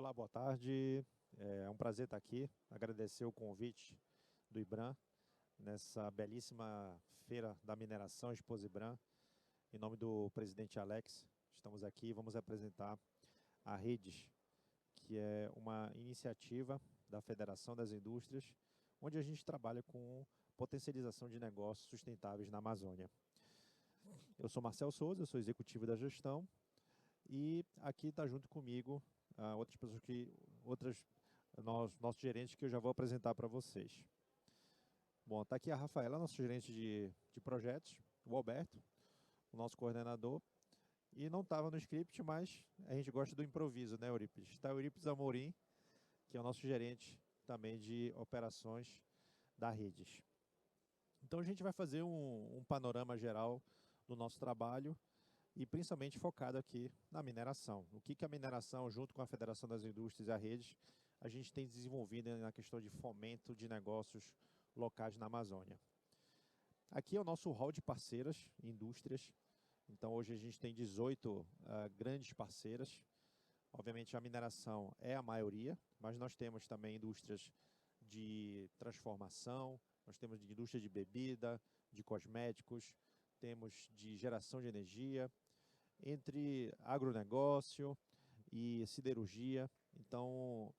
Olá, boa tarde. É um prazer estar aqui. Agradecer o convite do IBRAM nessa belíssima feira da mineração Expo IBRAM. Em nome do presidente Alex, estamos aqui e vamos apresentar a Redes, que é uma iniciativa da Federação das Indústrias, onde a gente trabalha com potencialização de negócios sustentáveis na Amazônia. Eu sou Marcel Souza, eu sou executivo da gestão e aqui está junto comigo outras pessoas nossos gerentes que eu já vou apresentar para vocês. Bom, está aqui a Rafaela, nosso gerente de projetos, o Alberto, o nosso coordenador, e não estava no script, mas a gente gosta do improviso, né, Eurípides? Está o Eurípides Amorim, que é o nosso gerente também de operações da Redes. Então a gente vai fazer um panorama geral do nosso trabalho e principalmente focado aqui na mineração. O que a mineração, junto com a Federação das Indústrias e a Redes, a gente tem desenvolvido na questão de fomento de negócios locais na Amazônia. Aqui é o nosso hall de parceiras, indústrias. Então hoje a gente tem 18 grandes parceiras. Obviamente a mineração é a maioria, mas nós temos também indústrias de transformação, nós temos de indústria de bebida, de cosméticos, temos de geração de energia, entre agronegócio e siderurgia. Então,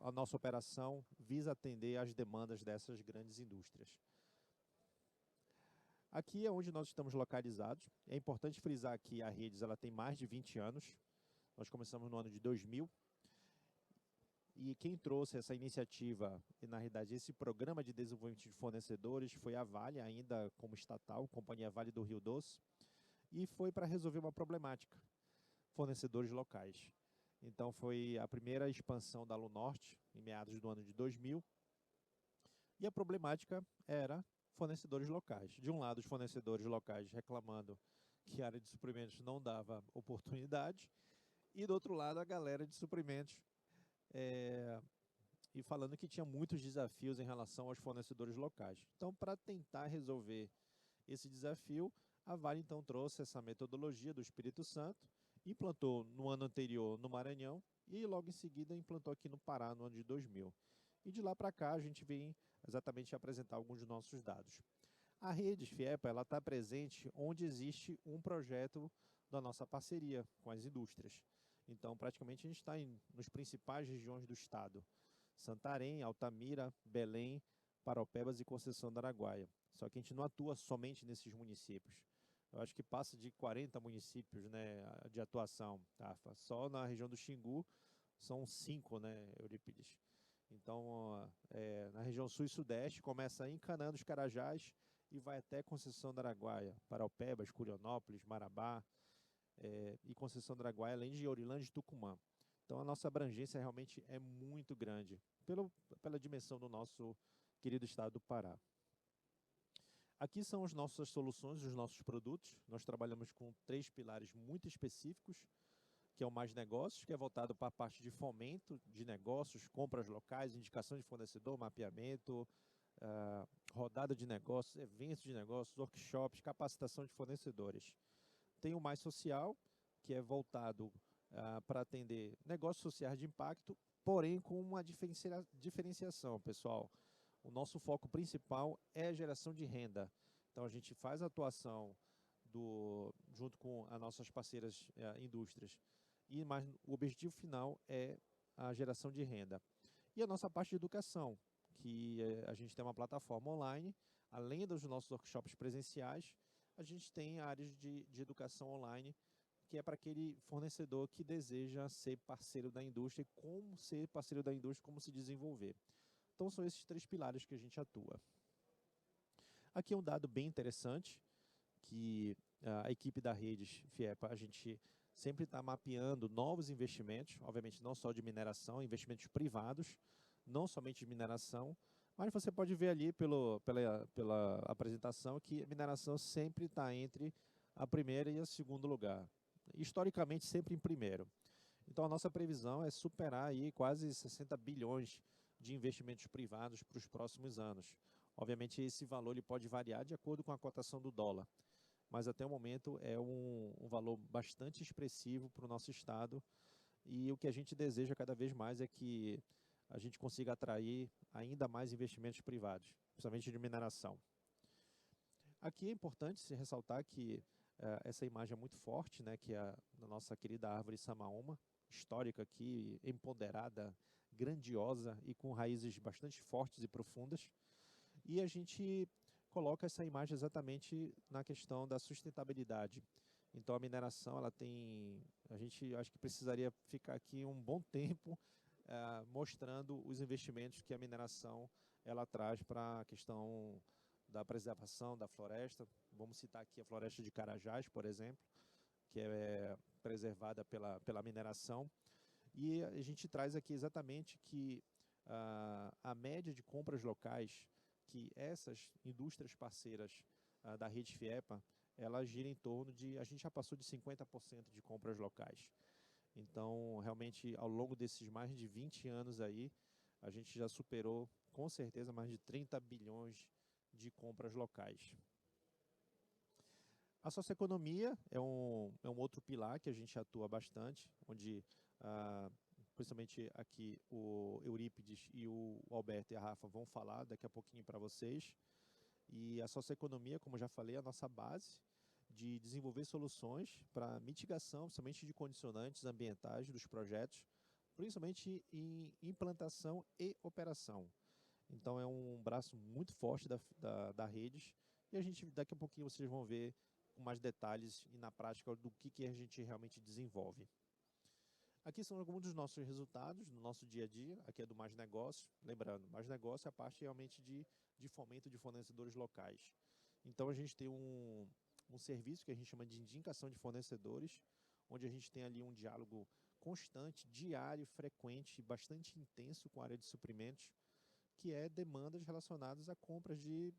a nossa operação visa atender às demandas dessas grandes indústrias. Aqui é onde nós estamos localizados. É importante frisar que a Redes ela tem mais de 20 anos. Nós começamos no ano de 2000. E quem trouxe essa iniciativa, e na realidade esse programa de desenvolvimento de fornecedores, foi a Vale, ainda como estatal, Companhia Vale do Rio Doce, e foi para resolver uma problemática, fornecedores locais. Então foi a primeira expansão da Alunorte, em meados do ano de 2000, e a problemática era fornecedores locais. De um lado, os fornecedores locais reclamando que a área de suprimentos não dava oportunidade, e do outro lado, a galera de suprimentos e falando que tinha muitos desafios em relação aos fornecedores locais. Então, para tentar resolver esse desafio, a Vale então trouxe essa metodologia do Espírito Santo, implantou no ano anterior no Maranhão e logo em seguida implantou aqui no Pará no ano de 2000. E de lá para cá a gente vem exatamente apresentar alguns dos nossos dados. A Redes FIEPA está presente onde existe um projeto da nossa parceria com as indústrias. Então, praticamente, a gente está nas principais regiões do estado. Santarém, Altamira, Belém, Paraupebas e Conceição do Araguaia. Só que a gente não atua somente nesses municípios. Eu acho que passa de 40 municípios, né, de atuação. Tá? Só na região do Xingu são 5, né, Eurípides. Então, na região sul e sudeste, começa em Canaã dos Carajás e vai até Conceição do Araguaia, Paraupebas, Curionópolis, Marabá e Conceição do Araguaia, além de Orilândia e Tucumã. Então, a nossa abrangência realmente é muito grande, pela dimensão do nosso querido estado do Pará. Aqui são as nossas soluções, os nossos produtos. Nós trabalhamos com 3 pilares muito específicos, que é o Mais Negócios, que é voltado para a parte de fomento de negócios, compras locais, indicação de fornecedor, mapeamento, rodada de negócios, eventos de negócios, workshops, capacitação de fornecedores. Tem o Mais Social, que é voltado para atender negócios sociais de impacto, porém com uma diferenciação, pessoal. O nosso foco principal é a geração de renda. Então, a gente faz a atuação junto com as nossas parceiras indústrias, mas o objetivo final é a geração de renda. E a nossa parte de educação, que a gente tem uma plataforma online, além dos nossos workshops presenciais, a gente tem áreas de educação online, que é para aquele fornecedor que deseja ser parceiro da indústria, e como ser parceiro da indústria, como se desenvolver. Então, são esses 3 pilares que a gente atua. Aqui é um dado bem interessante, que a equipe da Redes FIEPA, a gente sempre está mapeando novos investimentos, obviamente não só de mineração, investimentos privados, não somente de mineração, mas você pode ver ali pela apresentação que a mineração sempre está entre a primeira e o segundo lugar. Historicamente, sempre em primeiro. Então, a nossa previsão é superar aí quase 60 bilhões de investimentos privados para os próximos anos. Obviamente, esse valor ele pode variar de acordo com a cotação do dólar, mas até o momento é um valor bastante expressivo para o nosso estado e o que a gente deseja cada vez mais é que a gente consiga atrair ainda mais investimentos privados, principalmente de mineração. Aqui é importante se ressaltar que essa imagem é muito forte, né, que é a da nossa querida árvore Samaúma, histórica aqui, empoderada, grandiosa e com raízes bastante fortes e profundas. E a gente coloca essa imagem exatamente na questão da sustentabilidade. Então a mineração, ela tem, a gente acho que precisaria ficar aqui um bom tempo mostrando os investimentos que a mineração ela traz para a questão da preservação da floresta. Vamos citar aqui a floresta de Carajás, por exemplo, que é preservada pela mineração. E a gente traz aqui exatamente que a média de compras locais que essas indústrias parceiras da rede FIEPA, ela gira em torno de, a gente já passou de 50% de compras locais. Então, realmente, ao longo desses mais de 20 anos aí, a gente já superou, com certeza, mais de 30 bilhões de compras locais. A socioeconomia é um outro pilar que a gente atua bastante, onde, principalmente aqui, o Eurípides e o Alberto e a Rafa vão falar daqui a pouquinho para vocês. E a socioeconomia, como já falei, é a nossa base de desenvolver soluções para mitigação, principalmente de condicionantes ambientais dos projetos, principalmente em implantação e operação. Então é um braço muito forte da Redes, e a gente, daqui a pouquinho vocês vão ver com mais detalhes e na prática do que a gente realmente desenvolve. Aqui são alguns dos nossos resultados no nosso dia a dia. Aqui é do Mais Negócio. Lembrando, Mais Negócio é a parte realmente de fomento de fornecedores locais. Então a gente tem um serviço que a gente chama de indicação de fornecedores, onde a gente tem ali um diálogo constante, diário, frequente, bastante intenso com a área de suprimentos, que é demandas relacionadas a compras de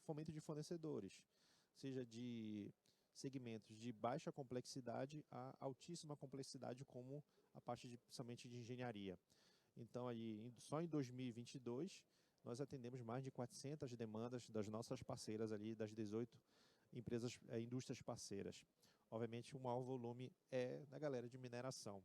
fomento de fornecedores, seja de segmentos de baixa complexidade a altíssima complexidade, como a parte principalmente de engenharia. Então, aí, só em 2022, nós atendemos mais de 400 demandas das nossas parceiras ali, das 18 empresas, indústrias parceiras. Obviamente, o maior volume é da galera de mineração.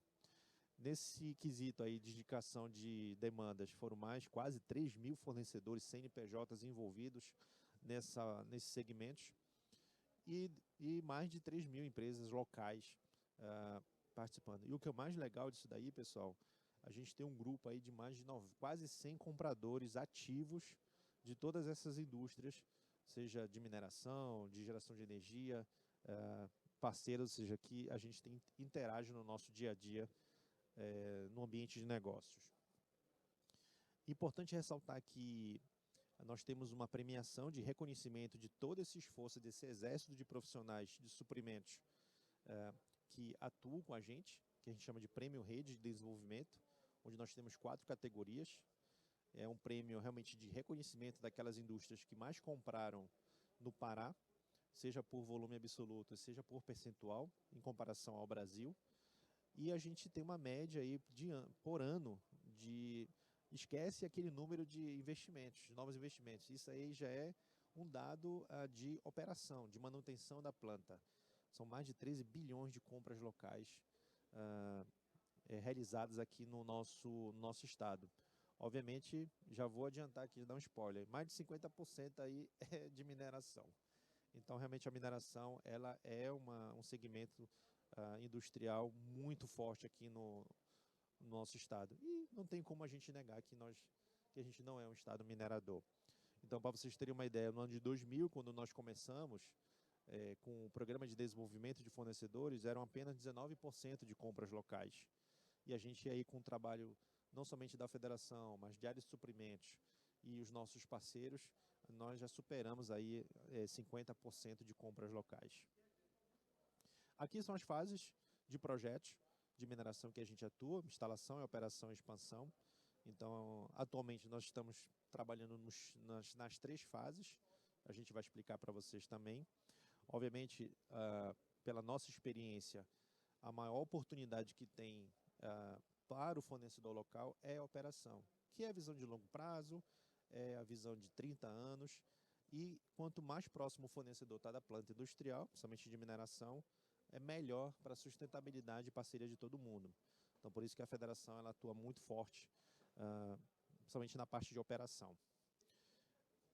Nesse quesito aí de indicação de demandas, foram quase 3 mil fornecedores, CNPJs envolvidos nesses segmentos, e mais de 3 mil empresas locais participando. E o que é mais legal disso daí, pessoal, a gente tem um grupo aí de mais de quase 100 compradores ativos de todas essas indústrias, seja de mineração, de geração de energia, parceiros, ou seja, que a gente interage no nosso dia a dia no ambiente de negócios. Importante ressaltar que nós temos uma premiação de reconhecimento de todo esse esforço, desse exército de profissionais de suprimentos que atuam com a gente, que a gente chama de Prêmio Rede de Desenvolvimento, onde nós temos 4 categorias. É um prêmio realmente de reconhecimento daquelas indústrias que mais compraram no Pará, seja por volume absoluto, seja por percentual, em comparação ao Brasil. E a gente tem uma média aí por ano de... Esquece aquele número de investimentos, de novos investimentos. Isso aí já é um dado de operação, de manutenção da planta. São mais de 13 bilhões de compras locais realizadas aqui no nosso estado. Obviamente, já vou adiantar aqui, dar um spoiler, mais de 50% aí é de mineração. Então, realmente, a mineração ela é um segmento industrial muito forte aqui no nosso estado. E não tem como a gente negar que a gente não é um estado minerador. Então, para vocês terem uma ideia, no ano de 2000, quando nós começamos com o programa de desenvolvimento de fornecedores, eram apenas 19% de compras locais. E a gente aí com o trabalho não somente da federação, mas de áreas de suprimentos e os nossos parceiros, nós já superamos aí 50% de compras locais. Aqui são as fases de projetos de mineração que a gente atua, instalação, operação e expansão. Então, atualmente nós estamos trabalhando nas 3 fases, a gente vai explicar para vocês também. Obviamente, pela nossa experiência, a maior oportunidade que tem para o fornecedor local é a operação, que é a visão de longo prazo, é a visão de 30 anos, e quanto mais próximo o fornecedor está da planta industrial, principalmente de mineração, é melhor para a sustentabilidade e parceria de todo mundo. Então, por isso que a federação ela atua muito forte, principalmente na parte de operação.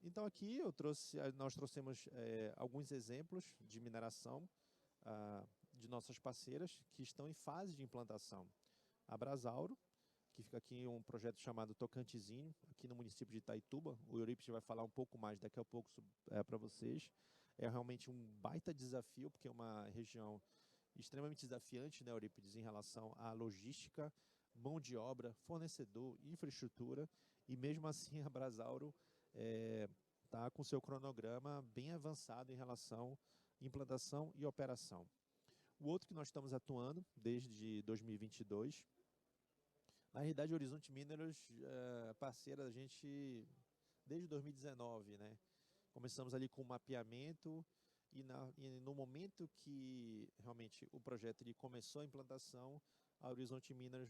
Então, aqui nós trouxemos alguns exemplos de mineração de nossas parceiras que estão em fase de implantação. A Brasauro, que fica aqui em um projeto chamado Tocantinzinho, aqui no município de Itaituba. O Eurípides vai falar um pouco mais daqui a pouco para vocês. É realmente um baita desafio, porque é uma região extremamente desafiante, né, Eurípides, em relação à logística, mão de obra, fornecedor, infraestrutura, e mesmo assim a Brasauro está com seu cronograma bem avançado em relação à implantação e operação. O outro que nós estamos atuando desde 2022, na realidade, o Horizonte Mineros é parceira da gente desde 2019, né? Começamos ali com o mapeamento e no momento que realmente o projeto ele começou a implantação, a Horizonte Mineros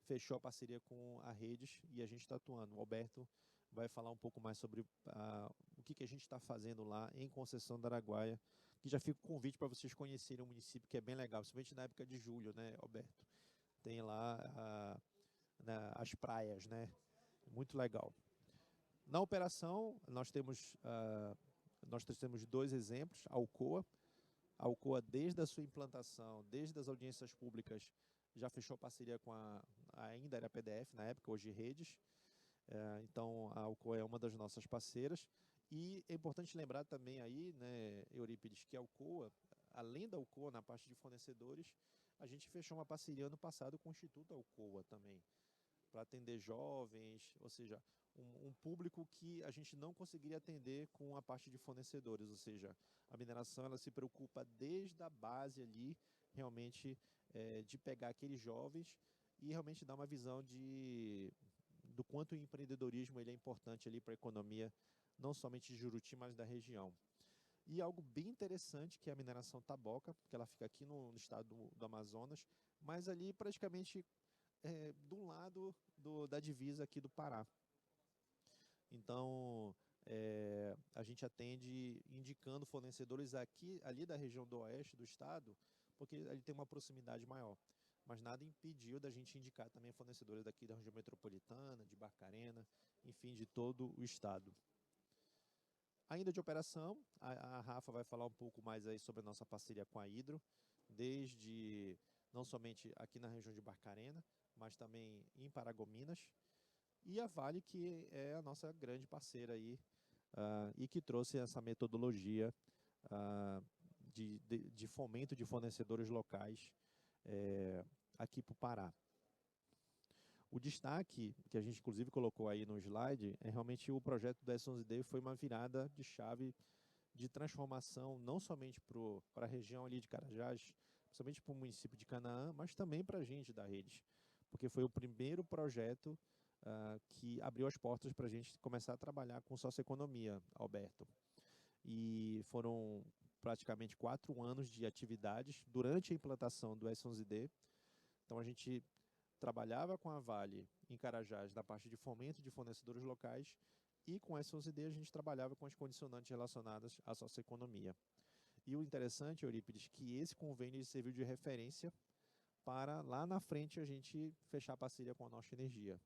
fechou a parceria com a Redes e a gente está atuando. O Alberto vai falar um pouco mais sobre o que a gente está fazendo lá em Conceição do Araguaia, que já fica o convite para vocês conhecerem o município, que é bem legal, principalmente na época de julho, né, Alberto? Tem lá as praias, né? Muito legal. Na operação, nós temos 2 exemplos. A Alcoa. A Alcoa, desde a sua implantação, desde as audiências públicas, já fechou parceria com ainda era PDF na época, hoje Redes. Então, a Alcoa é uma das nossas parceiras. E é importante lembrar também aí, né, Eurípides, que a Alcoa, além da Alcoa, na parte de fornecedores, a gente fechou uma parceria ano passado com o Instituto Alcoa também, para atender jovens, ou seja, um público que a gente não conseguiria atender com a parte de fornecedores, ou seja, a mineração ela se preocupa desde a base ali, realmente, de pegar aqueles jovens e realmente dar uma visão do quanto o empreendedorismo ele é importante ali para a economia, não somente de Juruti, mas da região. E algo bem interessante que é a mineração Taboca, que ela fica aqui no estado do Amazonas, mas ali praticamente do lado da divisa aqui do Pará. Então, a gente atende indicando fornecedores ali da região do oeste do estado, porque ele tem uma proximidade maior. Mas nada impediu da gente indicar também fornecedores daqui da região metropolitana, de Barcarena, enfim, de todo o estado. Ainda de operação, a Rafa vai falar um pouco mais aí sobre a nossa parceria com a Hidro, desde não somente aqui na região de Barcarena, mas também em Paragominas, e a Vale, que é a nossa grande parceira aí, e que trouxe essa metodologia de fomento de fornecedores locais aqui para o Pará. O destaque, que a gente inclusive colocou aí no slide, é realmente o projeto do S11D foi uma virada de chave de transformação, não somente para a região ali de Carajás, principalmente para o município de Canaã, mas também para a gente da Redes, porque foi o primeiro projeto que abriu as portas para a gente começar a trabalhar com socioeconomia, Alberto. E foram praticamente 4 anos de atividades durante a implantação do S11D. Então a gente trabalhava com a Vale em Carajás na parte de fomento de fornecedores locais e com a S11D a gente trabalhava com as condicionantes relacionadas à socioeconomia. E o interessante, Eurípides, que esse convênio serviu de referência para lá na frente a gente fechar a parceria com a Norte Energia.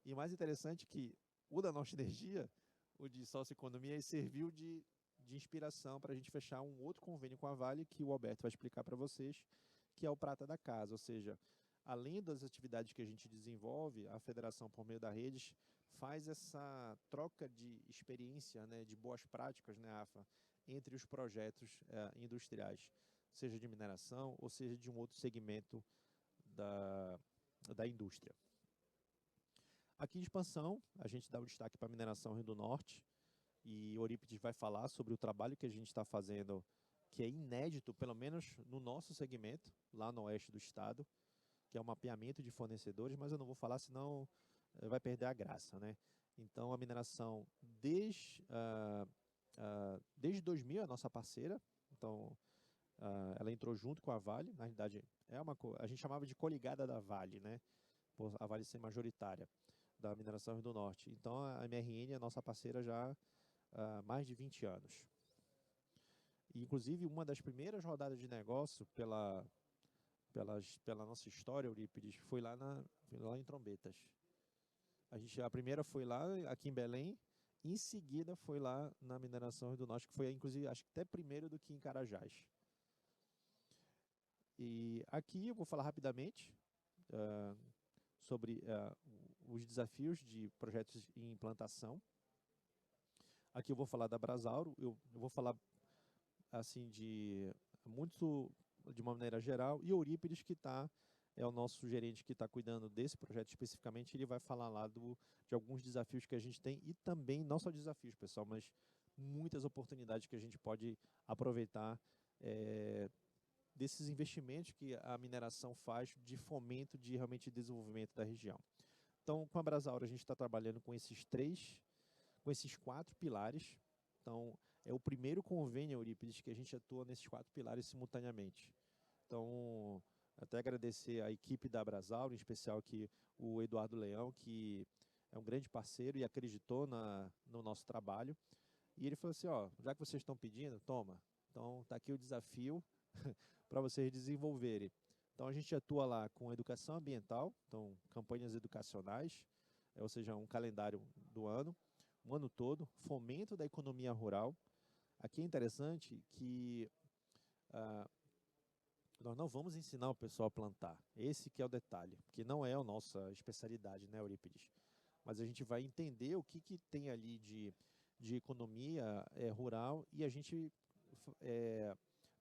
E o mais interessante que o da Norte Energia, o de socioeconomia, serviu de inspiração para a gente fechar um outro convênio com a Vale, que o Alberto vai explicar para vocês, que é o Prata da Casa, ou seja, além das atividades que a gente desenvolve, a federação, por meio da Redes, faz essa troca de experiência, né, de boas práticas, né, AFA, entre os projetos industriais, seja de mineração ou seja de um outro segmento da indústria. Aqui em expansão, a gente dá o destaque para a mineração Rio do Norte, e Eurípides vai falar sobre o trabalho que a gente está fazendo, que é inédito, pelo menos no nosso segmento, lá no oeste do estado, que é o mapeamento de fornecedores, mas eu não vou falar, senão vai perder a graça, né? Então, a mineração, desde 2000, é a nossa parceira, então, ela entrou junto com a Vale, na realidade, a gente chamava de coligada da Vale, né? Por a Vale ser majoritária da mineração Rio do Norte. Então, a MRN é a nossa parceira já há mais de 20 anos. E, inclusive, uma das primeiras rodadas de negócio pela nossa história, Eurípides, foi lá em Trombetas. A primeira foi lá, aqui em Belém, e em seguida foi lá na mineração Rio do Norte, que foi, inclusive, acho que até primeiro do que em Carajás. E aqui eu vou falar rapidamente sobre os desafios de projetos em implantação. Aqui eu vou falar da Brasauro, eu vou falar assim de uma maneira geral, e Eurípides, que é o nosso gerente que está cuidando desse projeto especificamente, ele vai falar lá de alguns desafios que a gente tem, e também, não só desafios, pessoal, mas muitas oportunidades que a gente pode aproveitar desses investimentos que a mineração faz de fomento de realmente desenvolvimento da região. Então, com a Brasauro, a gente está trabalhando com esses 4 pilares. Então, é o primeiro convênio, Eurípides, que a gente atua nesses 4 pilares simultaneamente. Então, até agradecer a equipe da Brasauro, em especial aqui o Eduardo Leão, que é um grande parceiro e acreditou no nosso trabalho. E ele falou assim, já que vocês estão pedindo, toma. Então, está aqui o desafio para vocês desenvolverem. Então, a gente atua lá com educação ambiental, então, campanhas educacionais, ou seja, um calendário do ano, um ano todo, fomento da economia rural. Aqui é interessante que nós não vamos ensinar o pessoal a plantar. Esse que é o detalhe, porque não é a nossa especialidade, né, Eurípides? Mas a gente vai entender o que tem ali de economia rural e a gente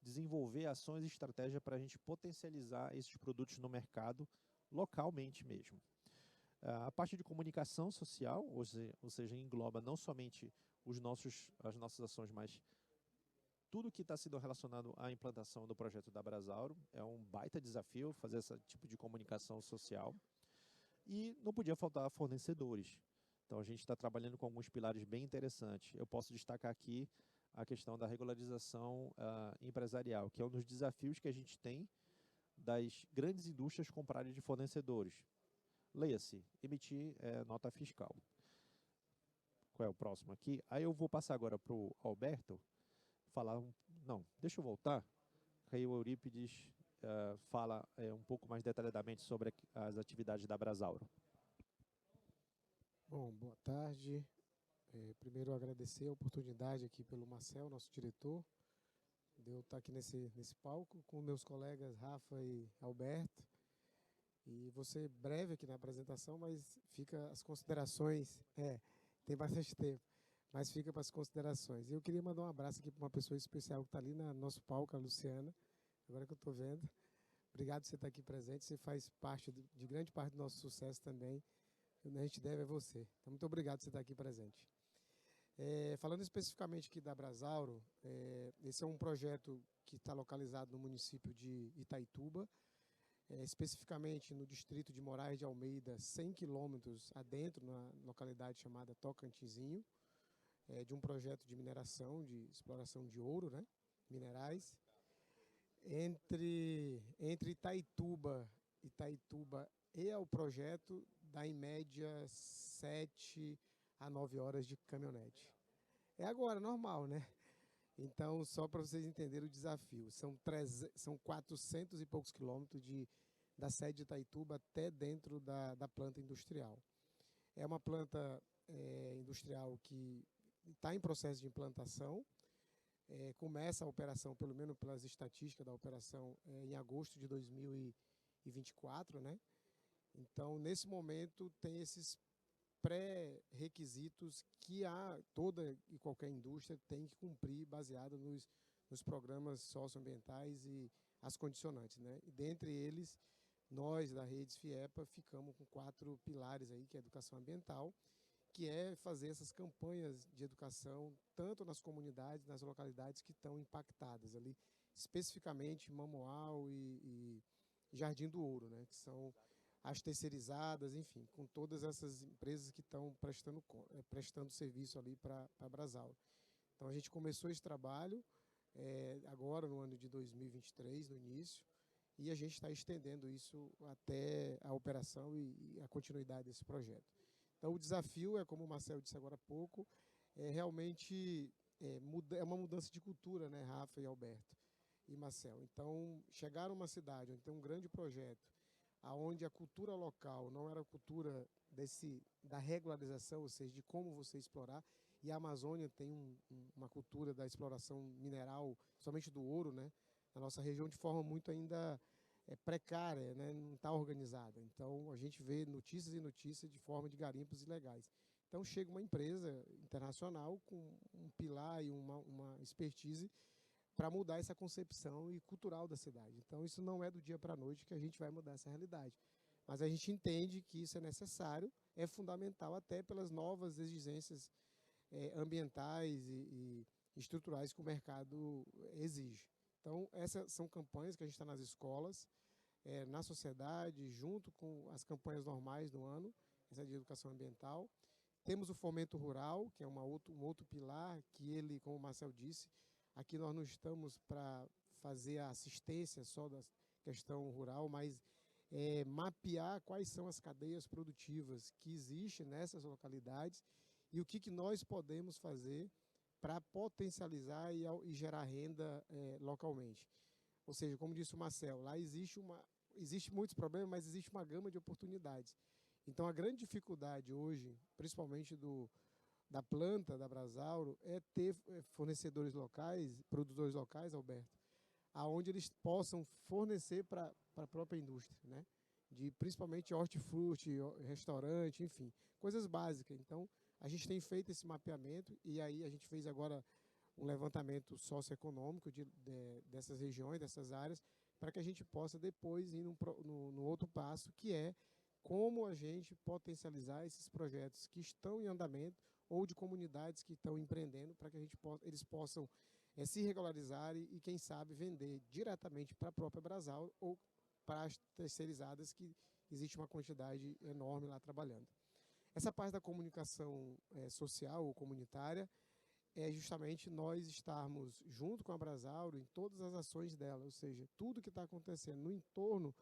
desenvolver ações e estratégias para a gente potencializar esses produtos no mercado localmente mesmo. A parte de comunicação social, ou seja, engloba não somente as nossas ações, mas tudo que está sendo relacionado à implantação do projeto da Brasauro. É um baita desafio fazer esse tipo de comunicação social. E não podia faltar fornecedores. Então, a gente está trabalhando com alguns pilares bem interessantes. Eu posso destacar aqui a questão da regularização empresarial, que é um dos desafios que a gente tem das grandes indústrias comprarem de fornecedores. Leia-se, emitir nota fiscal. Qual é o próximo aqui? Aí eu vou passar agora para o Alberto falar... Não, deixa eu voltar. Aí o Eurípides fala um pouco mais detalhadamente sobre as atividades da Brasauro. Bom, boa tarde. Primeiro, agradecer a oportunidade aqui pelo Marcel, nosso diretor, de eu estar aqui nesse palco com meus colegas Rafa e Alberto. E vou ser breve aqui na apresentação, mas fica as considerações. Tem bastante tempo, mas fica para as considerações. Eu queria mandar um abraço aqui para uma pessoa especial que está ali no nosso palco, a Luciana, agora que eu estou vendo. Obrigado por você estar aqui presente, você faz parte de grande parte do nosso sucesso também. A gente deve a você. Então, muito obrigado por você estar aqui presente. Falando especificamente aqui da Brasauro, esse é um projeto que está localizado no município de Itaituba, especificamente no distrito de Moraes de Almeida, 100 quilômetros adentro, na localidade chamada Tocantinzinho, de um projeto de mineração, de exploração de ouro, né, minerais. Entre Itaituba e ao projeto, dá em média 7 a 9 horas de caminhonete. É agora, normal, né? Então, só para vocês entenderem o desafio, são 400 e poucos quilômetros da sede de Itaituba até dentro da planta industrial. É uma planta industrial que está em processo de implantação, começa a operação, pelo menos pelas estatísticas da operação, em agosto de 2024, né? Então, nesse momento, tem esses pré-requisitos que toda e qualquer indústria tem que cumprir, baseado nos programas socioambientais e as condicionantes, né? E dentre eles, nós da Redes FIEPA ficamos com 4 pilares aí, que é a educação ambiental, que é fazer essas campanhas de educação, tanto nas comunidades, nas localidades que estão impactadas ali, especificamente Mamoal e Jardim do Ouro, né? Que são as terceirizadas, enfim, com todas essas empresas que estão prestando serviço ali para a Brasauro. Então, a gente começou esse trabalho agora no ano de 2023, no início, e a gente está estendendo isso até a operação e a continuidade desse projeto. Então, o desafio como o Marcel disse agora há pouco, é realmente é uma mudança de cultura, né, Rafa e Alberto e Marcel. Então, chegar numa cidade onde tem um grande projeto, aonde a cultura local não era a cultura da regularização, ou seja, de como você explorar, e a Amazônia tem uma cultura da exploração mineral, somente do ouro, né, na nossa região, de forma muito ainda precária, né, não está organizada. Então, a gente vê notícias e notícias de forma de garimpos ilegais. Então, chega uma empresa internacional com um pilar e uma expertise para mudar essa concepção e cultural da cidade. Então, isso não é do dia para a noite que a gente vai mudar essa realidade. Mas a gente entende que isso é necessário, é fundamental até pelas novas exigências ambientais e estruturais que o mercado exige. Então, essas são campanhas que a gente está nas escolas, na sociedade, junto com as campanhas normais do ano, essa de educação ambiental. Temos o fomento rural, que é um outro pilar, que ele, como o Marcel disse, aqui nós não estamos para fazer a assistência só da questão rural, mas mapear quais são as cadeias produtivas que existem nessas localidades e o que nós podemos fazer para potencializar e gerar renda localmente. Ou seja, como disse o Marcel, lá existe muitos problemas, mas existe uma gama de oportunidades. Então, a grande dificuldade hoje, principalmente da planta da Brasauro, é ter fornecedores locais, produtores locais, Alberto, aonde eles possam fornecer para a própria indústria, né? Principalmente hortifruti, restaurante, enfim, coisas básicas. Então, a gente tem feito esse mapeamento e aí a gente fez agora um levantamento socioeconômico dessas regiões, dessas áreas, para que a gente possa depois ir no outro passo, que é como a gente potencializar esses projetos que estão em andamento ou de comunidades que estão empreendendo para que eles possam se regularizarem e, quem sabe, vender diretamente para a própria Brasauro ou para as terceirizadas, que existe uma quantidade enorme lá trabalhando. Essa parte da comunicação social ou comunitária é justamente nós estarmos junto com a Brasauro em todas as ações dela, ou seja, tudo que está acontecendo no entorno,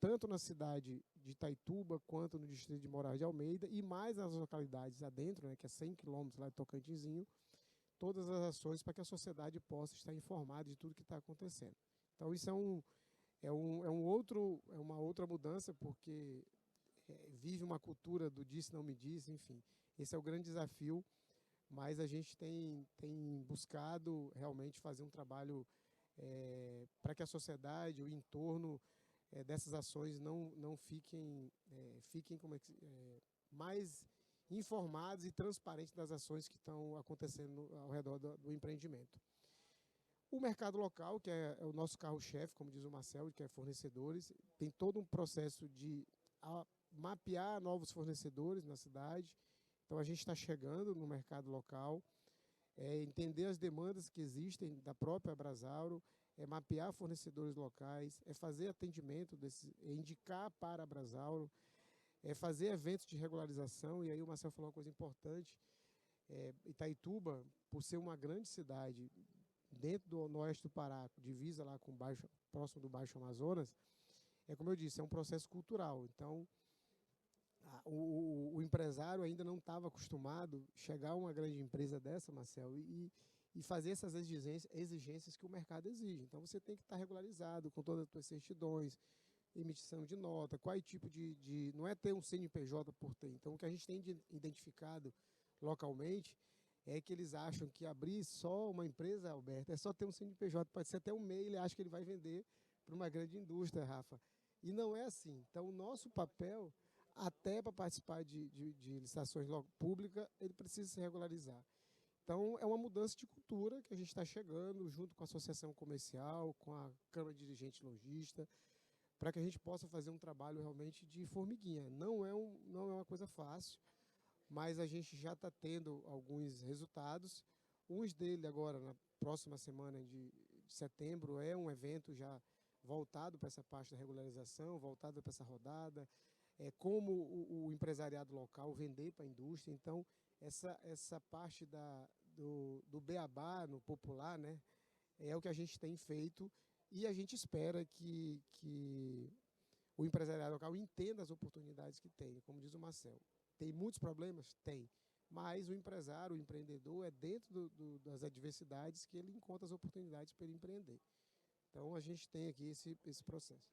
tanto na cidade de Itaituba, quanto no distrito de Moraes de Almeida, e mais nas localidades adentro, né, que é 100 quilômetros lá de Tocantinzinho, todas as ações para que a sociedade possa estar informada de tudo que está acontecendo. Então, isso é uma outra mudança, porque vive uma cultura do disse, não me disse, enfim. Esse é o grande desafio, mas a gente tem buscado realmente fazer um trabalho para que a sociedade, o entorno dessas ações não fiquem mais informados e transparentes das ações que estão acontecendo ao redor do empreendimento. O mercado local, que é o nosso carro-chefe, como diz o Marcel, que é fornecedores, tem todo um processo de mapear novos fornecedores na cidade. Então, a gente está chegando no mercado local, entender as demandas que existem da própria Brasauro, mapear fornecedores locais, fazer atendimento, indicar para a Brasauro, fazer eventos de regularização. E aí o Marcel falou uma coisa importante, Itaituba, por ser uma grande cidade, dentro do oeste do Pará, divisa lá com próximo do Baixo Amazonas, como eu disse, é um processo cultural. Então, o empresário ainda não estava acostumado a chegar a uma grande empresa dessa, Marcel, e fazer essas exigências que o mercado exige. Então, você tem que estar regularizado com todas as suas certidões, emissão de nota, qual tipo não é ter um CNPJ por ter. Então, o que a gente tem identificado localmente é que eles acham que abrir só uma empresa, Alberto, é só ter um CNPJ, pode ser até um MEI, ele acha que ele vai vender para uma grande indústria, Rafa. E não é assim. Então, o nosso papel, até para participar de licitações públicas, ele precisa se regularizar. Então, é uma mudança de cultura que a gente está chegando, junto com a Associação Comercial, com a Câmara de Dirigentes Lojistas, para que a gente possa fazer um trabalho realmente de formiguinha. Não é uma coisa fácil, mas a gente já está tendo alguns resultados. Uns deles agora, na próxima semana de setembro, é um evento já voltado para essa parte da regularização, voltado para essa rodada, como o empresariado local vender para a indústria. Então, essa parte do beabá no popular, né, é o que a gente tem feito, e a gente espera que o empresariado local entenda as oportunidades que tem. Como diz o Marcel, tem muitos problemas? Tem. mas o empresário, o empreendedor, é dentro das adversidades que ele encontra as oportunidades para ele empreender. Então, a gente tem aqui esse processo.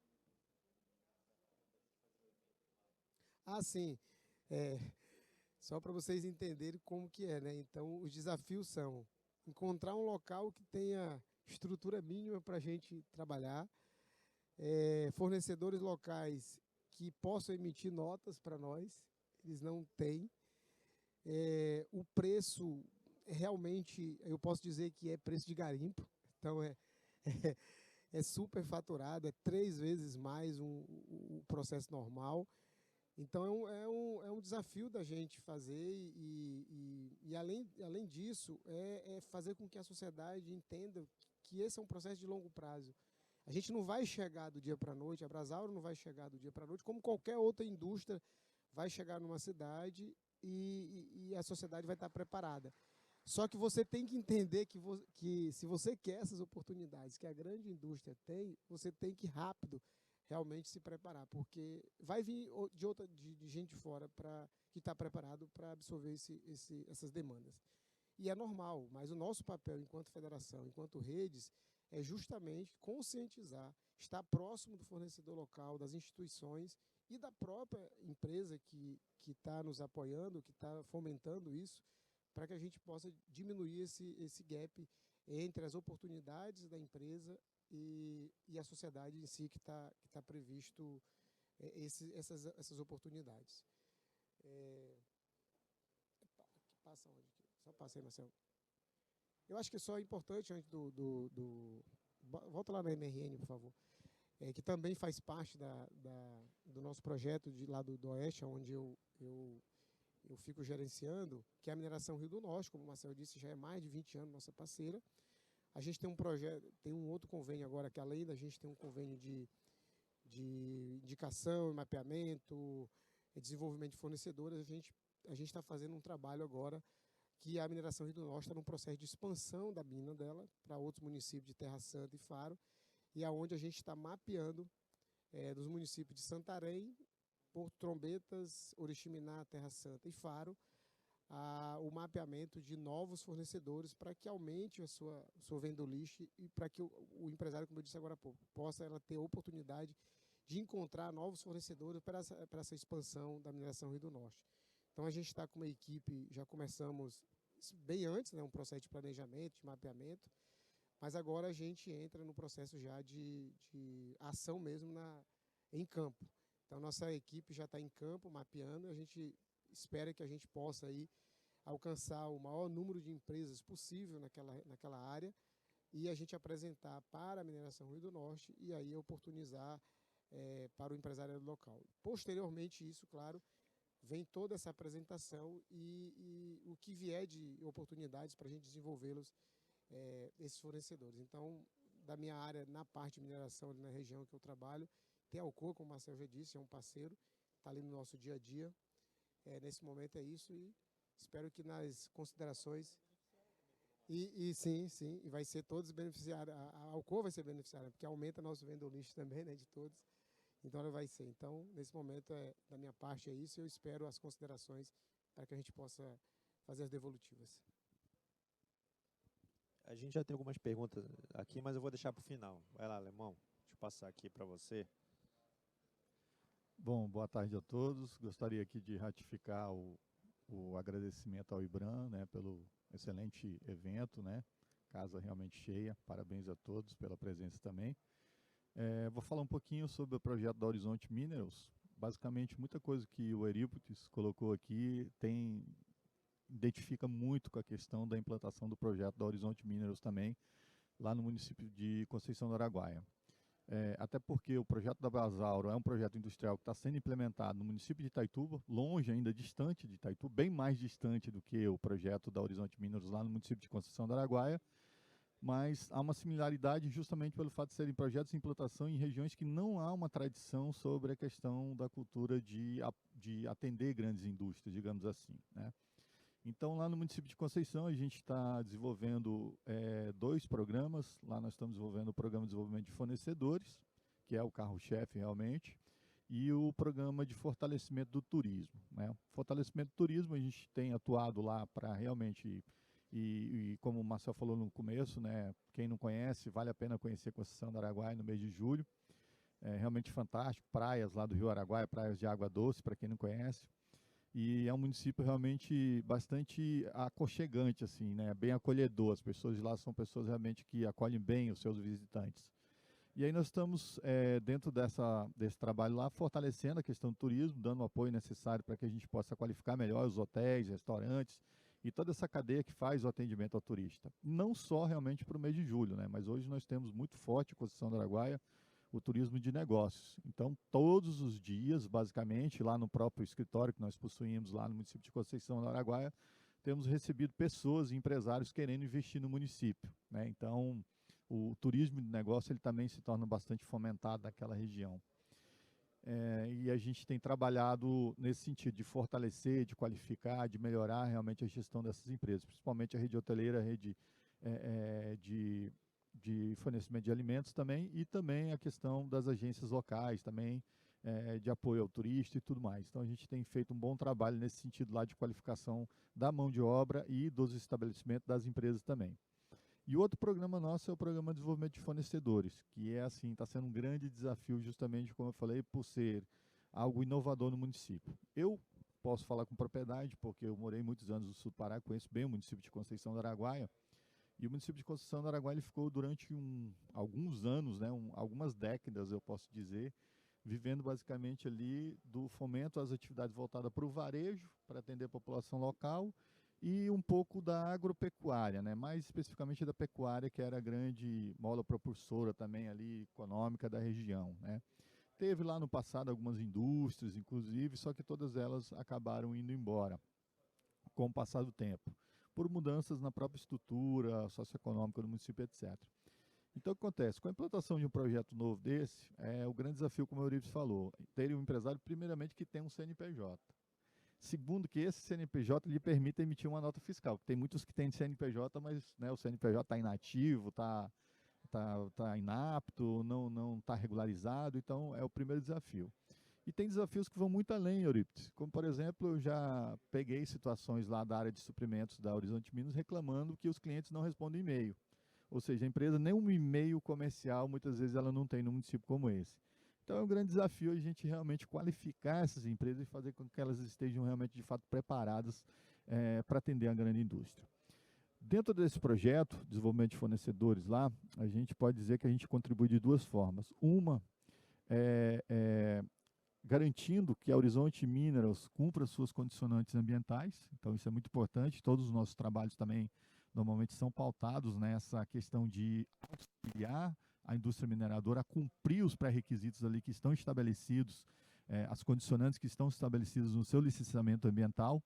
Sim, só para vocês entenderem como que é, né? Então, os desafios são encontrar um local que tenha estrutura mínima para a gente trabalhar, fornecedores locais que possam emitir notas para nós, eles não têm. O preço, realmente, eu posso dizer que é preço de garimpo, então é super faturado, é 3 vezes mais o processo normal. Então, é um desafio da gente fazer e além disso, é fazer com que a sociedade entenda que esse é um processo de longo prazo. A gente não vai chegar do dia para a noite, a Brasauro não vai chegar do dia para a noite, como qualquer outra indústria vai chegar numa cidade e a sociedade vai estar preparada. Só que você tem que entender que se você quer essas oportunidades que a grande indústria tem, você tem que rápido realmente se preparar, porque vai vir de gente fora que está preparado para absorver essas demandas. E é normal, mas o nosso papel enquanto federação, enquanto redes, é justamente conscientizar, estar próximo do fornecedor local, das instituições e da própria empresa que está nos apoiando, que está fomentando isso, para que a gente possa diminuir esse gap entre as oportunidades da empresa e a sociedade em si que está previsto essas oportunidades. Passa onde? Só passei, Marcelo. Eu acho que só é importante, antes volta lá na MRN, por favor, que também faz parte do nosso projeto lá do Oeste, onde eu fico gerenciando, que é a mineração Rio do Norte, como o Marcelo disse, já é mais de 20 anos nossa parceira. A gente tem um projeto, tem um outro convênio agora, que além da gente tem um convênio de indicação, mapeamento, desenvolvimento de fornecedores, a gente está fazendo um trabalho agora que a mineração Rio do Norte está num processo de expansão da mina dela para outros municípios de Terra Santa e Faro, e aonde a gente está mapeando dos municípios de Santarém, Porto Trombetas, Oriximiná, Terra Santa e Faro, o mapeamento de novos fornecedores para que aumente o seu vendoliste e para que o empresário, como eu disse agora há pouco, possa ter a oportunidade de encontrar novos fornecedores para essa expansão da mineração Rio do Norte. Então, a gente está com uma equipe, já começamos bem antes, né, um processo de planejamento, de mapeamento, mas agora a gente entra no processo já de ação mesmo em campo. Então, nossa equipe já está em campo, mapeando, e a gente espera que a gente possa aí alcançar o maior número de empresas possível naquela área e a gente apresentar para a mineração Rio do Norte e aí oportunizar para o empresário local. Posteriormente isso, claro, vem toda essa apresentação e o que vier de oportunidades para a gente desenvolvê-los, esses fornecedores. Então, da minha área, na parte de mineração, na região que eu trabalho, tem a Alcoa, como o Marcelo já disse, é um parceiro, está ali no nosso dia a dia. Nesse momento é isso e espero que nas considerações... Sim, e vai ser todos beneficiários. A Alcoa vai ser beneficiária, porque aumenta nosso vendoliste também, né, de todos. Então, ela vai ser. Então, nesse momento, da minha parte, é isso. Eu espero as considerações para que a gente possa fazer as devolutivas. A gente já tem algumas perguntas aqui, mas eu vou deixar para o final. Vai lá, Alemão. Deixa eu passar aqui para você. Bom, boa tarde a todos. Gostaria aqui de ratificar o agradecimento ao IBRAM, né, pelo excelente evento, né? Casa realmente cheia. Parabéns a todos pela presença também. Vou falar um pouquinho sobre o projeto da Horizonte Minerals. Basicamente, muita coisa que o Eurípides colocou aqui identifica muito com a questão da implantação do projeto da Horizonte Minerals também, lá no município de Conceição do Araguaia. Até porque o projeto da Brasauro é um projeto industrial que está sendo implementado no município de Itaituba, longe ainda, distante de Itaituba, bem mais distante do que o projeto da Horizonte Minerals lá no município de Conceição do Araguaia, mas há uma similaridade justamente pelo fato de serem projetos de implantação em regiões que não há uma tradição sobre a questão da cultura de atender grandes indústrias, digamos assim, né? Então, lá no município de Conceição, a gente está desenvolvendo 2 programas. Lá nós estamos desenvolvendo o Programa de Desenvolvimento de Fornecedores, que é o carro-chefe realmente, e o programa de fortalecimento do turismo, né? Fortalecimento do turismo, a gente tem atuado lá para realmente, e como o Marcel falou no começo, né, quem não conhece, vale a pena conhecer a Conceição do Araguaia no mês de julho. É realmente fantástico, praias lá do Rio Araguaia, praias de água doce, para quem não conhece. E é um município realmente bastante aconchegante, assim, né, bem acolhedor. As pessoas de lá são pessoas realmente que acolhem bem os seus visitantes. E aí nós estamos, dentro desse trabalho lá, fortalecendo a questão do turismo, dando o apoio necessário para que a gente possa qualificar melhor os hotéis, restaurantes e toda essa cadeia que faz o atendimento ao turista. Não só realmente para o mês de julho, né, mas hoje nós temos muito forte em Conceição do Araguaia o turismo de negócios. Então, todos os dias, basicamente, lá no próprio escritório que nós possuímos lá no município de Conceição do Araguaia, temos recebido pessoas e empresários querendo investir no município, né? Então, o turismo de negócio ele também se torna bastante fomentado naquela região. E a gente tem trabalhado nesse sentido de fortalecer, de qualificar, de melhorar realmente a gestão dessas empresas, principalmente a rede hoteleira, a rede de fornecimento de alimentos também, e também a questão das agências locais também, de apoio ao turista e tudo mais. Então a gente tem feito um bom trabalho nesse sentido lá de qualificação da mão de obra e dos estabelecimentos das empresas também. E outro programa nosso é o Programa de Desenvolvimento de Fornecedores, que é assim, está sendo um grande desafio justamente, como eu falei, por ser algo inovador no município. Eu posso falar com propriedade, porque eu morei muitos anos no sul do Pará, conheço bem o município de Conceição do Araguaia, e o município de Conceição do Araguaia ele ficou durante alguns anos, né, algumas décadas, eu posso dizer, vivendo basicamente ali do fomento às atividades voltadas para o varejo, para atender a população local, e um pouco da agropecuária, né, mais especificamente da pecuária, que era a grande mola propulsora também ali econômica da região, né. Teve lá no passado algumas indústrias, inclusive, só que todas elas acabaram indo embora com o passar do tempo, por mudanças na própria estrutura socioeconômica do município, etc. Então, o que acontece? Com a implantação de um projeto novo desse, o grande desafio, como o Eurípides falou, ter um empresário, primeiramente, que tem um CNPJ. Segundo, que esse CNPJ lhe permita emitir uma nota fiscal. Tem muitos que têm CNPJ, mas, né, o CNPJ está inativo, está inapto, não está regularizado, então é o primeiro desafio. E tem desafios que vão muito além, Eurípides. Como, por exemplo, eu já peguei situações lá da área de suprimentos da Horizonte Minas reclamando que os clientes não respondem e-mail. Ou seja, a empresa, nem um e-mail comercial, muitas vezes ela não tem num município como esse. Então é um grande desafio a gente realmente qualificar essas empresas e fazer com que elas estejam realmente, de fato, preparadas para atender a grande indústria. Dentro desse projeto, desenvolvimento de fornecedores lá, a gente pode dizer que a gente contribui de duas formas. Uma garantindo que a Horizonte Minerals cumpra suas condicionantes ambientais, então isso é muito importante. Todos os nossos trabalhos também normalmente são pautados nessa questão de auxiliar a indústria mineradora a cumprir os pré-requisitos ali que estão estabelecidos, as condicionantes que estão estabelecidas no seu licenciamento ambiental,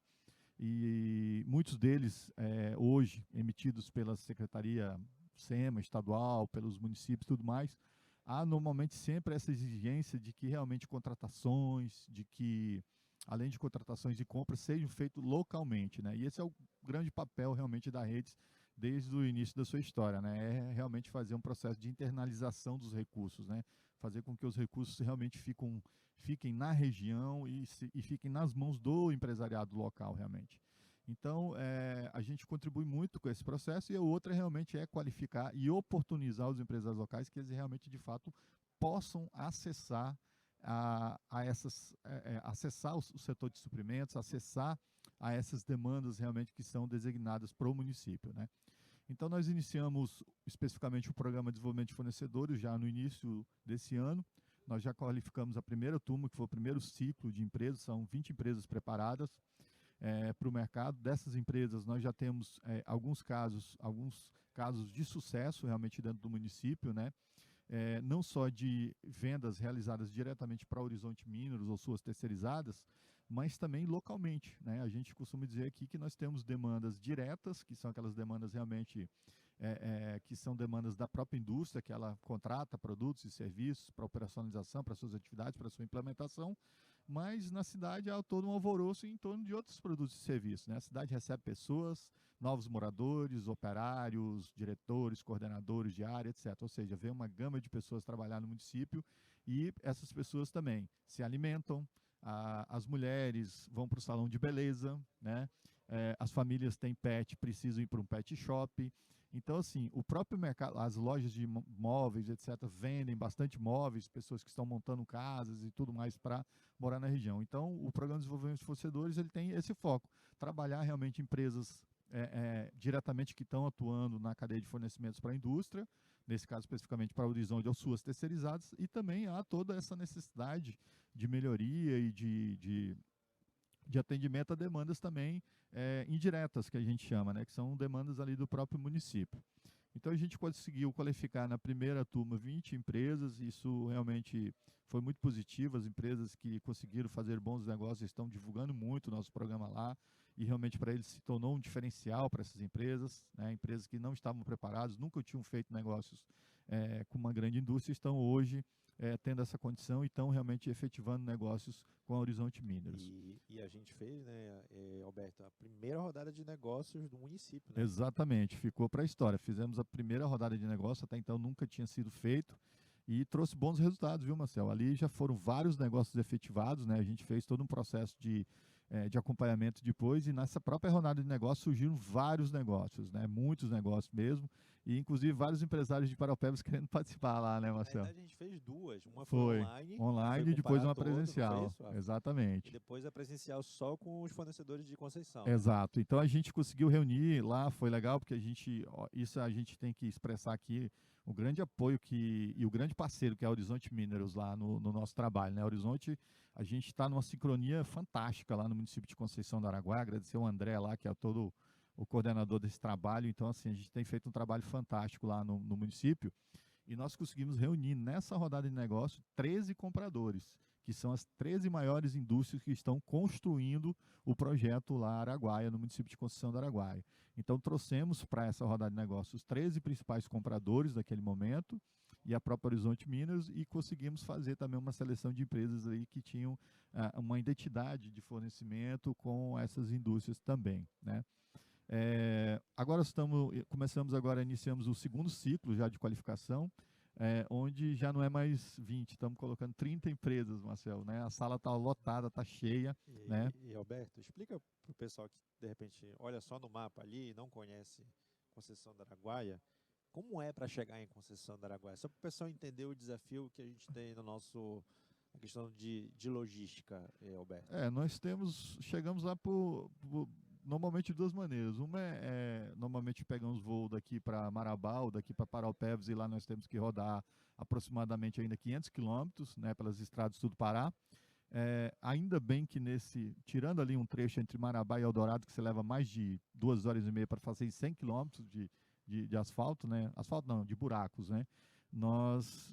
e muitos deles hoje emitidos pela Secretaria SEMA estadual, pelos municípios e tudo mais. Há normalmente sempre essa exigência de que realmente contratações, de que além de contratações de compras, sejam feitas localmente, né? E esse é o grande papel realmente da Redes desde o início da sua história, né? É realmente fazer um processo de internalização dos recursos, né? Fazer com que os recursos realmente fiquem na região e fiquem nas mãos do empresariado local realmente. Então, a gente contribui muito com esse processo, e a outra realmente é qualificar e oportunizar os empresários locais que eles realmente, de fato, possam acessar acessar o setor de suprimentos, acessar a essas demandas realmente que são designadas para o município, né? Então, nós iniciamos especificamente o programa de desenvolvimento de fornecedores já no início desse ano. Nós já qualificamos a primeira turma, que foi o primeiro ciclo de empresas, são 20 empresas preparadas para o mercado. Dessas empresas, nós já temos alguns casos de sucesso realmente dentro do município, né? Não só de vendas realizadas diretamente para Horizonte Minerals ou suas terceirizadas, mas também localmente, né? A gente costuma dizer aqui que nós temos demandas diretas, que são aquelas demandas realmente que são demandas da própria indústria, que ela contrata produtos e serviços para operacionalização, para suas atividades, para sua implementação, mas na cidade há todo um alvoroço em torno de outros produtos e serviços, né? A cidade recebe pessoas, novos moradores, operários, diretores, coordenadores de área, etc. Ou seja, vem uma gama de pessoas trabalhar no município, e essas pessoas também se alimentam, as mulheres vão para o salão de beleza, né? As famílias têm pet, precisam ir para um pet shop. Então, assim, o próprio mercado, as lojas de móveis, etc., vendem bastante móveis, pessoas que estão montando casas e tudo mais para morar na região. Então, o Programa de Desenvolvimento de Fornecedores, ele tem esse foco, trabalhar realmente empresas diretamente que estão atuando na cadeia de fornecimentos para a indústria, nesse caso especificamente para a Horizonte ou suas terceirizadas, e também há toda essa necessidade de melhoria e de atendimento a demandas também indiretas, que a gente chama, né, que são demandas ali do próprio município. Então a gente conseguiu qualificar na primeira turma 20 empresas, isso realmente foi muito positivo, as empresas que conseguiram fazer bons negócios estão divulgando muito o nosso programa lá, e realmente para eles se tornou um diferencial para essas empresas, né, empresas que não estavam preparadas, nunca tinham feito negócios com uma grande indústria, estão hoje tendo essa condição e estão realmente efetivando negócios com a Horizonte Mineros. E a gente fez, né, Alberto, a primeira rodada de negócios do município, né? Exatamente, ficou para a história. Fizemos a primeira rodada de negócio, até então nunca tinha sido feito, e trouxe bons resultados, viu, Marcel? Ali já foram vários negócios efetivados, né? A gente fez todo um processo de acompanhamento depois, e nessa própria rodada de negócio surgiram vários negócios, né? Muitos negócios mesmo, e inclusive vários empresários de Paraupebas querendo participar lá, né, Marcel? Na verdade, a gente fez duas. Uma foi online e depois uma presencial. Isso, exatamente. E depois a presencial só com os fornecedores de Conceição. Exato. Então a gente conseguiu reunir lá, foi legal, porque isso a gente tem que expressar aqui, o grande apoio e o grande parceiro que é a Horizonte Mineros lá no nosso trabalho, né? Horizonte, a gente está numa sincronia fantástica lá no município de Conceição do Araguaia, agradecer o André lá, que é todo o coordenador desse trabalho. Então, assim, a gente tem feito um trabalho fantástico lá no município, e nós conseguimos reunir nessa rodada de negócio 13 compradores, que são as 13 maiores indústrias que estão construindo o projeto lá Araguaia, no município de Conceição do Araguaia. Então, trouxemos para essa rodada de negócios os 13 principais compradores daquele momento e a própria Horizonte Minas, e conseguimos fazer também uma seleção de empresas aí que tinham uma identidade de fornecimento com essas indústrias também, né? Agora iniciamos o segundo ciclo já de qualificação, onde já não é mais 20, estamos colocando 30 empresas, Marcelo, né? A sala está lotada, está cheia, né? E Alberto, explica para o pessoal que de repente olha só no mapa ali e não conhece Conceição do Araguaia, como é para chegar em Conceição do Araguaia? Só para o pessoal entender o desafio que a gente tem na questão de logística, Alberto. Chegamos lá normalmente de duas maneiras. Uma normalmente pegamos voo daqui para Marabá ou daqui para Paraupebas, e lá nós temos que rodar aproximadamente ainda 500 quilômetros, né, pelas estradas do Pará. Ainda bem que tirando ali um trecho entre Marabá e Eldorado, que você leva mais de 2 horas e meia para fazer 100 quilômetros de asfalto, né? Asfalto não, de buracos, né? Nós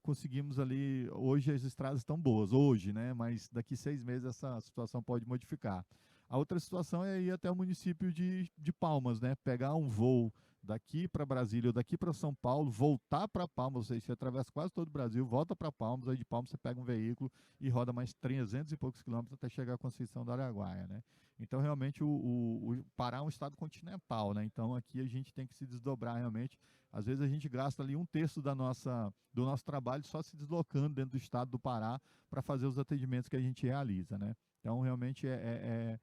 conseguimos ali, hoje as estradas estão boas, hoje, né? Mas daqui 6 meses essa situação pode modificar. A outra situação é ir até o município de Palmas, né? Pegar um voo daqui para Brasília ou daqui para São Paulo, voltar para Palmas, ou seja, você atravessa quase todo o Brasil, volta para Palmas, aí de Palmas você pega um veículo e roda mais 300 e poucos quilômetros até chegar à Conceição do Araguaia, né? Então, realmente, o Pará é um estado continental, né? Então, aqui a gente tem que se desdobrar realmente. Às vezes a gente gasta ali 1/3 do nosso trabalho só se deslocando dentro do estado do Pará para fazer os atendimentos que a gente realiza, né? Então, realmente é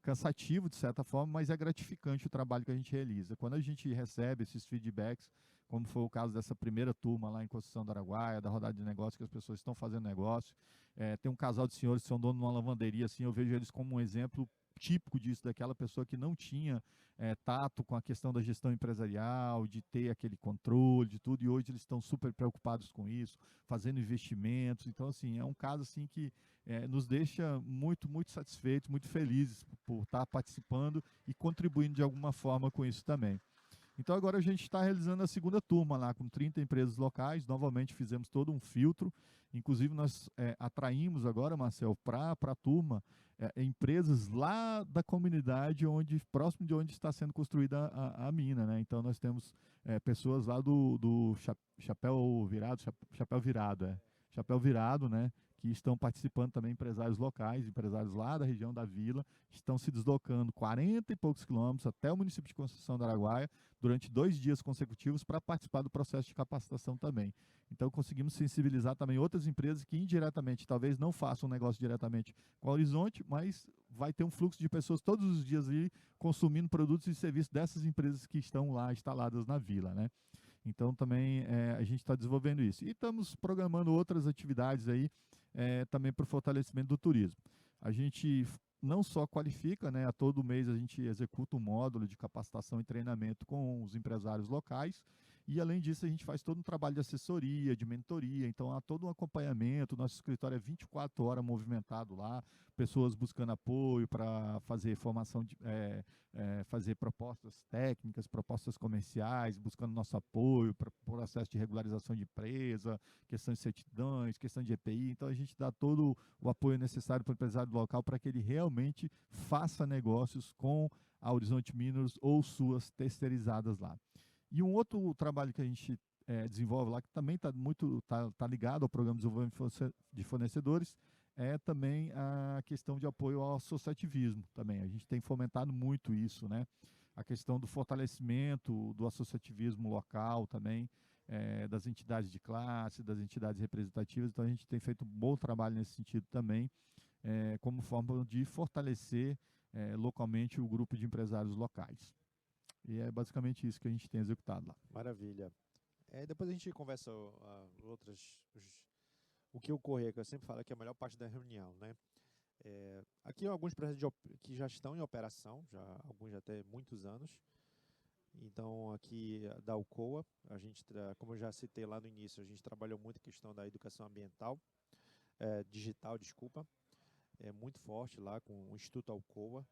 cansativo de certa forma, mas é gratificante o trabalho que a gente realiza. Quando a gente recebe esses feedbacks, como foi o caso dessa primeira turma lá em Conceição do Araguaia, da rodada de negócio, que as pessoas estão fazendo negócio, tem um casal de senhores que são donos de uma lavanderia, assim, eu vejo eles como um exemplo típico disso, daquela pessoa que não tinha tato com a questão da gestão empresarial, de ter aquele controle de tudo, e hoje eles estão super preocupados com isso, fazendo investimentos. Então, assim, é um caso assim que nos deixa muito, muito satisfeitos, muito felizes por estar participando e contribuindo de alguma forma com isso também. Então, agora a gente está realizando a segunda turma lá, com 30 empresas locais. Novamente fizemos todo um filtro. Inclusive, nós atraímos agora, Marcel, para a turma, empresas lá da comunidade próximo de onde está sendo construída a mina, né? Então, nós temos pessoas lá do Chapéu Virado, Chapéu Virado, né? que estão participando também empresários locais, empresários lá da região da Vila, estão se deslocando 40 e poucos quilômetros até o município de Conceição do Araguaia durante 2 dias consecutivos para participar do processo de capacitação também. Então conseguimos sensibilizar também outras empresas que indiretamente talvez não façam um negócio diretamente com a Horizonte, mas vai ter um fluxo de pessoas todos os dias aí consumindo produtos e serviços dessas empresas que estão lá instaladas na Vila, né? Então também a gente está desenvolvendo isso. E estamos programando outras atividades aí também para o fortalecimento do turismo. A gente não só qualifica, né, a todo mês a gente executa um módulo de capacitação e treinamento com os empresários locais, e além disso a gente faz todo um trabalho de assessoria, de mentoria, então há todo um acompanhamento, nosso escritório é 24 horas movimentado lá, pessoas buscando apoio para fazer formação, fazer propostas técnicas, propostas comerciais, buscando nosso apoio para o processo de regularização de empresa, questão de certidões, questão de EPI, então a gente dá todo o apoio necessário para o empresário local para que ele realmente faça negócios com a Horizonte Minerals ou suas terceirizadas lá. E um outro trabalho que a gente desenvolve lá, que também tá ligado ao programa de desenvolvimento de fornecedores, é também a questão de apoio ao associativismo também. A gente tem fomentado muito isso, né? A questão do fortalecimento do associativismo local também, das entidades de classe, das entidades representativas. Então a gente tem feito um bom trabalho nesse sentido também, como forma de fortalecer localmente o grupo de empresários locais. E é basicamente isso que a gente tem executado lá. Maravilha. Depois a gente conversa o que ocorrer, que eu sempre falo que é a melhor parte da reunião, né? Aqui alguns projetos que já estão em operação, alguns já tem muitos anos. Então, aqui da Alcoa, a gente, como eu já citei lá no início, a gente trabalhou muito a questão da educação ambiental, digital, desculpa, muito forte lá com o Instituto Alcoa.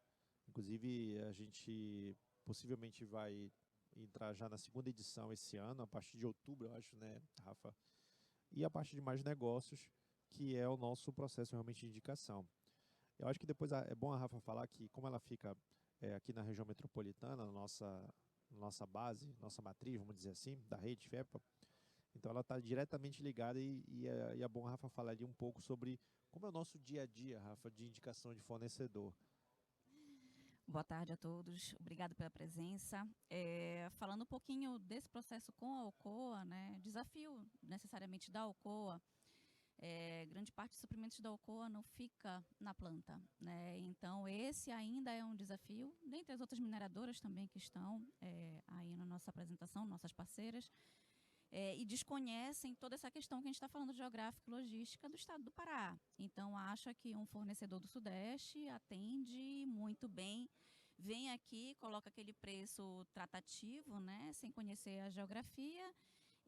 Inclusive, a gente possivelmente vai entrar já na 2ª edição esse ano, a partir de outubro, eu acho, né, Rafa? E a partir de mais negócios, que é o nosso processo realmente de indicação. Eu acho que depois é bom a Rafa falar que, como ela fica aqui na região metropolitana, nossa base, nossa matriz, vamos dizer assim, da rede FEPA, então ela está diretamente ligada e é bom a Rafa falar ali um pouco sobre como é o nosso dia a dia, Rafa, de indicação de fornecedor. Boa tarde a todos, obrigado pela presença. Falando um pouquinho desse processo com a Alcoa, né, desafio necessariamente da Alcoa, grande parte dos suprimentos da Alcoa não fica na planta, né, então esse ainda é um desafio, dentre as outras mineradoras também que estão aí na nossa apresentação, nossas parceiras, e desconhecem toda essa questão que a gente está falando geográfica e logística do estado do Pará. Então, acha que um fornecedor do Sudeste atende muito bem, vem aqui, coloca aquele preço tratativo, né, sem conhecer a geografia,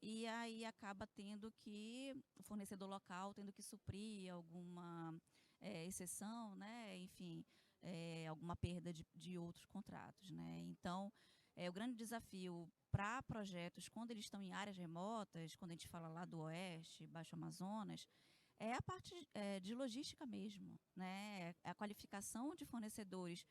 e aí acaba tendo que, o fornecedor local tendo que suprir alguma exceção, né, enfim, alguma perda de outros contratos, né. Então, o grande desafio para projetos, quando eles estão em áreas remotas, quando a gente fala lá do Oeste, Baixo Amazonas, é a parte de logística mesmo, né? A qualificação de fornecedores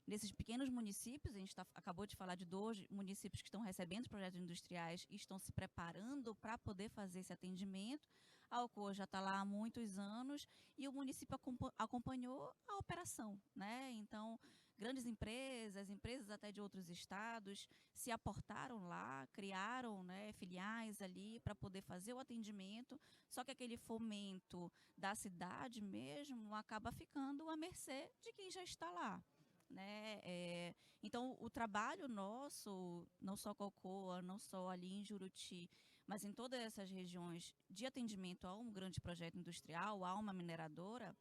nesses pequenos municípios. A gente acabou de falar de 2 municípios que estão recebendo projetos industriais e estão se preparando para poder fazer esse atendimento. A Alcoa já está lá há muitos anos e o município acompanhou a operação, né? Então, grandes empresas até de outros estados, se aportaram lá, criaram, né, filiais ali para poder fazer o atendimento, só que aquele fomento da cidade mesmo acaba ficando à mercê de quem já está lá, né? Então, o trabalho nosso, não só com a Alcoa, não só ali em Juruti, mas em todas essas regiões de atendimento a um grande projeto industrial, a uma mineradora,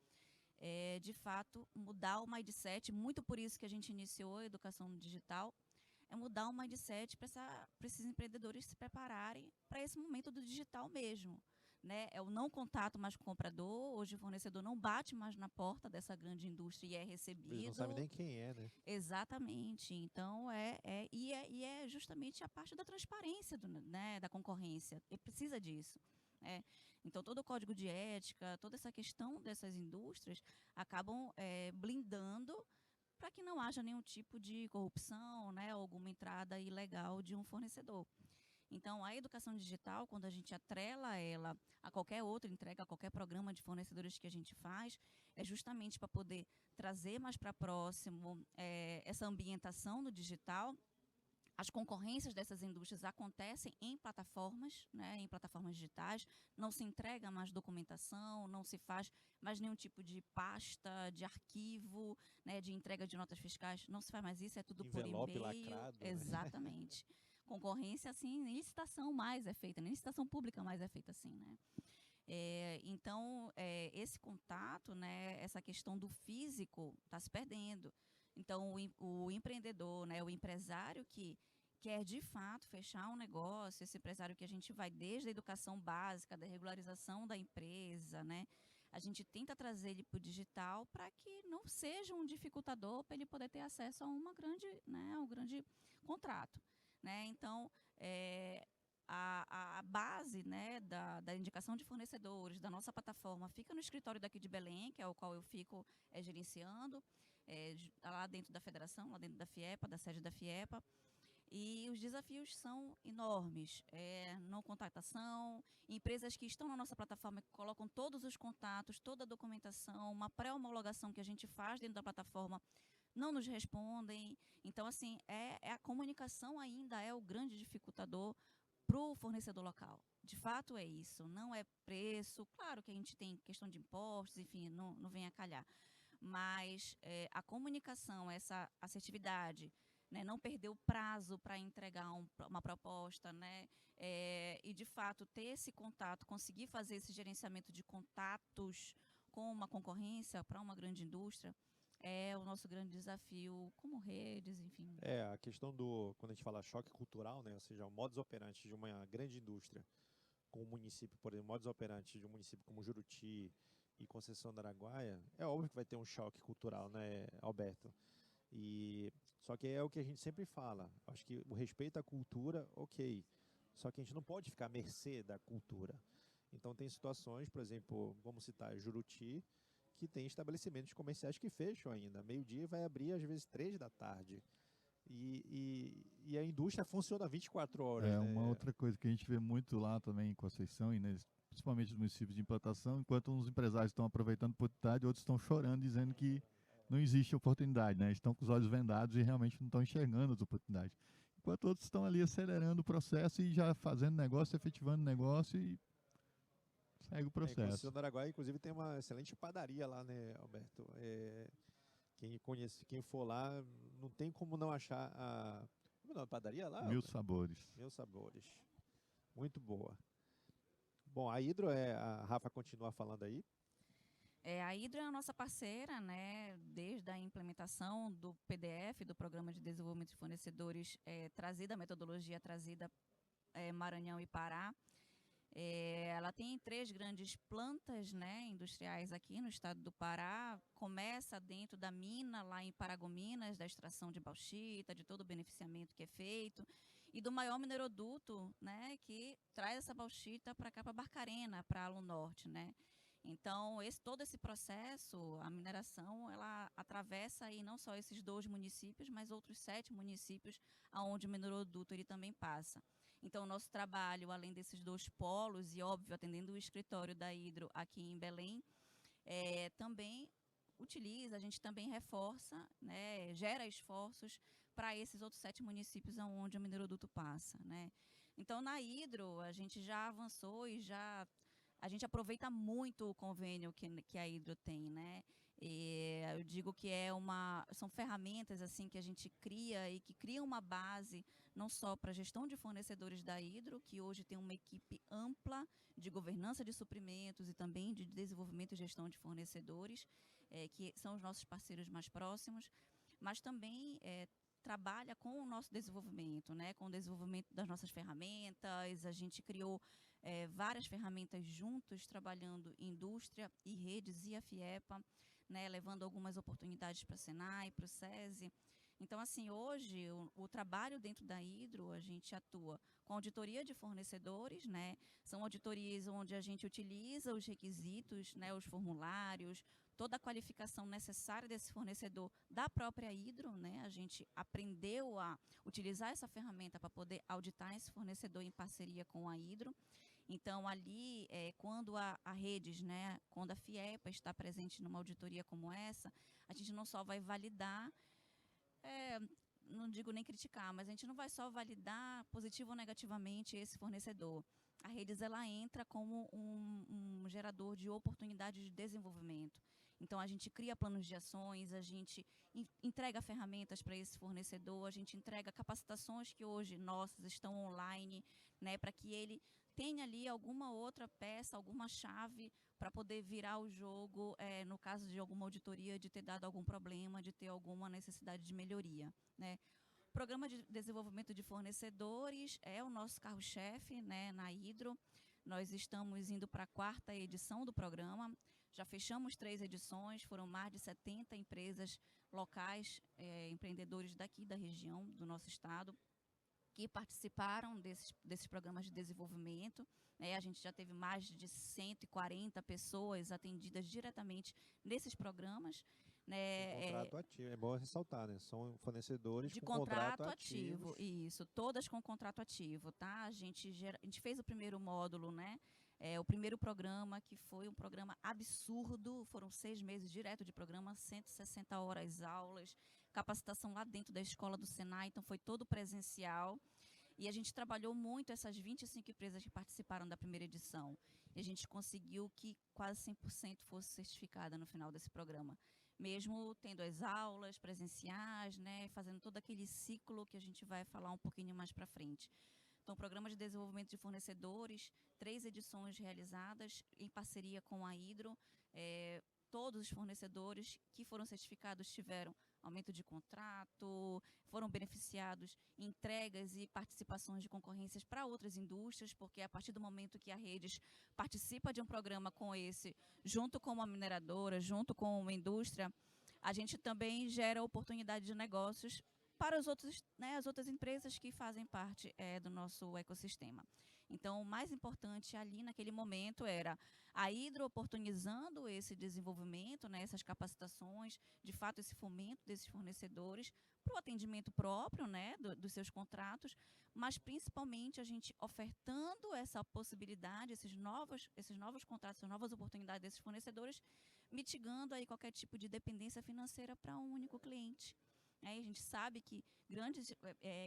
de fato, mudar o mindset, muito por isso que a gente iniciou a educação digital, mudar o mindset para esses empreendedores se prepararem para esse momento do digital mesmo, né? É o não contato mais com o comprador, hoje o fornecedor não bate mais na porta dessa grande indústria e é recebido. Eles não sabem nem quem é, né? Exatamente, então é justamente a parte da transparência, né, da concorrência, e precisa disso, né? Então, todo o código de ética, toda essa questão dessas indústrias acabam blindando para que não haja nenhum tipo de corrupção, né, alguma entrada ilegal de um fornecedor. Então, a educação digital, quando a gente atrela ela a qualquer outra entrega, a qualquer programa de fornecedores que a gente faz, é justamente para poder trazer mais para próximo essa ambientação no digital. As concorrências dessas indústrias acontecem em plataformas, né, em plataformas digitais, não se entrega mais documentação, não se faz mais nenhum tipo de pasta, de arquivo, né, de entrega de notas fiscais, não se faz mais isso, é tudo Envelope por e-mail. lacrado, né? Exatamente. Concorrência, assim, nem licitação mais é feita, nem licitação pública mais é feita assim, né. Então, esse contato, né, essa questão do físico está se perdendo. Então, o empreendedor, né, o empresário que quer, de fato, fechar um negócio, esse empresário que a gente vai desde a educação básica, da regularização da empresa, né, a gente tenta trazer ele para o digital para que não seja um dificultador para ele poder ter acesso a um grande contrato, né. Então, a base, né, da indicação de fornecedores, da nossa plataforma, fica no escritório daqui de Belém, que é o qual eu fico gerenciando, lá dentro da federação, lá dentro da FIEPA, da sede da FIEPA. E os desafios são enormes, não contratação, empresas que estão na nossa plataforma, que colocam todos os contatos, toda a documentação, uma pré-homologação que a gente faz dentro da plataforma, não nos respondem. Então, assim, a comunicação ainda é o grande dificultador para o fornecedor local. De fato é isso, não é preço, claro que a gente tem questão de impostos, enfim, não vem a calhar, mas a comunicação, essa assertividade, né, não perder o prazo para entregar uma proposta, né, e de fato ter esse contato, conseguir fazer esse gerenciamento de contatos com uma concorrência para uma grande indústria, é o nosso grande desafio como redes, enfim. A questão quando a gente fala choque cultural, né, ou seja, o modus operandi de uma grande indústria com um município, por exemplo, modus operandi de um município como Juruti e Conceição do Araguaia, é óbvio que vai ter um choque cultural, né, Alberto? Só que é o que a gente sempre fala, acho que o respeito à cultura, ok, só que a gente não pode ficar à mercê da cultura. Então tem situações, por exemplo, vamos citar Juruti, que tem estabelecimentos comerciais que fecham ainda. Meio-dia vai abrir, às vezes, 3 da tarde. E a indústria funciona 24 horas. Né? Uma outra coisa que a gente vê muito lá também em Conceição, e principalmente nos municípios de implantação, enquanto uns empresários estão aproveitando a oportunidade, outros estão chorando, dizendo que não existe oportunidade, né? Estão com os olhos vendados e realmente não estão enxergando as oportunidades. Enquanto outros estão ali acelerando o processo e já fazendo negócio, efetivando negócio e segue o processo. Conceição do Araguaia, inclusive, tem uma excelente padaria lá, né, Alberto? Quem for lá, não tem como não achar a padaria lá? Mil Sabores. Mil Sabores. Muito boa. Bom, a Hidro, a Rafa continua falando aí. A Hidro é a nossa parceira, né, desde a implementação do PDF, do Programa de Desenvolvimento de Fornecedores, trazida, a metodologia trazida Maranhão e Pará. Ela tem 3 grandes plantas, né, industriais aqui no estado do Pará. Começa dentro da mina, lá em Paragominas, da extração de bauxita, de todo o beneficiamento que é feito, e do maior mineroduto, né, que traz essa bauxita para cá, para Barcarena, para Alo Norte, né. Então, todo esse processo, a mineração, ela atravessa aí não só esses 2 municípios, mas outros 7 municípios onde o mineroduto ele também passa. Então, o nosso trabalho, além desses 2 polos, e óbvio, atendendo o escritório da Hidro aqui em Belém, também utiliza, a gente também reforça, né, gera esforços para esses outros 7 municípios onde o mineroduto passa, né. Então, na Hidro, a gente já avançou e a gente aproveita muito o convênio que a Hidro tem, né? Eu digo que são ferramentas assim que a gente cria e que criam uma base não só para a gestão de fornecedores da Hidro, que hoje tem uma equipe ampla de governança de suprimentos e também de desenvolvimento e gestão de fornecedores, que são os nossos parceiros mais próximos, mas também trabalha com o nosso desenvolvimento, né? Com o desenvolvimento das nossas ferramentas. A gente criou várias ferramentas juntos, trabalhando indústria e redes e a FIEPA, né, levando algumas oportunidades para a Senai, para o SESI. Então, assim, hoje, o trabalho dentro da Hidro, a gente atua com auditoria de fornecedores, né, são auditorias onde a gente utiliza os requisitos, né, os formulários, toda a qualificação necessária desse fornecedor da própria Hidro, né? A gente aprendeu a utilizar essa ferramenta para poder auditar esse fornecedor em parceria com a Hidro. Então, ali, quando a Redes, né, quando a FIEPA está presente numa auditoria como essa, a gente não só vai validar, não digo nem criticar, mas a gente não vai só validar positivo ou negativamente esse fornecedor. A Redes, ela entra como um gerador de oportunidades de desenvolvimento. Então, a gente cria planos de ações, a gente entrega ferramentas para esse fornecedor, a gente entrega capacitações que hoje nossas estão online, né, para que ele tenha ali alguma outra peça, alguma chave para poder virar o jogo, no caso de alguma auditoria, de ter dado algum problema, de ter alguma necessidade de melhoria, né. O Programa de Desenvolvimento de Fornecedores é o nosso carro-chefe, né, na Hidro. Nós estamos indo para a 4ª edição do programa. Já fechamos 3 edições, foram mais de 70 empresas locais, empreendedores daqui da região, do nosso estado, que participaram desses programas de desenvolvimento. A gente já teve mais de 140 pessoas atendidas diretamente nesses programas. Contrato ativo, é bom ressaltar, né? São fornecedores de com contrato ativo. Isso, todas com contrato ativo, tá? A gente fez o primeiro módulo, né? O primeiro programa, que foi um programa absurdo, foram 6 meses direto de programa, 160 horas aulas, capacitação lá dentro da escola do Senai, então foi todo presencial. E a gente trabalhou muito essas 25 empresas que participaram da primeira edição. E a gente conseguiu que quase 100% fosse certificada no final desse programa. Mesmo tendo as aulas presenciais, né, fazendo todo aquele ciclo que a gente vai falar um pouquinho mais para frente. Então, o Programa de Desenvolvimento de Fornecedores, 3 edições realizadas em parceria com a Hidro. Todos os fornecedores que foram certificados tiveram aumento de contrato, foram beneficiados em entregas e participações de concorrências para outras indústrias, porque a partir do momento que a Redes participa de um programa com esse, junto com uma mineradora, junto com uma indústria, a gente também gera oportunidade de negócios para os outros, né, as outras empresas que fazem parte do nosso ecossistema. Então, o mais importante ali naquele momento era a Hidro oportunizando esse desenvolvimento, né, essas capacitações, de fato esse fomento desses fornecedores para o atendimento próprio, né, dos seus contratos, mas principalmente a gente ofertando essa possibilidade, esses novos contratos, essas novas oportunidades desses fornecedores, mitigando aí qualquer tipo de dependência financeira para um único cliente. A gente sabe que grandes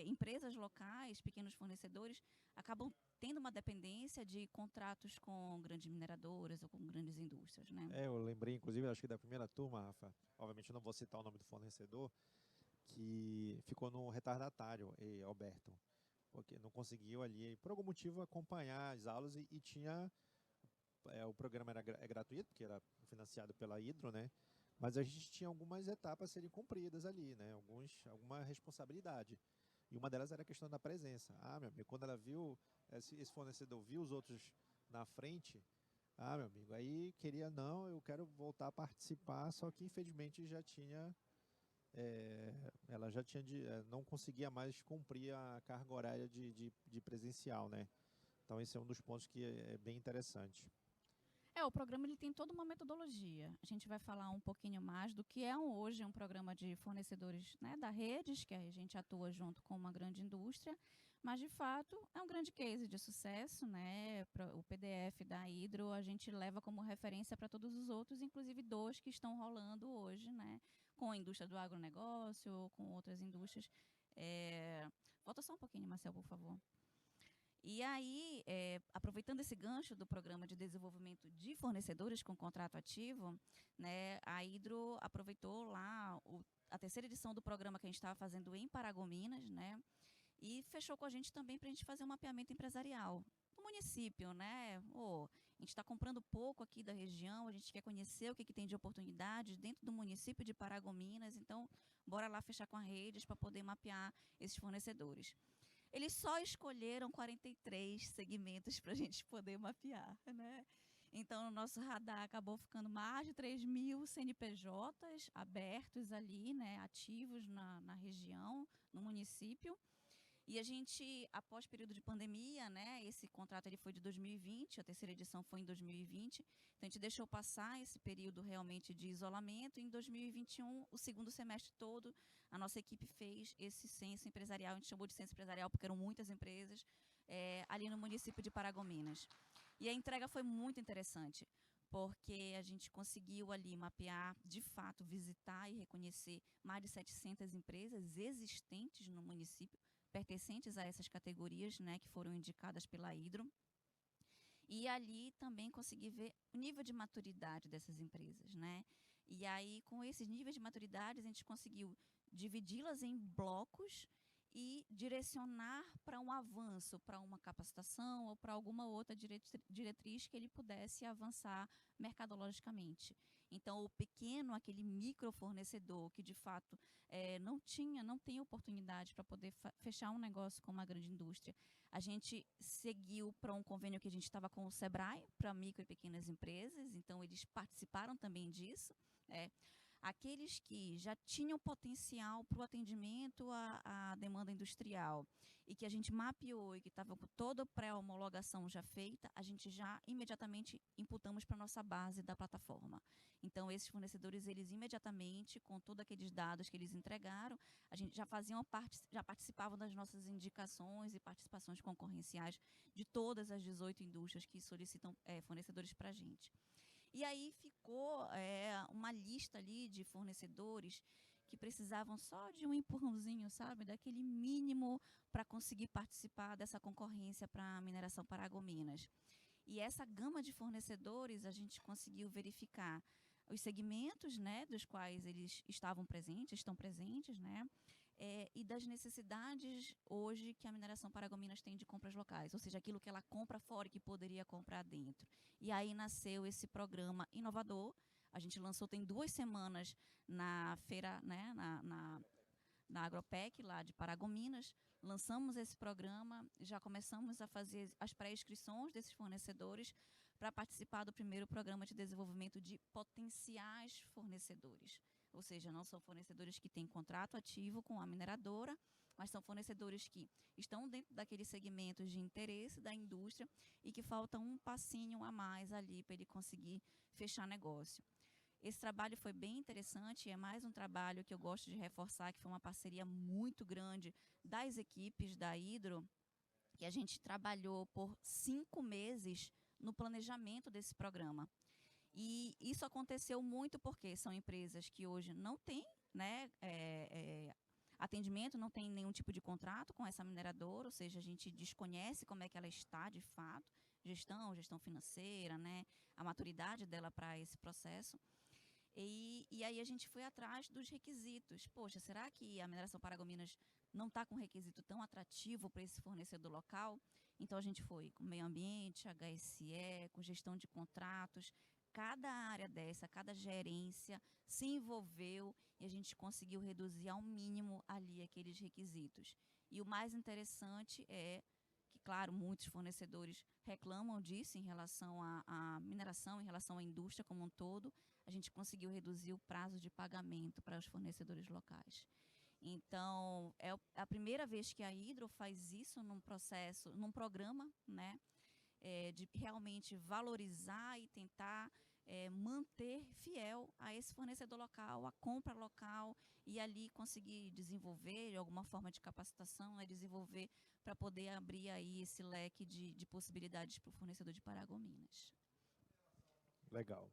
empresas locais, pequenos fornecedores, acabam tendo uma dependência de contratos com grandes mineradoras ou com grandes indústrias, né? Eu lembrei, inclusive, acho que da primeira turma, Rafa, obviamente eu não vou citar o nome do fornecedor, que ficou no retardatário, Alberto, porque não conseguiu ali, por algum motivo, acompanhar as aulas e tinha... o programa era gratuito, porque era financiado pela Hidro, né? Mas a gente tinha algumas etapas a serem cumpridas ali, né? Alguma responsabilidade. E uma delas era a questão da presença. Meu amigo, quando ela viu, esse fornecedor viu os outros na frente, meu amigo, aí eu quero voltar a participar, só que infelizmente ela já tinha não conseguia mais cumprir a carga horária de presencial, né? Então esse é um dos pontos que é bem interessante. O programa ele tem toda uma metodologia. A gente vai falar um pouquinho mais do que é hoje um programa de fornecedores, né, da Redes, que a gente atua junto com uma grande indústria, mas de fato é um grande case de sucesso, né? O PDF da Hidro a gente leva como referência para todos os outros, inclusive 2 que estão rolando hoje, né, com a indústria do agronegócio, com outras indústrias. Volta só um pouquinho, Marcel, por favor. E aí, aproveitando esse gancho do Programa de Desenvolvimento de Fornecedores com Contrato Ativo, né, a Hidro aproveitou lá a 3ª edição do programa que a gente estava fazendo em Paragominas, né, e fechou com a gente também para a gente fazer um mapeamento empresarial no município, né? A gente está comprando pouco aqui da região, a gente quer conhecer o que tem de oportunidades dentro do município de Paragominas, então bora lá fechar com a Redes para poder mapear esses fornecedores. Eles só escolheram 43 segmentos para a gente poder mapear, né? Então, o nosso radar acabou ficando mais de 3.000 CNPJs abertos ali, né, ativos na região, no município. E a gente, após o período de pandemia, né, esse contrato ele foi de 2020, a terceira edição foi em 2020, então a gente deixou passar esse período realmente de isolamento, e em 2021, o segundo semestre todo, a nossa equipe fez esse censo empresarial, a gente chamou de censo empresarial porque eram muitas empresas, ali no município de Paragominas. E a entrega foi muito interessante, porque a gente conseguiu ali mapear, de fato, visitar e reconhecer mais de 700 empresas existentes no município, pertencentes a essas categorias, né, que foram indicadas pela Hidro. E ali também consegui ver o nível de maturidade dessas empresas, né? E aí, com esses níveis de maturidade, a gente conseguiu dividi-las em blocos e direcionar para um avanço, para uma capacitação ou para alguma outra diretriz que ele pudesse avançar mercadologicamente. Então, o pequeno, aquele microfornecedor que, de fato, não tem oportunidade para poder fechar um negócio com uma grande indústria, a gente seguiu para um convênio que a gente estava com o Sebrae, para micro e pequenas empresas, então eles participaram também disso. Aqueles que já tinham potencial para o atendimento à demanda industrial e que a gente mapeou e que estava com toda a pré-homologação já feita, a gente já imediatamente imputamos para a nossa base da plataforma. Então, esses fornecedores, eles imediatamente, com todos aqueles dados que eles entregaram, a gente já já participavam das nossas indicações e participações concorrenciais de todas as 18 indústrias que solicitam fornecedores para a gente. E aí ficou uma lista ali de fornecedores que precisavam só de um empurrãozinho, sabe? Daquele mínimo para conseguir participar dessa concorrência para a mineração Paragominas. E essa gama de fornecedores, a gente conseguiu verificar os segmentos, né, dos quais eles estão presentes, né? E das necessidades hoje que a mineração Paragominas tem de compras locais, ou seja, aquilo que ela compra fora e que poderia comprar dentro. E aí nasceu esse programa inovador. A gente lançou tem 2 semanas na feira, né, na Agropec, lá de Paragominas. Lançamos esse programa, já começamos a fazer as pré-inscrições desses fornecedores para participar do primeiro programa de desenvolvimento de potenciais fornecedores. Ou seja, não são fornecedores que têm contrato ativo com a mineradora, mas são fornecedores que estão dentro daqueles segmentos de interesse da indústria e que falta um passinho a mais ali para ele conseguir fechar negócio. Esse trabalho foi bem interessante, é mais um trabalho que eu gosto de reforçar, que foi uma parceria muito grande das equipes da Hidro, que a gente trabalhou por 5 meses no planejamento desse programa. E isso aconteceu muito porque são empresas que hoje não têm, né, atendimento, não tem nenhum tipo de contrato com essa mineradora, ou seja, a gente desconhece como é que ela está de fato, gestão financeira, né, a maturidade dela para esse processo. E aí a gente foi atrás dos requisitos. Poxa, será que a mineração Paragominas não está com um requisito tão atrativo para esse fornecedor local? Então a gente foi com meio ambiente, HSE, com gestão de contratos. Cada área dessa, cada gerência se envolveu e a gente conseguiu reduzir ao mínimo ali aqueles requisitos. E o mais interessante é que, claro, muitos fornecedores reclamam disso em relação à mineração, em relação à indústria como um todo. A gente conseguiu reduzir o prazo de pagamento para os fornecedores locais. Então, é a primeira vez que a Hidro faz isso num processo, num programa, né, de realmente valorizar e tentar manter fiel a esse fornecedor local, a compra local, e ali conseguir desenvolver de alguma forma de capacitação, desenvolver para poder abrir aí esse leque de possibilidades para o fornecedor de Paragominas. Legal.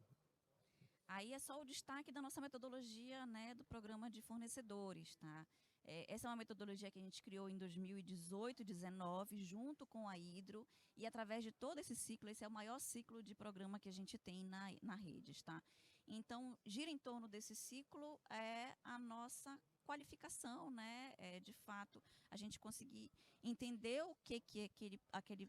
Aí é só o destaque da nossa metodologia, né, do programa de fornecedores, tá? Essa é uma metodologia que a gente criou em 2018, 2019, junto com a Hidro, e através de todo esse ciclo, esse é o maior ciclo de programa que a gente tem na rede, tá? Então, gira em torno desse ciclo a nossa qualificação, né? De fato, a gente conseguir entender o que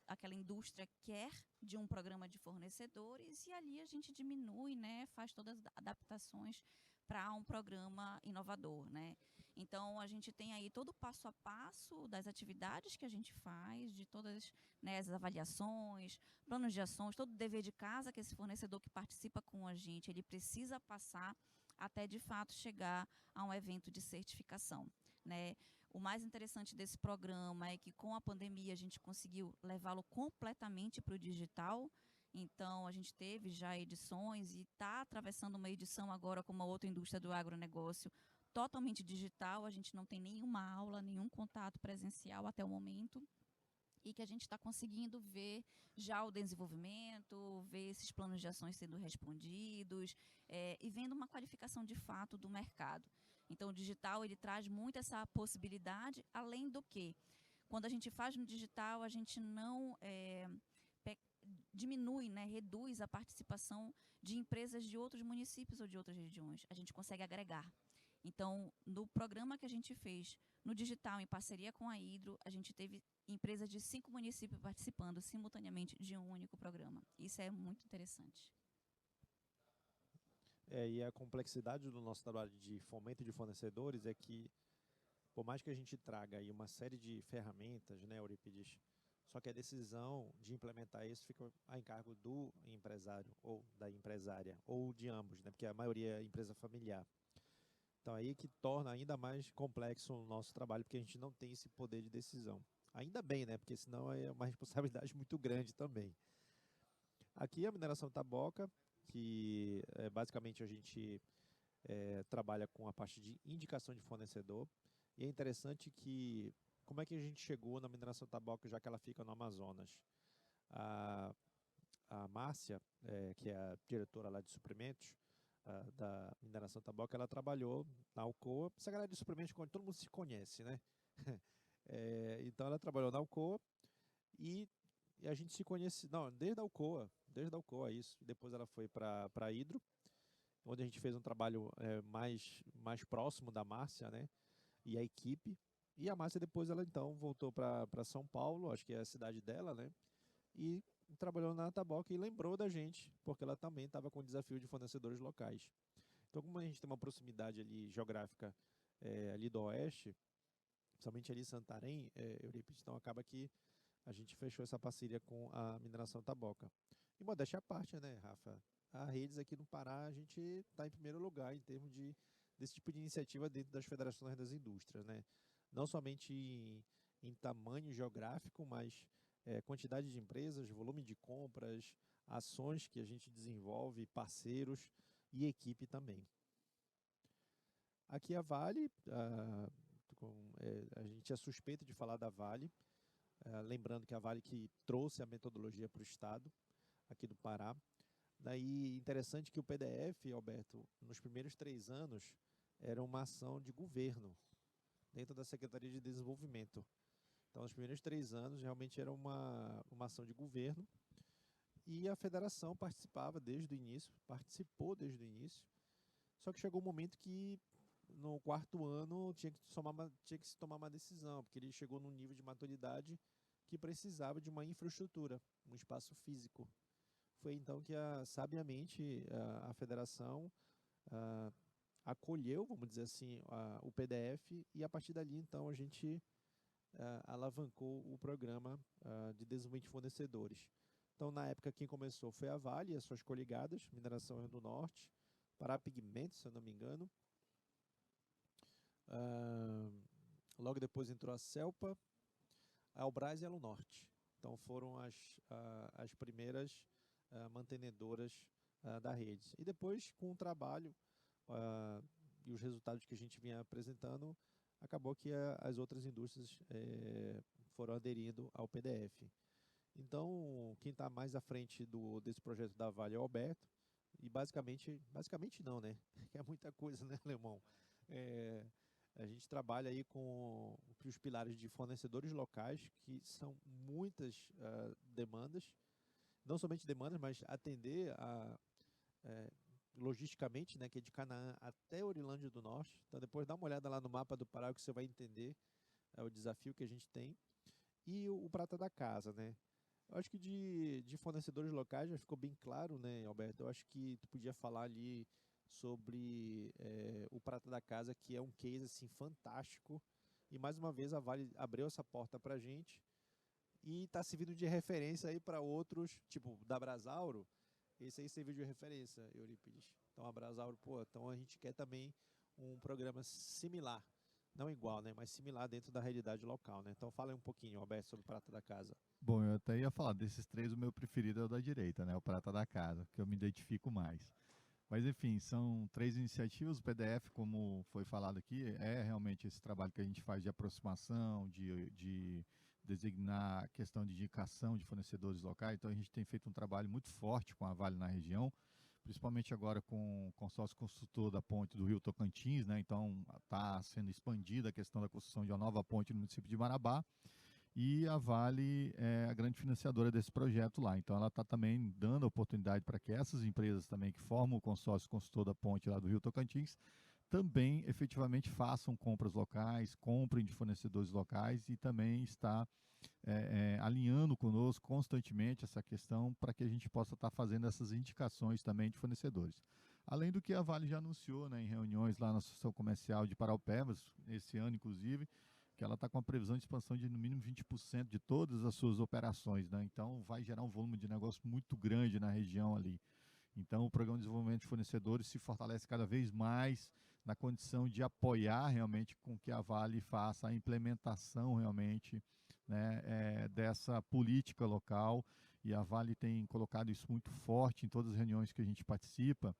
aquela indústria quer de um programa de fornecedores, e ali a gente diminui, né? Faz todas as adaptações para um programa inovador, né? Então, a gente tem aí todo o passo a passo das atividades que a gente faz, de todas, né, as avaliações, planos de ações, todo o dever de casa que esse fornecedor que participa com a gente, ele precisa passar até, de fato, chegar a um evento de certificação. né? O mais interessante desse programa é que, com a pandemia, a gente conseguiu levá-lo completamente para o digital. Então, a gente teve já edições e está atravessando uma edição agora com uma outra indústria do agronegócio totalmente digital. A gente não tem nenhuma aula, nenhum contato presencial até o momento. E que a gente está conseguindo ver já o desenvolvimento, ver esses planos de ações sendo respondidos, e vendo uma qualificação de fato do mercado. Então, o digital ele traz muito essa possibilidade, além do que, quando a gente faz no digital, a gente não diminui, né, reduz a participação de empresas de outros municípios ou de outras regiões. A gente consegue agregar. Então, no programa que a gente fez no digital, em parceria com a Hidro, a gente teve empresas de 5 municípios participando simultaneamente de um único programa. Isso é muito interessante. E a complexidade do nosso trabalho de fomento de fornecedores é que, por mais que a gente traga aí uma série de ferramentas, né, Eurípides, só que a decisão de implementar isso fica a encargo do empresário ou da empresária, ou de ambos, né, porque a maioria é empresa familiar. Então, aí que torna ainda mais complexo o nosso trabalho, porque a gente não tem esse poder de decisão. Ainda bem, né? Porque senão é uma responsabilidade muito grande também. Aqui a mineração taboca, que basicamente a gente trabalha com a parte de indicação de fornecedor. E é interessante que, como é que a gente chegou na mineração taboca, já que ela fica no Amazonas? A Márcia, que é a diretora lá de suprimentos, da mineração taboca, ela trabalhou na Alcoa. Essa galera de suprimentos, todo mundo se conhece, né? Então ela trabalhou na Alcoa e a gente se conhece, não, desde a Alcoa, isso. Depois ela foi para a Hidro, onde a gente fez um trabalho mais próximo da Márcia, né? E a equipe. E a Márcia depois ela então voltou para São Paulo, acho que é a cidade dela, né? E trabalhou na Taboca e lembrou da gente, porque ela também estava com o desafio de fornecedores locais. Então, como a gente tem uma proximidade ali geográfica ali do oeste, principalmente ali em Santarém, Eurípides, então acaba que a gente fechou essa parceria com a mineração Taboca. E modéstia à parte, né, Rafa? A Redes aqui no Pará, a gente está em primeiro lugar em termos desse tipo de iniciativa dentro das federações das indústrias, né? Não somente em tamanho geográfico, mas quantidade de empresas, volume de compras, ações que a gente desenvolve, parceiros e equipe também. Aqui a Vale, a gente é suspeito de falar da Vale, lembrando que a Vale que trouxe a metodologia para o Estado, aqui do Pará. Daí, interessante que o PDF, Alberto, nos primeiros 3 anos, era uma ação de governo, dentro da Secretaria de Desenvolvimento. Então, nos primeiros 3 anos, realmente era uma ação de governo, e a federação participou desde o início, só que chegou um momento que, no 4º ano, tinha que se tomar uma decisão, porque ele chegou num nível de maturidade que precisava de uma infraestrutura, um espaço físico. Foi então que, sabiamente, a federação acolheu, vamos dizer assim, o PDF, e a partir dali, então, a gente alavancou o programa de desenvolvimento de fornecedores. Então, na época, quem começou foi a Vale e as suas coligadas, Mineração Rio do Norte, Pará Pigmentos, se eu não me engano. Logo depois entrou a Celpa, a Elbras e a Lunorte. Então, foram as primeiras mantenedoras da rede. E depois, com o trabalho e os resultados que a gente vinha apresentando, acabou que as outras indústrias foram aderindo ao PDF. Então, quem está mais à frente desse projeto da Vale é o Alberto, e basicamente não, né? É muita coisa, né, Alemão? A gente trabalha aí com os pilares de fornecedores locais, que são muitas demandas, não somente demandas, mas atender logisticamente, né, que é de Canaã até Orilândia do Norte. Então, depois dá uma olhada lá no mapa do Pará, que você vai entender o desafio que a gente tem. E o prata da casa, né? Eu acho que de fornecedores locais já ficou bem claro, né, Alberto? Eu acho que tu podia falar ali sobre o prata da casa, que é um case assim fantástico. E mais uma vez a Vale abriu essa porta para a gente e está servindo de referência aí para outros, tipo da Brasauro. Esse aí serviu de referência, Eurípides. Então a Brasauro, então a gente quer também um programa similar. não igual, né, mas similar dentro da realidade local, né? Então fala aí um pouquinho, Alberto, sobre Prata da Casa. Bom, eu até ia falar, desses três, o meu preferido é o da direita, né? O Prata da Casa, que eu me identifico mais. Mas, enfim, são três iniciativas. O PDF, como foi falado aqui, é realmente esse trabalho que a gente faz de aproximação, de designar a questão de indicação de fornecedores locais. Então, a gente tem feito um trabalho muito forte com a Vale na região, principalmente agora com o consórcio construtor da ponte do Rio Tocantins, né? Então, está sendo expandida a questão da construção de uma nova ponte no município de Marabá. E a Vale é a grande financiadora desse projeto lá. Então, ela está também dando a oportunidade para que essas empresas também que formam o consórcio construtor da ponte lá do Rio Tocantins também efetivamente façam compras locais, comprem de fornecedores locais e também está alinhando conosco constantemente essa questão para que a gente possa estar fazendo essas indicações também de fornecedores. Além do que a Vale já anunciou, né, em reuniões lá na Associação Comercial de Paraupebas, esse ano inclusive, que ela está com a previsão de expansão de no mínimo 20% de todas as suas operações, né? Então vai gerar um volume de negócio muito grande na região ali. Então o Programa de Desenvolvimento de Fornecedores se fortalece cada vez mais na condição de apoiar realmente com que a Vale faça a implementação realmente, né, dessa política local, e a Vale tem colocado isso muito forte em todas as reuniões que a gente participa,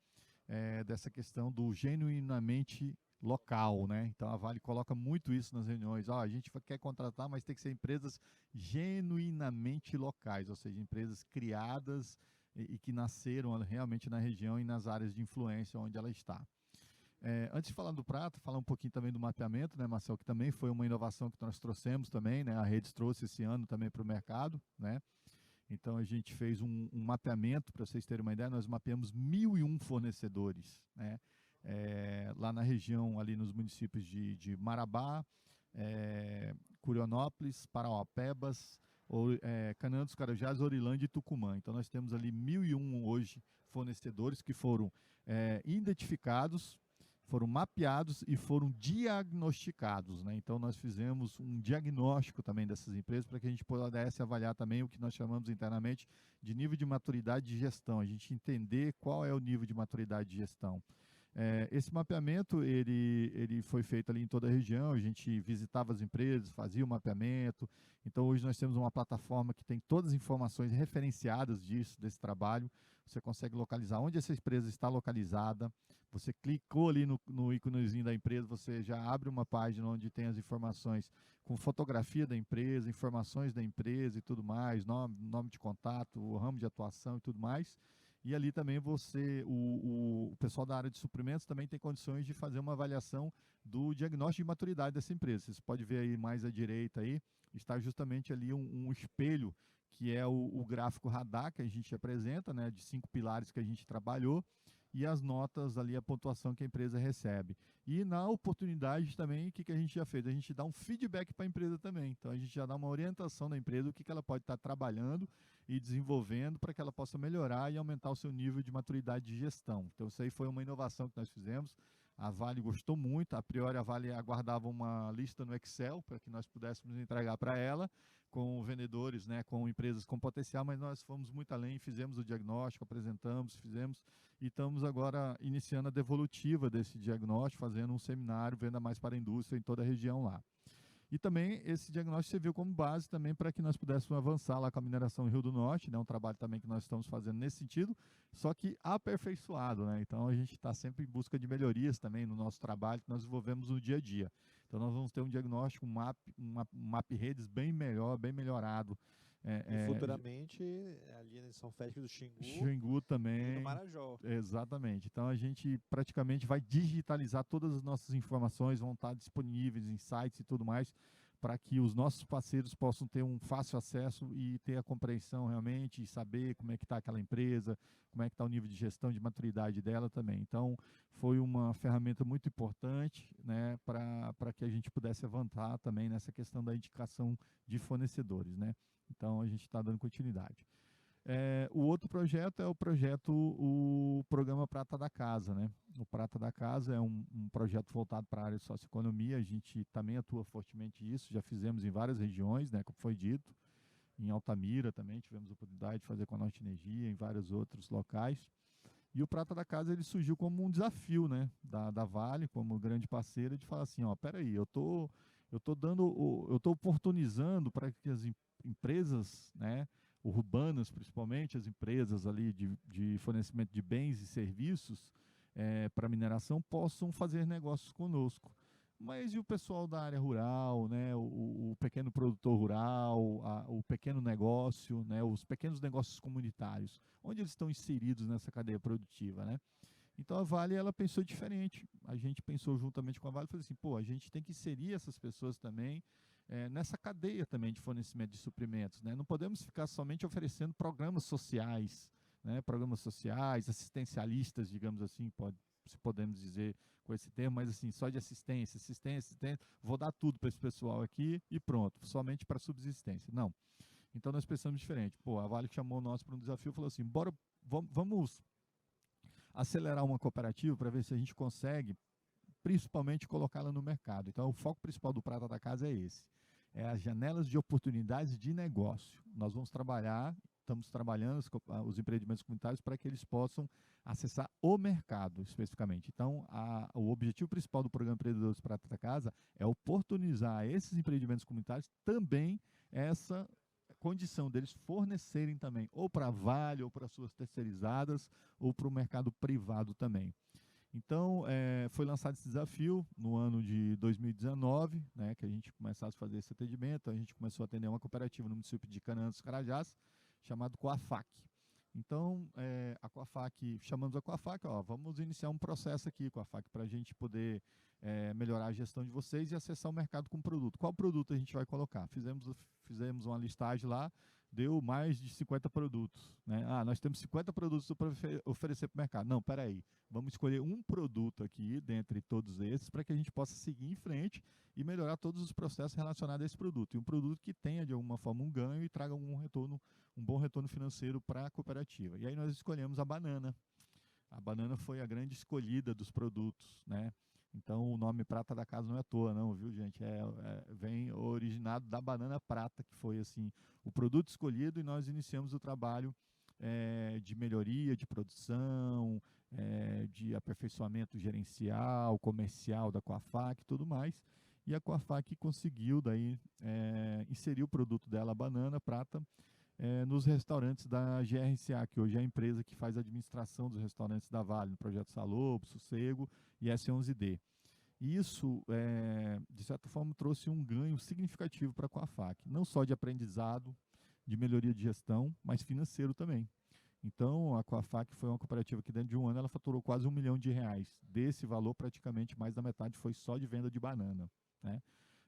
dessa questão do genuinamente local, né? Então a Vale coloca muito isso nas reuniões. A gente quer contratar, mas tem que ser empresas genuinamente locais, ou seja, empresas criadas e que nasceram realmente na região e nas áreas de influência onde ela está. Antes de falar do Prata, falar um pouquinho também do mapeamento, né, Marcel, que também foi uma inovação que nós trouxemos também, né? A Redes trouxe esse ano também para o mercado, né? Então a gente fez um mapeamento, para vocês terem uma ideia, nós mapeamos 1.001 fornecedores, né? Lá na região, ali nos municípios de Marabá, Curionópolis, Parauapebas, Canaã dos Carajás, Orilândia e Tucumã. Então nós temos ali 1.001 hoje fornecedores que foram identificados, foram mapeados e foram diagnosticados, né? Então nós fizemos um diagnóstico também dessas empresas para que a gente pudesse avaliar também o que nós chamamos internamente de nível de maturidade de gestão, a gente entender qual é o nível de maturidade de gestão. Esse mapeamento ele foi feito ali em toda a região, a gente visitava as empresas, fazia o mapeamento. Então hoje nós temos uma plataforma que tem todas as informações referenciadas desse trabalho. Você consegue localizar onde essa empresa está localizada. Você clicou ali no íconezinho da empresa, você já abre uma página onde tem as informações com fotografia da empresa, informações da empresa e tudo mais, nome de contato, o ramo de atuação e tudo mais. E ali também o pessoal da área de suprimentos também tem condições de fazer uma avaliação do diagnóstico de maturidade dessa empresa. Vocês podem ver aí mais à direita aí, está justamente ali um espelho, que é o gráfico radar que a gente apresenta, né, de 5 pilares que a gente trabalhou, e as notas ali, a pontuação que a empresa recebe. E na oportunidade também, o que a gente já fez? A gente dá um feedback para a empresa também. Então a gente já dá uma orientação da empresa, o que ela pode estar trabalhando e desenvolvendo para que ela possa melhorar e aumentar o seu nível de maturidade de gestão. Então isso aí foi uma inovação que nós fizemos. A Vale gostou muito, a priori a Vale aguardava uma lista no Excel para que nós pudéssemos entregar para ela, com vendedores, né, com empresas com potencial, mas nós fomos muito além, fizemos o diagnóstico, apresentamos, e estamos agora iniciando a devolutiva desse diagnóstico, fazendo um seminário, venda mais para a indústria em toda a região lá. E também esse diagnóstico serviu como base também para que nós pudéssemos avançar lá com a mineração em Rio do Norte, né, um trabalho também que nós estamos fazendo nesse sentido, só que aperfeiçoado, né? Então a gente está sempre em busca de melhorias também no nosso trabalho que nós desenvolvemos no dia a dia. Então nós vamos ter um diagnóstico, um map redes bem melhor, bem melhorado. E futuramente, ali em São Félix do Xingu também. E no Marajó. Exatamente. Então a gente praticamente vai digitalizar todas as nossas informações, vão estar disponíveis em sites e tudo mais, para que os nossos parceiros possam ter um fácil acesso e ter a compreensão realmente, e saber como é que está aquela empresa, como é que está o nível de gestão, de maturidade dela também. Então foi uma ferramenta muito importante, né, para que a gente pudesse avançar também nessa questão da indicação de fornecedores, né? Então a gente está dando continuidade. O outro projeto é o programa Prata da Casa, né? O Prata da Casa é um projeto voltado para a área de socioeconomia. A gente também atua fortemente nisso, já fizemos em várias regiões, né, como foi dito. Em Altamira também tivemos a oportunidade de fazer com a Norte Energia, em vários outros locais. E o Prata da Casa ele surgiu como um desafio, né, da Vale, como grande parceira, de falar assim, ó, peraí, eu tô oportunizando para que as empresas, né, urbanas principalmente, as empresas ali de fornecimento de bens e serviços para mineração possam fazer negócios conosco. Mas e o pessoal da área rural, né, o pequeno produtor rural, o pequeno negócio, né, os pequenos negócios comunitários, onde eles estão inseridos nessa cadeia produtiva, né? Então a Vale ela pensou diferente. A gente pensou juntamente com a Vale, falou assim, pô, a gente tem que inserir essas pessoas também nessa cadeia também de fornecimento de suprimentos, né? Não podemos ficar somente oferecendo programas sociais, né? Programas sociais, assistencialistas, digamos assim, se podemos dizer com esse termo, mas assim, só de assistência, vou dar tudo para esse pessoal aqui e pronto, somente para subsistência. Não. Então nós pensamos diferente. Pô, a Vale chamou nós para um desafio e falou assim, bora, vamos acelerar uma cooperativa para ver se a gente consegue, principalmente, colocá-la no mercado. Então, o foco principal do Prata da Casa é esse. É as janelas de oportunidades de negócio. Nós vamos estamos trabalhando os empreendimentos comunitários para que eles possam acessar o mercado, especificamente. Então, o objetivo principal do Programa Empreendedores Prata da Casa é oportunizar esses empreendimentos comunitários também essa condição deles fornecerem também, ou para a Vale, ou para suas terceirizadas, ou para o mercado privado também. Então, foi lançado esse desafio no ano de 2019, né, que a gente começasse a fazer esse atendimento. A gente começou a atender uma cooperativa no município de Canaã dos Carajás, chamado Coafac. Então, chamamos a Coafac, ó, vamos iniciar um processo aqui, Coafac, para a gente poder melhorar a gestão de vocês e acessar o mercado com produto. Qual produto a gente vai colocar? Fizemos uma listagem lá, deu mais de 50 produtos, né? Nós temos 50 produtos para oferecer para o mercado. Não, peraí, vamos escolher um produto aqui, dentre todos esses, para que a gente possa seguir em frente e melhorar todos os processos relacionados a esse produto. E um produto que tenha, de alguma forma, um ganho e traga um bom retorno financeiro para a cooperativa. E aí nós escolhemos a banana. A banana foi a grande escolhida dos produtos, né? Então o nome Prata da Casa não é à toa, não, viu, gente? Vem originado da banana prata, que foi assim o produto escolhido, e nós iniciamos o trabalho de melhoria de produção, de aperfeiçoamento gerencial, comercial da Coafac e tudo mais. E a Coafac conseguiu daí inserir o produto dela, a banana prata, nos restaurantes da GRCA, que hoje é a empresa que faz a administração dos restaurantes da Vale, no projeto Salobo, Sossego e S11D. E isso, de certa forma, trouxe um ganho significativo para a Coafac, não só de aprendizado, de melhoria de gestão, mas financeiro também. Então, a Coafac foi uma cooperativa que dentro de um ano ela faturou quase R$1 milhão. Desse valor, praticamente mais da metade foi só de venda de banana, né?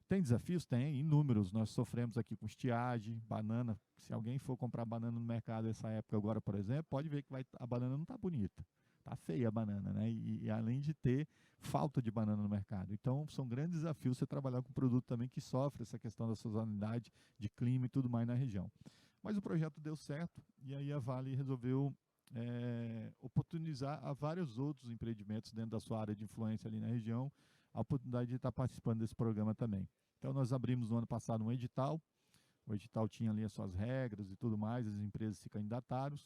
Tem desafios? Tem, inúmeros. Nós sofremos aqui com estiagem, banana. Se alguém for comprar banana no mercado nessa época agora, por exemplo, pode ver que a banana não está bonita. Está feia a banana, né? E além de ter falta de banana no mercado. Então, são grandes desafios você trabalhar com um produto também que sofre essa questão da sazonalidade, de clima e tudo mais na região. Mas o projeto deu certo e aí a Vale resolveu oportunizar a vários outros empreendimentos dentro da sua área de influência ali na região a oportunidade de estar participando desse programa também. Então, nós abrimos no ano passado um edital. O edital tinha ali as suas regras e tudo mais, as empresas se candidataram,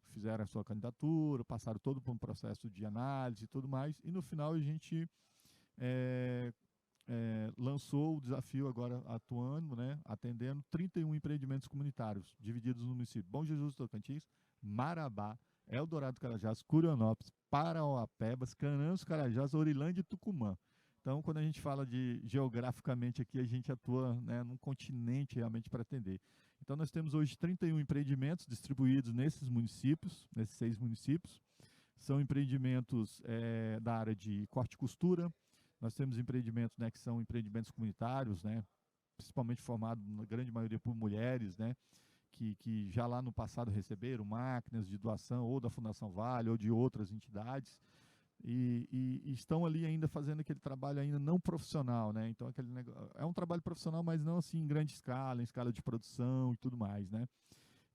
fizeram a sua candidatura, passaram todo por um processo de análise e tudo mais, e no final a gente lançou o desafio agora atuando, né, atendendo 31 empreendimentos comunitários, divididos no município Bom Jesus do Tocantins, Marabá, Eldorado do Carajás, Curionópolis, Parauapebas, Canaã dos Carajás, Orilândia e Tucumã. Então, quando a gente fala de geograficamente aqui, a gente atua, né, num continente realmente para atender. Então, nós temos hoje 31 empreendimentos distribuídos nesses 6 municípios. São empreendimentos da área de corte e costura. Nós temos empreendimentos, né, que são empreendimentos comunitários, né, principalmente formados, na grande maioria, por mulheres, né, que já lá no passado receberam máquinas de doação ou da Fundação Vale ou de outras entidades. E estão ali ainda fazendo aquele trabalho ainda não profissional, né? Então é um trabalho profissional, mas não assim em grande escala, em escala de produção e tudo mais, né?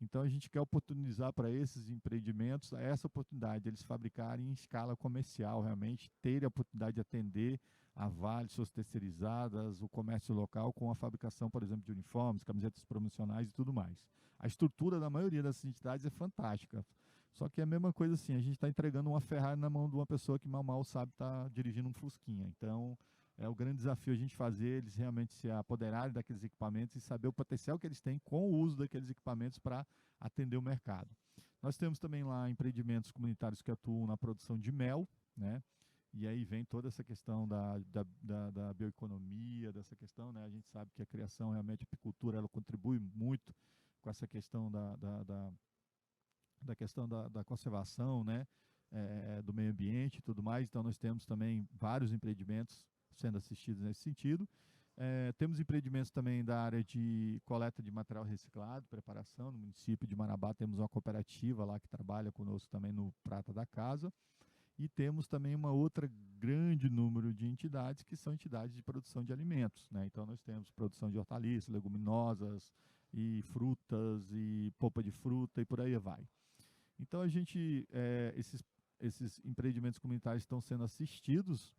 Então a gente quer oportunizar para esses empreendimentos essa oportunidade de eles fabricarem em escala comercial, realmente terem a oportunidade de atender a Vale, suas terceirizadas, o comércio local com a fabricação, por exemplo, de uniformes, camisetas promocionais e tudo mais. A estrutura da maioria dessas entidades é fantástica. Só que é a mesma coisa assim, a gente está entregando uma Ferrari na mão de uma pessoa que mal sabe estar dirigindo um Fusquinha. Então, é o grande desafio a gente fazer eles realmente se apoderarem daqueles equipamentos e saber o potencial que eles têm com o uso daqueles equipamentos para atender o mercado. Nós temos também lá empreendimentos comunitários que atuam na produção de mel, né? E aí vem toda essa questão da bioeconomia, dessa questão, né? A gente sabe que a criação, realmente, a apicultura, ela contribui muito com essa questão da conservação, né? Do meio ambiente e tudo mais. Então, nós temos também vários empreendimentos sendo assistidos nesse sentido. Temos empreendimentos também da área de coleta de material reciclado, preparação. No município de Marabá temos uma cooperativa lá que trabalha conosco também no Prata da Casa. E temos também uma outra grande número de entidades que são entidades de produção de alimentos, né? Então nós temos produção de hortaliças, leguminosas e frutas e polpa de fruta e por aí vai. Então a gente, esses empreendimentos comunitários estão sendo assistidos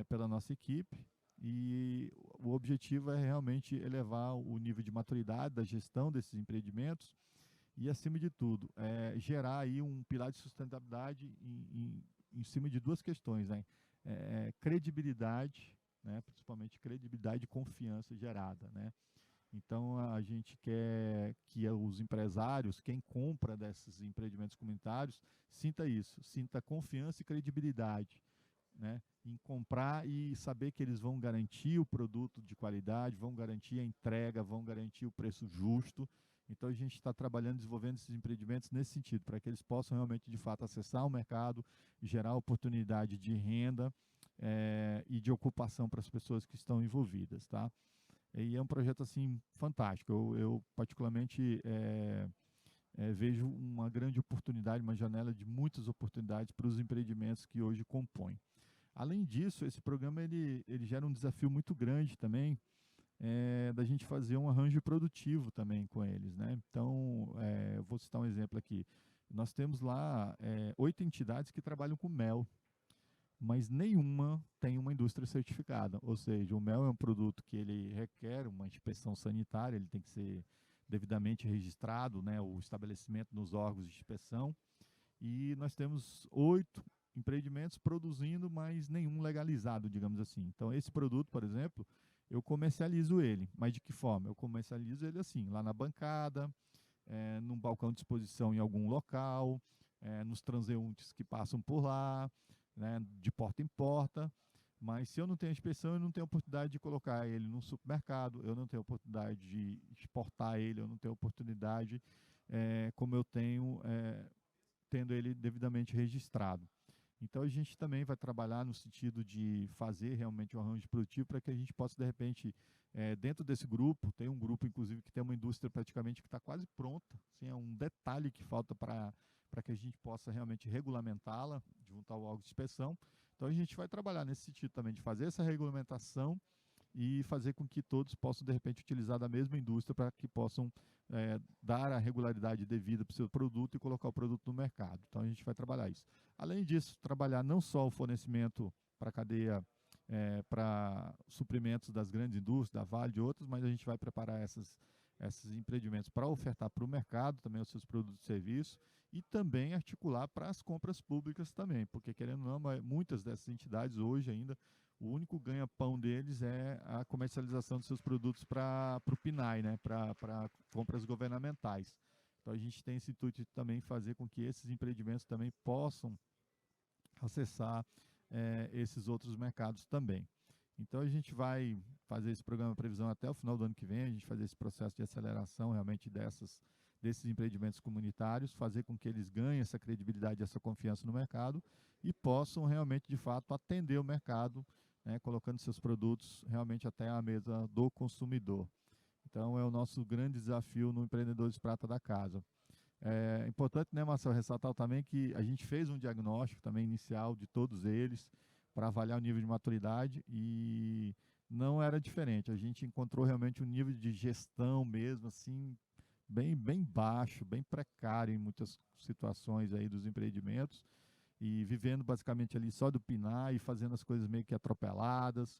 pela nossa equipe e o objetivo é realmente elevar o nível de maturidade da gestão desses empreendimentos e, acima de tudo, gerar aí um pilar de sustentabilidade em cima de duas questões, né? Credibilidade, né? Principalmente credibilidade e confiança gerada, né? Então, a gente quer que os empresários, quem compra desses empreendimentos comunitários, sinta isso, sinta confiança e credibilidade, né? Em comprar e saber que eles vão garantir o produto de qualidade, vão garantir a entrega, vão garantir o preço justo. Então, a gente está trabalhando, desenvolvendo esses empreendimentos nesse sentido, para que eles possam realmente, de fato, acessar o mercado, gerar oportunidade de renda e de ocupação para as pessoas que estão envolvidas, tá? E é um projeto, assim, fantástico. Eu particularmente, vejo uma grande oportunidade, uma janela de muitas oportunidades para os empreendimentos que hoje compõem. Além disso, esse programa ele gera um desafio muito grande também, da gente fazer um arranjo produtivo também com eles, né? Então, eu vou citar um exemplo aqui. Nós temos lá 8 entidades que trabalham com mel, mas nenhuma tem uma indústria certificada. Ou seja, o mel é um produto que ele requer uma inspeção sanitária, ele tem que ser devidamente registrado, né, o estabelecimento nos órgãos de inspeção. E nós temos 8 empreendimentos produzindo, mas nenhum legalizado, digamos assim. Então, esse produto, por exemplo, eu comercializo ele. Mas de que forma? Eu comercializo ele assim, lá na bancada, num balcão de exposição em algum local, nos transeuntes que passam por lá, né, de porta em porta. Mas se eu não tenho inspeção, eu não tenho oportunidade de colocar ele no supermercado, eu não tenho oportunidade de exportar ele, eu não tenho oportunidade como eu tenho, tendo ele devidamente registrado. Então, a gente também vai trabalhar no sentido de fazer realmente um arranjo produtivo para que a gente possa, de repente, dentro desse grupo, tem um grupo, inclusive, que tem uma indústria praticamente que está quase pronta, assim, é um detalhe que falta para que a gente possa realmente regulamentá-la, junto ao órgão de inspeção. Então, a gente vai trabalhar nesse sentido também, de fazer essa regulamentação e fazer com que todos possam, de repente, utilizar da mesma indústria para que possam dar a regularidade devida para o seu produto e colocar o produto no mercado. Então, a gente vai trabalhar isso. Além disso, trabalhar não só o fornecimento para a cadeia, para suprimentos das grandes indústrias, da Vale e de outras, mas a gente vai preparar esses empreendimentos para ofertar para o mercado também os seus produtos e serviços e também articular para as compras públicas também, porque, querendo ou não, muitas dessas entidades hoje ainda, o único ganha-pão deles é a comercialização de seus produtos para o PNAE, né, para compras governamentais. Então, a gente tem esse intuito de também fazer com que esses empreendimentos também possam acessar esses outros mercados também. Então, a gente vai fazer esse programa de previsão até o final do ano que vem, a gente fazer esse processo de aceleração realmente desses empreendimentos comunitários, fazer com que eles ganhem essa credibilidade, essa confiança no mercado e possam realmente, de fato, atender o mercado, né, colocando seus produtos realmente até a mesa do consumidor. Então, é o nosso grande desafio no Empreendedores Prata da Casa. É importante, né, Marcelo, ressaltar também que a gente fez um diagnóstico também inicial de todos eles para avaliar o nível de maturidade e não era diferente. A gente encontrou realmente um nível de gestão mesmo, assim, bem baixo, bem precário em muitas situações aí dos empreendimentos e vivendo basicamente ali só do PNAE e fazendo as coisas meio que atropeladas.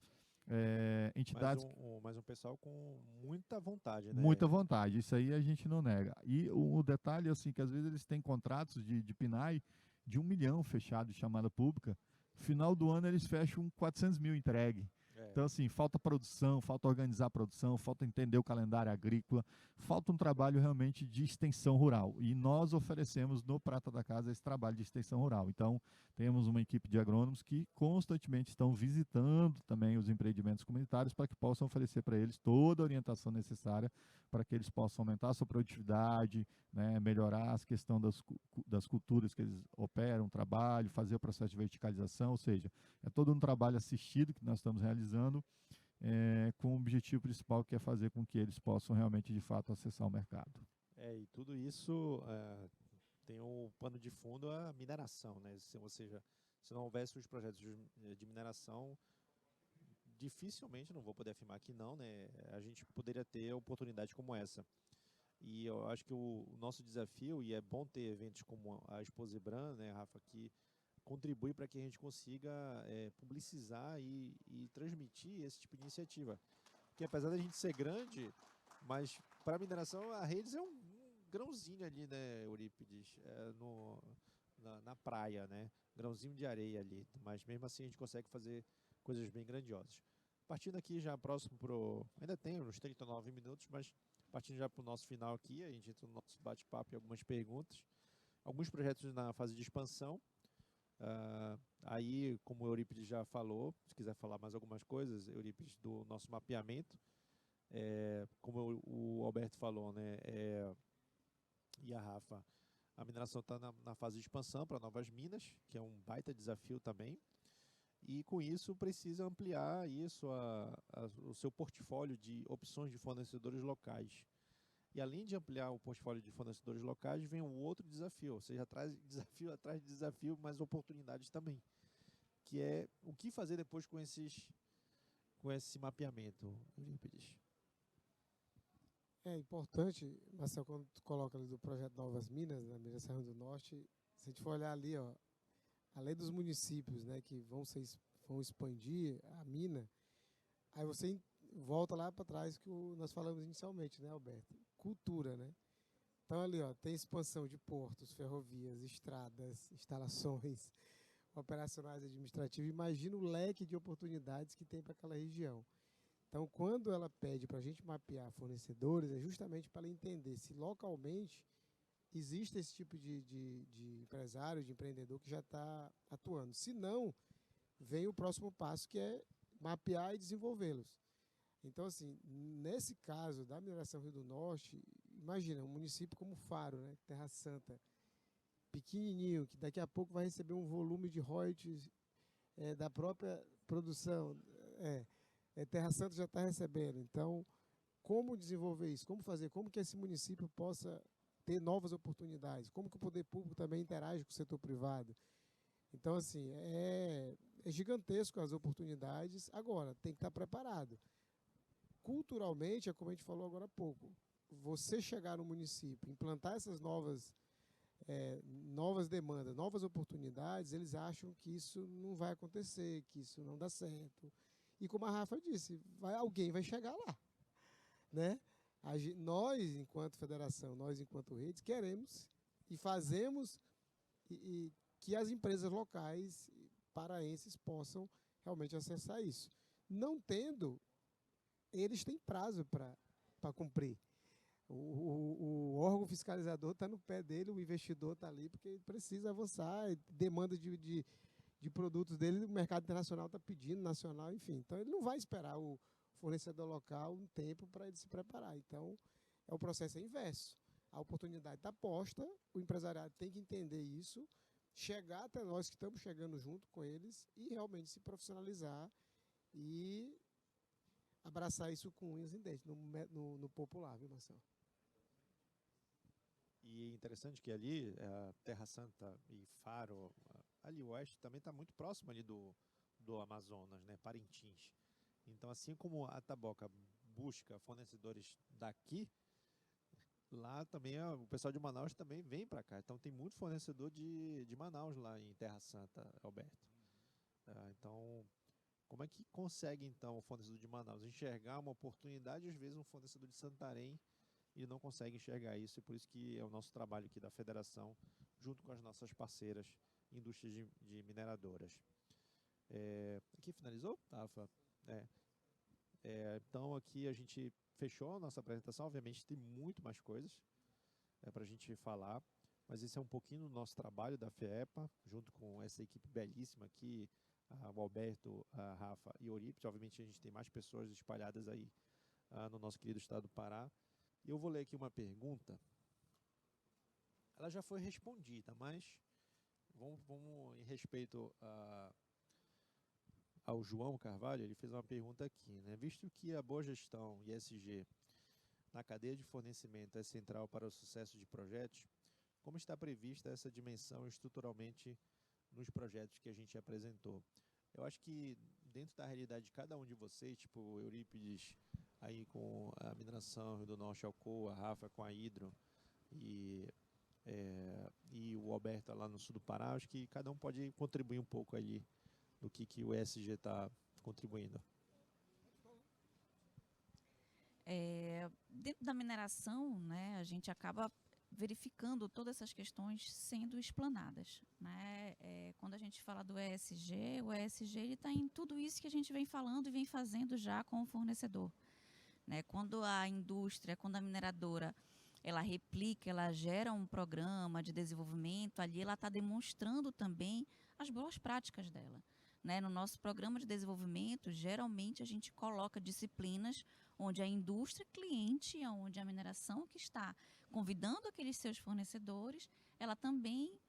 entidades... Mas um pessoal com muita vontade, né? Muita vontade, isso aí a gente não nega. E o detalhe, assim, que às vezes eles têm contratos de PNAE de 1 milhão fechado de chamada pública, final do ano eles fecham 400 mil entregue. Então, assim, falta produção, falta organizar a produção, falta entender o calendário agrícola, falta um trabalho realmente de extensão rural. E nós oferecemos no Prata da Casa esse trabalho de extensão rural. Então, temos uma equipe de agrônomos que constantemente estão visitando também os empreendimentos comunitários para que possam oferecer para eles toda a orientação necessária para que eles possam aumentar a sua produtividade, né, melhorar a questão das culturas que eles operam, trabalho, fazer o processo de verticalização, ou seja, é todo um trabalho assistido que nós estamos realizando com o objetivo principal que é fazer com que eles possam realmente, de fato, acessar o mercado. E tudo isso tem um pano de fundo a mineração, né? Ou seja, se não houvesse os projetos de mineração, dificilmente, não vou poder afirmar que não, né? A gente poderia ter oportunidades como essa. E eu acho que o nosso desafio, e é bom ter eventos como a Expo Zebran, né, Rafa, que contribui para que a gente consiga publicizar e transmitir esse tipo de iniciativa. Porque apesar da gente ser grande, mas para a mineração a Redes é um grãozinho ali, né, Eurípides, na praia, né, grãozinho de areia ali, mas mesmo assim a gente consegue fazer coisas bem grandiosas. Partindo aqui já próximo ainda tem uns 39 minutos, mas partindo já para o nosso final aqui, a gente entra no nosso bate-papo e algumas perguntas. Alguns projetos na fase de expansão. Aí, como o Eurípides já falou, se quiser falar mais algumas coisas, Eurípides, do nosso mapeamento, como o Alberto falou, né, e a Rafa, a mineração está na fase de expansão para novas minas, que é um baita desafio também, e com isso precisa ampliar isso, o seu portfólio de opções de fornecedores locais. E além de ampliar o portfólio de fornecedores locais, vem um outro desafio, ou seja, desafio atrás de desafio, mas oportunidades também, que é o que fazer depois com esse mapeamento, Eurípides. É importante, Marcel, quando tu coloca ali do projeto Novas Minas, na mineração do Norte, se a gente for olhar ali, ó, além dos municípios, né, que vão expandir a mina, aí você volta lá para trás que nós falamos inicialmente, né, Alberto? Cultura, né? Então ali, ó, tem expansão de portos, ferrovias, estradas, instalações operacionais administrativas. Imagina o leque de oportunidades que tem para aquela região. Então, quando ela pede para a gente mapear fornecedores, é justamente para ela entender se localmente existe esse tipo de empresário, de empreendedor que já está atuando. Se não, vem o próximo passo, que é mapear e desenvolvê-los. Então, assim, nesse caso da mineração Rio do Norte, imagina, um município como Faro, né, Terra Santa, pequenininho, que daqui a pouco vai receber um volume de royalties da própria produção. Terra Santa já está recebendo. Então, como desenvolver isso? Como fazer? Como que esse município possa ter novas oportunidades? Como que o poder público também interage com o setor privado? Então, assim, é gigantesco as oportunidades. Agora, tem que estar preparado. Culturalmente, é como a gente falou agora há pouco, você chegar no município, implantar essas novas demandas, novas oportunidades, eles acham que isso não vai acontecer, que isso não dá certo. E como a Rafa disse, alguém vai chegar lá, né? Nós, enquanto federação, nós, enquanto redes, queremos e fazemos e que as empresas locais paraenses possam realmente acessar isso. Não tendo, eles têm prazo para cumprir. O órgão fiscalizador está no pé dele, o investidor está ali porque ele precisa avançar, demanda de produtos dele, o mercado internacional está pedindo, nacional, enfim. Então, ele não vai esperar o fornecedor local um tempo para ele se preparar. Então, o processo inverso. A oportunidade está posta, o empresariado tem que entender isso, chegar até nós que estamos chegando junto com eles e realmente se profissionalizar e abraçar isso com unhas e dentes, no popular, viu, Marcelo? E interessante que ali, Terra Santa e Faro, ali o oeste também está muito próximo ali do Amazonas, né, Parintins. Então, assim como a Taboca busca fornecedores daqui, lá também o pessoal de Manaus também vem para cá. Então, tem muito fornecedor de Manaus lá em Terra Santa, Alberto. Então, Como é que consegue, então, o fornecedor de Manaus enxergar uma oportunidade, às vezes um fornecedor de Santarém, ele não consegue enxergar isso, e por isso que é o nosso trabalho aqui da federação, junto com as nossas parceiras, indústrias de mineradoras. Aqui finalizou, Rafa? Então aqui a gente fechou a nossa apresentação, obviamente tem muito mais coisas para a gente falar, mas esse é um pouquinho do nosso trabalho da FEEPA, junto com essa equipe belíssima aqui, o Alberto, a Rafa e o Eurípides. Obviamente a gente tem mais pessoas espalhadas aí no nosso querido estado do Pará. E eu vou ler aqui uma pergunta, ela já foi respondida, mas vamos em respeito ao João Carvalho, ele fez uma pergunta aqui, né? Visto que a boa gestão e ESG na cadeia de fornecimento é central para o sucesso de projetos, como está prevista essa dimensão estruturalmente nos projetos que a gente apresentou? Eu acho que dentro da realidade de cada um de vocês, tipo o Eurípides aí com a mineração Rio do Norte, Alcoa, a Rafa com a Hidro e o Alberto lá no sul do Pará, acho que cada um pode contribuir um pouco ali do que o ESG está contribuindo. Dentro da mineração, né, a gente acaba verificando todas essas questões sendo explanadas, né? Quando a gente fala do ESG, o ESG está em tudo isso que a gente vem falando e vem fazendo já com o fornecedor, né? Quando a indústria, quando a mineradora, ela replica, ela gera um programa de desenvolvimento, ali ela está demonstrando também as boas práticas dela, né? No nosso programa de desenvolvimento, geralmente a gente coloca disciplinas onde a indústria cliente, onde a mineração que está convidando aqueles seus fornecedores, ela também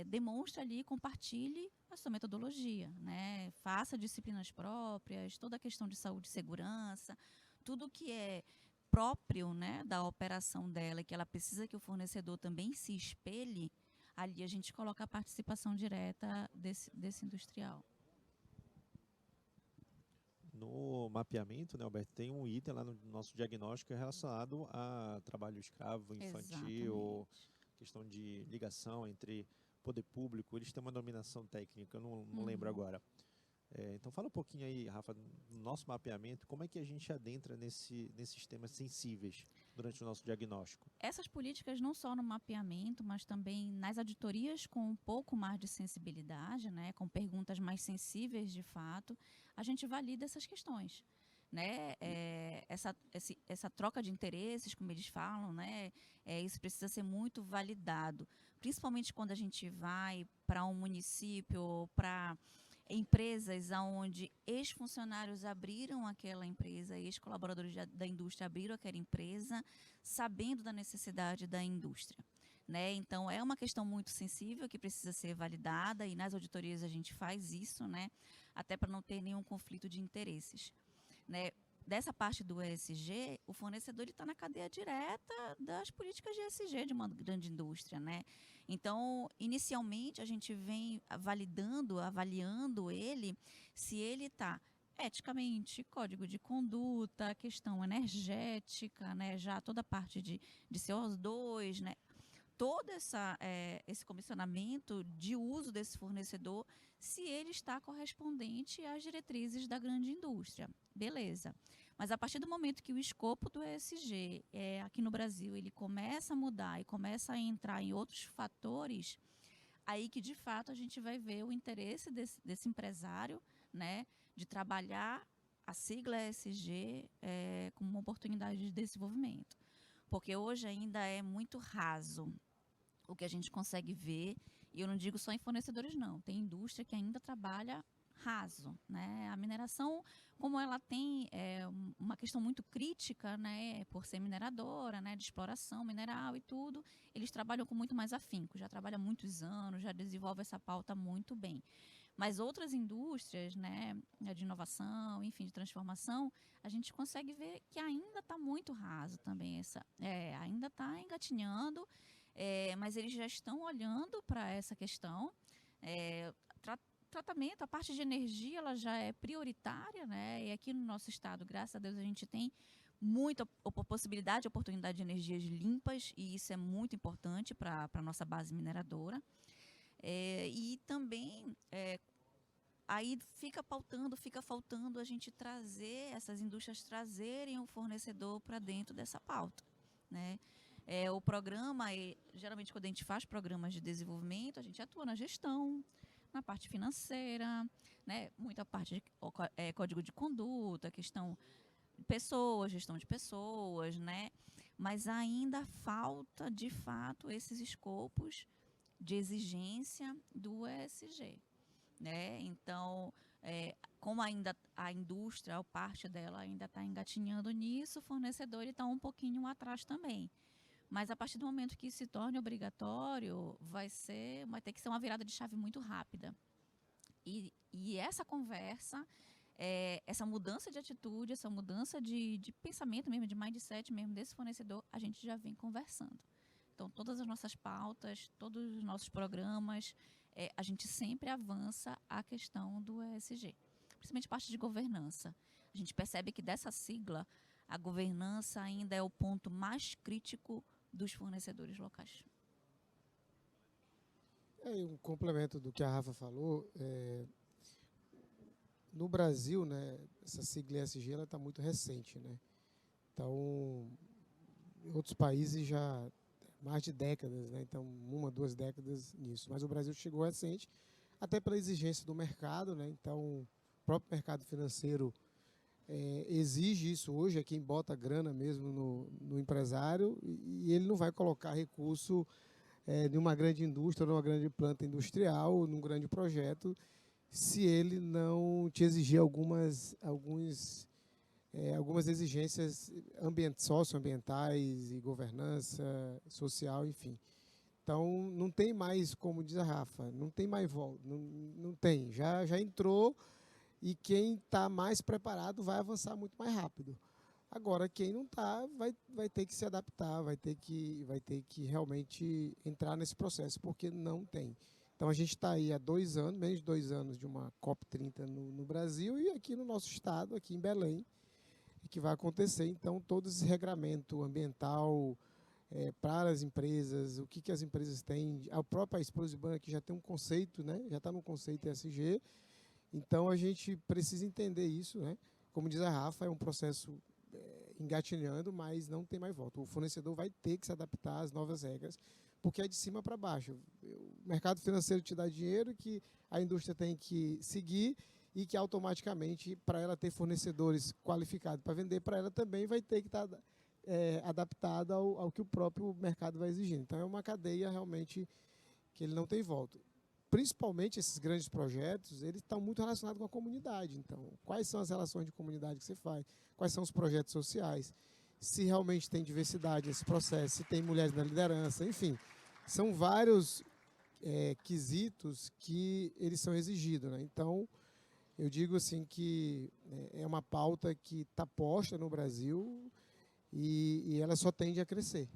demonstra ali, compartilhe a sua metodologia, né? Faça disciplinas próprias, toda a questão de saúde e segurança, tudo que é próprio, né, da operação dela, que ela precisa que o fornecedor também se espelhe, ali a gente coloca a participação direta desse industrial. No mapeamento, né, Alberto, tem um item lá no nosso diagnóstico relacionado a trabalho escravo, infantil, questão de ligação entre poder público. Eles têm uma denominação técnica, eu não lembro agora. Então fala um pouquinho aí, Rafa, no nosso mapeamento, como é que a gente adentra nesses temas sensíveis durante o nosso diagnóstico? Essas políticas não só no mapeamento, mas também nas auditorias com um pouco mais de sensibilidade, né, com perguntas mais sensíveis de fato, a gente valida essas questões, né? Essa troca de interesses, como eles falam, né, isso precisa ser muito validado, principalmente quando a gente vai para um município, para empresas onde ex-funcionários abriram aquela empresa, ex-colaboradores da indústria abriram aquela empresa, sabendo da necessidade da indústria, né? Então, é uma questão muito sensível que precisa ser validada, e nas auditorias a gente faz isso, né? Até para não ter nenhum conflito de interesses, né? Dessa parte do ESG, o fornecedor está na cadeia direta das políticas de ESG de uma grande indústria, né? Então, inicialmente, a gente vem avaliando ele, se ele está eticamente, código de conduta, questão energética, né? Já toda a parte de CO2, né? Todo esse comissionamento de uso desse fornecedor, se ele está correspondente às diretrizes da grande indústria. Beleza. Mas a partir do momento que o escopo do ESG aqui no Brasil ele começa a mudar e começa a entrar em outros fatores, aí que de fato a gente vai ver o interesse desse empresário, né, de trabalhar a sigla ESG como uma oportunidade de desenvolvimento. Porque hoje ainda é muito raso o que a gente consegue ver, e eu não digo só em fornecedores não, tem indústria que ainda trabalha raso, né? A mineração, como ela tem uma questão muito crítica, né, por ser mineradora, né, de exploração mineral e tudo, eles trabalham com muito mais afinco, já trabalham há muitos anos, já desenvolve essa pauta muito bem. Mas outras indústrias, né, de inovação, enfim, de transformação, a gente consegue ver que ainda está muito raso também, ainda está engatinhando, mas eles já estão olhando para essa questão. Tratamento, a parte de energia, ela já é prioritária, né? E aqui no nosso estado, graças a Deus, a gente tem muita possibilidade, oportunidade de energias limpas, e isso é muito importante para a nossa base mineradora. E também aí fica faltando a gente trazer, essas indústrias trazerem o fornecedor para dentro dessa pauta, né? O programa, geralmente quando a gente faz programas de desenvolvimento, a gente atua na gestão, na parte financeira, né? Muita parte de código de conduta, questão de pessoas, gestão de pessoas, né? Mas ainda falta, de fato, esses escopos de exigência do ESG, né? Então, como ainda a indústria, a parte dela ainda está engatinhando nisso, o fornecedor está um pouquinho atrás também. Mas a partir do momento que se torne obrigatório, vai ter que ser uma virada de chave muito rápida. E essa conversa, essa mudança de atitude, essa mudança de pensamento mesmo, de mindset mesmo desse fornecedor, a gente já vem conversando. Então, todas as nossas pautas, todos os nossos programas, a gente sempre avança a questão do ESG, principalmente parte de governança. A gente percebe que dessa sigla, a governança ainda é o ponto mais crítico dos fornecedores locais. Um complemento do que a Rafa falou, no Brasil, né, essa sigla ESG está muito recente, né? Então, em outros países já mais de décadas, né? Então 1, 2 décadas nisso. Mas o Brasil chegou recente, até pela exigência do mercado, né? Então o próprio mercado financeiro exige isso hoje, é quem bota grana mesmo no empresário, e ele não vai colocar recurso de uma grande indústria, numa grande planta industrial, num grande projeto, se ele não te exigir algumas exigências socioambientais e governança social, enfim. Então, não tem mais, como diz a Rafa, não tem mais volta, não tem, já entrou, e quem está mais preparado vai avançar muito mais rápido. Agora, quem não está, vai ter que se adaptar, vai ter que realmente entrar nesse processo, porque não tem. Então, a gente está aí há 2 anos, menos de 2 anos de uma COP30 no Brasil, e aqui no nosso estado, aqui em Belém, que vai acontecer. Então, todo esse regramento ambiental para as empresas, o que as empresas têm, a própria Explosiban aqui já tem um conceito, né? Já está no conceito ESG. Então, a gente precisa entender isso, né? Como diz a Rafa, é um processo engatilhando, mas não tem mais volta. O fornecedor vai ter que se adaptar às novas regras, porque é de cima para baixo. O mercado financeiro te dá dinheiro que a indústria tem que seguir, e que automaticamente, para ela ter fornecedores qualificados para vender para ela, também vai ter que estar adaptada ao que o próprio mercado vai exigir. Então, é uma cadeia realmente que ele não tem volta. Principalmente esses grandes projetos, eles estão muito relacionados com a comunidade. Então, quais são as relações de comunidade que você faz? Quais são os projetos sociais? Se realmente tem diversidade nesse processo, se tem mulheres na liderança, enfim. São vários quesitos que eles são exigidos, né? Então, eu digo assim que é uma pauta que está posta no Brasil, e ela só tende a crescer.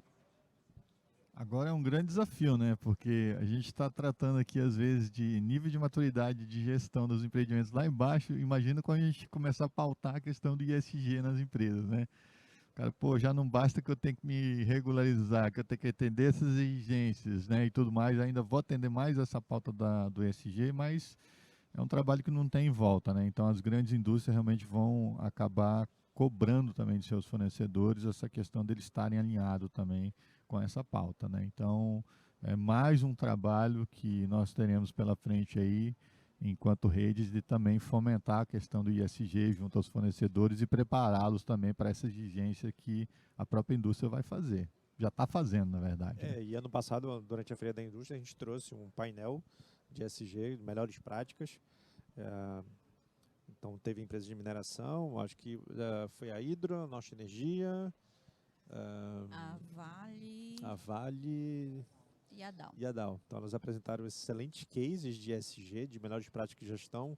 Agora é um grande desafio, né? Porque a gente está tratando aqui, às vezes, de nível de maturidade de gestão dos empreendimentos lá embaixo. Imagina quando a gente começar a pautar a questão do ISG nas empresas, né? Cara, já não basta que eu tenho que me regularizar, que eu tenho que atender essas exigências, né? E tudo mais. Ainda vou atender mais essa pauta do ESG, mas é um trabalho que não tem volta, né? Então, as grandes indústrias realmente vão acabar cobrando também de seus fornecedores essa questão deles estarem alinhados também com essa pauta, né? Então, é mais um trabalho que nós teremos pela frente aí, enquanto redes, de também fomentar a questão do ISG junto aos fornecedores e prepará-los também para essa exigência que a própria indústria vai fazer. Já está fazendo, na verdade. Né? E ano passado, durante a Feira da Indústria, a gente trouxe um painel de ESG, melhores práticas. Então, teve empresas de mineração, acho que foi a Hidro, a Norte Energia, a Vale e a Dow. Então, elas apresentaram excelentes cases de ESG, de melhores práticas que já estão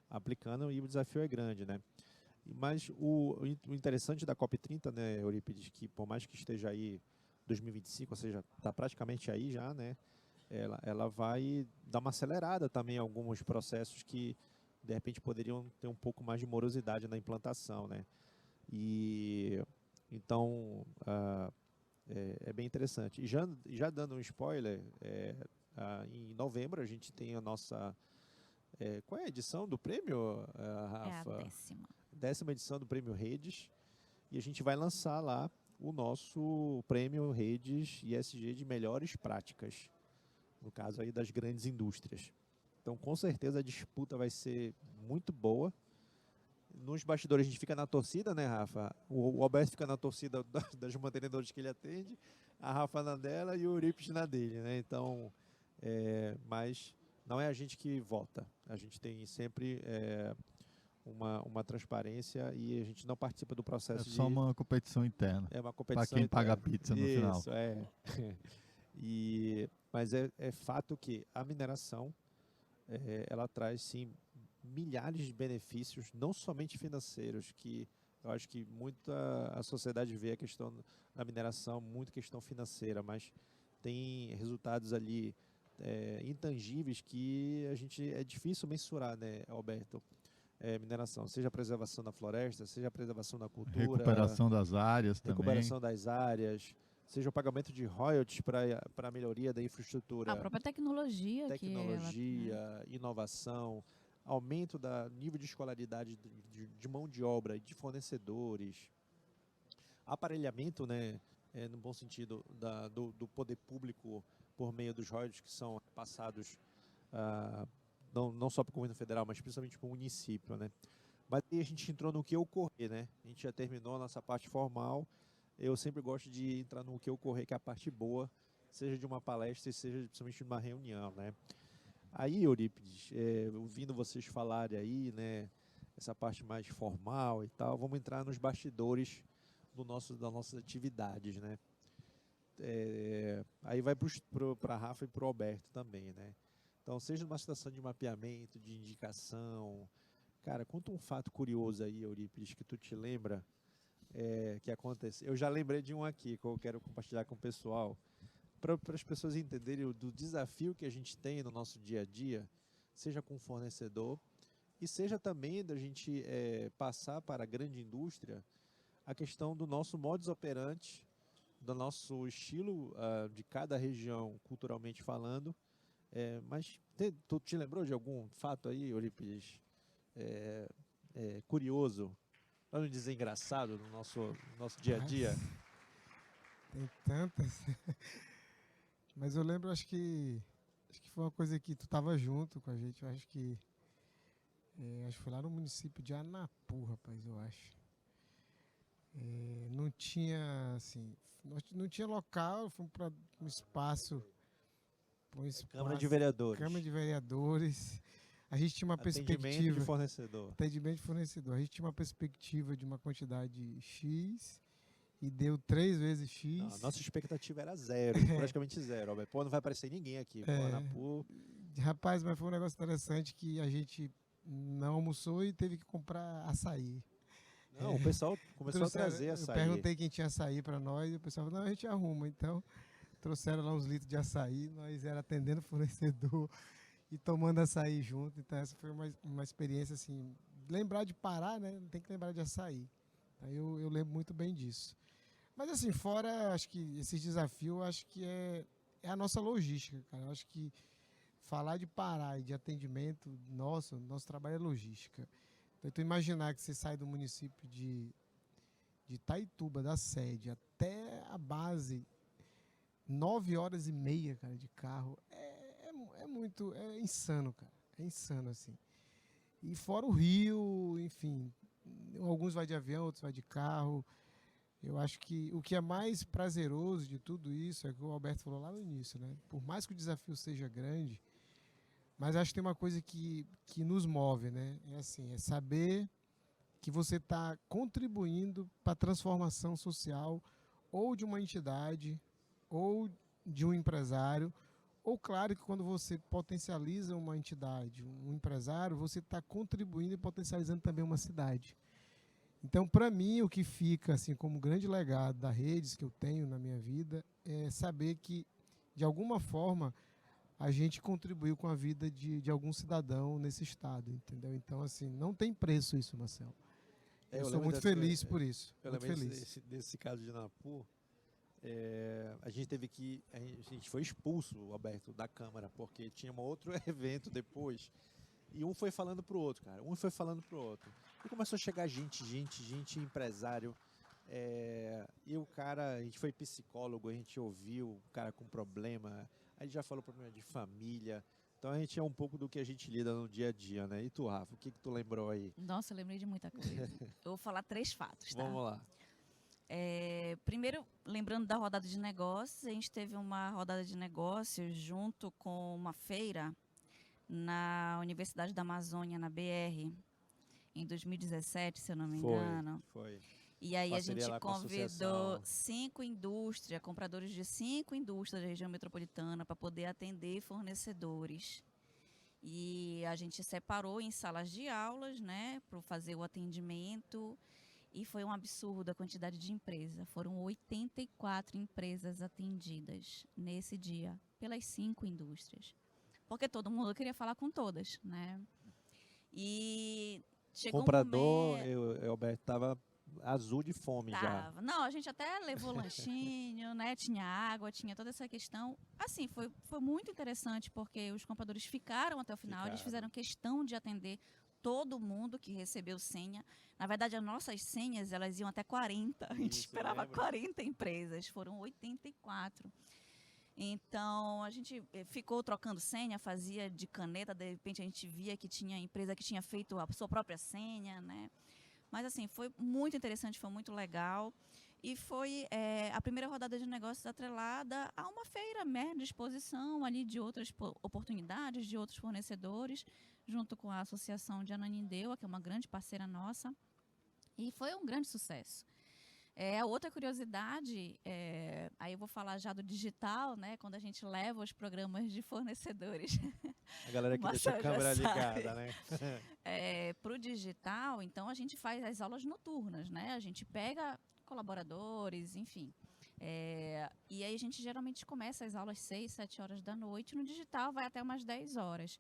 aplicando, e o desafio é grande, né? Mas o interessante da COP30, né, Eurípides, que por mais que esteja aí 2025, ou seja, está praticamente aí já, né? Ela vai dar uma acelerada também em alguns processos que, de repente, poderiam ter um pouco mais de morosidade na implantação, né? E então é bem interessante. E já dando um spoiler, em novembro a gente tem a nossa Qual é a edição do prêmio, É a Rafa? 10ª. 10ª edição do Prêmio Redes. E a gente vai lançar lá o nosso Prêmio Redes ISG de melhores práticas. No caso aí das grandes indústrias. Então, com certeza, a disputa vai ser muito boa. Nos bastidores a gente fica na torcida, né, Rafa? O Alberto fica na torcida das mantenedores que ele atende, a Rafa na dela e o Euripides na dele, né? Então, mas não é a gente que vota. A gente tem sempre uma transparência e a gente não participa do processo É só uma competição interna. É uma Para competição quem paga a interna. pizza no final. Isso, Mas é fato que a mineração, ela traz, sim, milhares de benefícios, não somente financeiros, que eu acho que muita a sociedade vê a questão da mineração, muito questão financeira, mas tem resultados ali intangíveis que a gente é difícil mensurar, né, Alberto? Mineração, seja a preservação da floresta, seja a preservação da cultura, Recuperação das áreas recuperação também. das áreas, seja o pagamento de royalties para a melhoria da infraestrutura, A própria tecnologia, inovação, aumento do nível de escolaridade de mão de obra e de fornecedores, aparelhamento, né, no bom sentido, do poder público por meio dos royalties que são passados não só para o governo federal, mas principalmente para o município, né? Mas aí a gente entrou no que ocorrer, né? A gente já terminou a nossa parte formal. Eu sempre gosto de entrar no que ocorrer, que é a parte boa, seja de uma palestra, seja principalmente de uma reunião, né? Aí, Eurípides, ouvindo vocês falarem aí, né, essa parte mais formal e tal, vamos entrar nos bastidores das nossas atividades, né? Aí vai para a Rafa e para o Alberto também, né? Então, seja numa situação de mapeamento, de indicação. Cara, conta um fato curioso aí, Eurípides, que tu te lembra que aconteceu. Eu já lembrei de um aqui que eu quero compartilhar com o pessoal, para as pessoas entenderem do desafio que a gente tem no nosso dia a dia, seja com o fornecedor, e seja também da gente passar para a grande indústria a questão do nosso modus operandi, do nosso estilo de cada região, culturalmente falando. Mas tu te lembrou de algum fato aí, Eurípides, curioso, para não dizer engraçado, no nosso dia a dia? Tem tantas. Mas eu lembro, acho que foi uma coisa que tu estava junto com a gente. Eu acho que foi lá no município de Anapu, rapaz, eu acho. Não tinha, assim, não tinha local, fomos para um espaço. Câmara de Vereadores. Câmara de Vereadores. A gente tinha uma perspectiva. Atendimento de fornecedor. Atendimento de fornecedor. A gente tinha uma perspectiva de uma quantidade X e deu 3 vezes X. Não, a nossa expectativa era zero, praticamente zero. Pô, não vai aparecer ninguém aqui. Anapu. Rapaz, mas foi um negócio interessante que a gente não almoçou e teve que comprar açaí. Não, o pessoal começou a trazer açaí. Eu perguntei quem tinha açaí para nós e o pessoal falou, não, a gente arruma. Então, trouxeram lá uns litros de açaí, nós era atendendo o fornecedor e tomando açaí junto. Então, essa foi uma experiência, assim, lembrar de parar, né? Tem que lembrar de açaí. Aí eu lembro muito bem disso. Mas, assim, fora, acho que esse desafio, acho que é a nossa logística, cara. Eu acho que falar de parar e de atendimento, nosso trabalho é logística. Então, tu imaginar que você sai do município de Itaituba, da sede, até a base, 9h30, cara, de carro, é insano, cara. É insano, assim. E fora o Rio, enfim, alguns vai de avião, outros vai de carro. Eu acho que o que é mais prazeroso de tudo isso é o que o Alberto falou lá no início, né? Por mais que o desafio seja grande, mas acho que tem uma coisa que nos move, né? É assim, é saber que você está contribuindo para a transformação social ou de uma entidade, ou de um empresário, ou claro que quando você potencializa uma entidade, um empresário, você está contribuindo e potencializando também uma cidade. Então, para mim, o que fica assim como grande legado da Redes que eu tenho na minha vida é saber que, de alguma forma, a gente contribuiu com a vida de algum cidadão nesse estado, entendeu? Então, assim, não tem preço isso, Marcelo. Eu sou muito feliz por isso. Eu lembro desse caso de Anapu. A gente foi expulso, Alberto, da Câmara, porque tinha um outro evento depois. E um foi falando pro outro, cara. Um foi falando pro outro. E começou a chegar gente, empresário. E o cara, a gente foi psicólogo, a gente ouviu o cara com problema. Aí já falou problema de família. Então a gente é um pouco do que a gente lida no dia a dia, né? E tu, Rafa, o que tu lembrou aí? Nossa, eu lembrei de muita coisa. Eu vou falar 3 fatos, tá? Vamos lá. Primeiro, lembrando da rodada de negócios, a gente teve uma rodada de negócios junto com uma feira na Universidade da Amazônia, na BR, em 2017, se eu não me engano. Foi. E aí Parceria a lá gente com a convidou associação. 5 indústrias, compradores de 5 indústrias da região metropolitana para poder atender fornecedores. E a gente separou em salas de aulas, né, para fazer o atendimento. E foi um absurdo a quantidade de empresas. Foram 84 empresas atendidas nesse dia, pelas 5 indústrias. Porque todo mundo queria falar com todas, né? E chegou Comprador, um momento... Alberto, tava azul de fome já. Não, a gente até levou lanchinho, né? Tinha água, tinha toda essa questão. Assim, foi muito interessante, porque os compradores ficaram até o final. Eles fizeram questão de atender todo mundo que recebeu senha. Na verdade, as nossas senhas, elas iam até 40. A gente esperava 40 empresas. Foram 84. Então, a gente ficou trocando senha, fazia de caneta. De repente, a gente via que tinha empresa que tinha feito a sua própria senha, né? Mas, assim, foi muito interessante, foi muito legal. E foi a primeira rodada de negócios atrelada a uma feira, né, de exposição ali de outras oportunidades, de outros fornecedores, junto com a Associação de Ananindeua, que é uma grande parceira nossa. E foi um grande sucesso. A outra curiosidade, aí eu vou falar já do digital, né, quando a gente leva os programas de fornecedores. A galera que deixa a câmera ligada, né? Para o digital, então a gente faz as aulas noturnas, né? A gente pega colaboradores, enfim. E aí a gente geralmente começa as aulas 6, 7 horas da noite. No digital vai até umas 10 horas.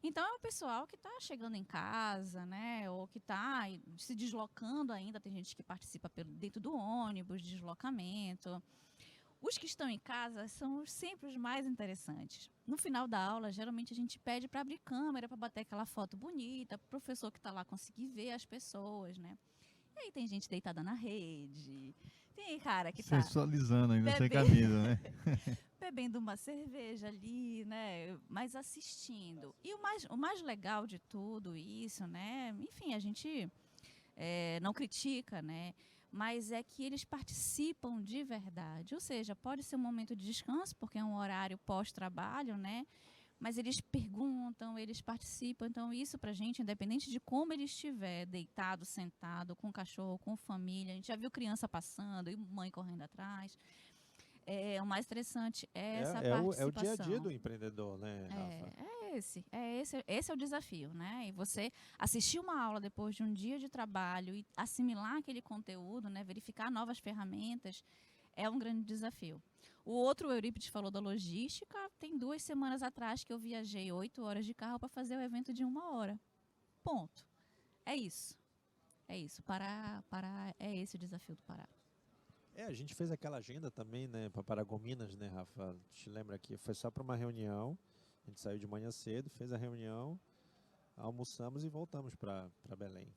Então é o pessoal que está chegando em casa, né? Ou que está se deslocando ainda. Tem gente que participa dentro do ônibus, deslocamento. Os que estão em casa são sempre os mais interessantes. No final da aula, geralmente a gente pede para abrir câmera, para bater aquela foto bonita, para o professor que está lá conseguir ver as pessoas, né? E aí tem gente deitada na rede, tem cara que está sensualizando ainda sem camisa, né? bebendo uma cerveja ali, né? Mas assistindo. E o mais legal de tudo isso, né? Enfim, a gente não critica, né? Mas é que eles participam de verdade. Ou seja, pode ser um momento de descanso, porque é um horário pós-trabalho, né? Mas eles perguntam, eles participam. Então, isso pra gente, independente de como ele estiver, deitado, sentado, com cachorro, com família, a gente já viu criança passando e mãe correndo atrás. O mais interessante é essa participação. É o dia a dia do empreendedor, né, Rafa? Esse é o desafio, né? E você assistir uma aula depois de um dia de trabalho e assimilar aquele conteúdo, né? Verificar novas ferramentas, é um grande desafio. O outro, o Eurípides falou da logística. Tem 2 semanas atrás que eu viajei 8 horas de carro para fazer o evento de 1 hora. Ponto. É isso. Pará é esse o desafio do Pará. A gente fez aquela agenda também, né, para Paragominas, né, Rafa? Te lembra que foi só para uma reunião. A gente saiu de manhã cedo, fez a reunião, almoçamos e voltamos para Belém.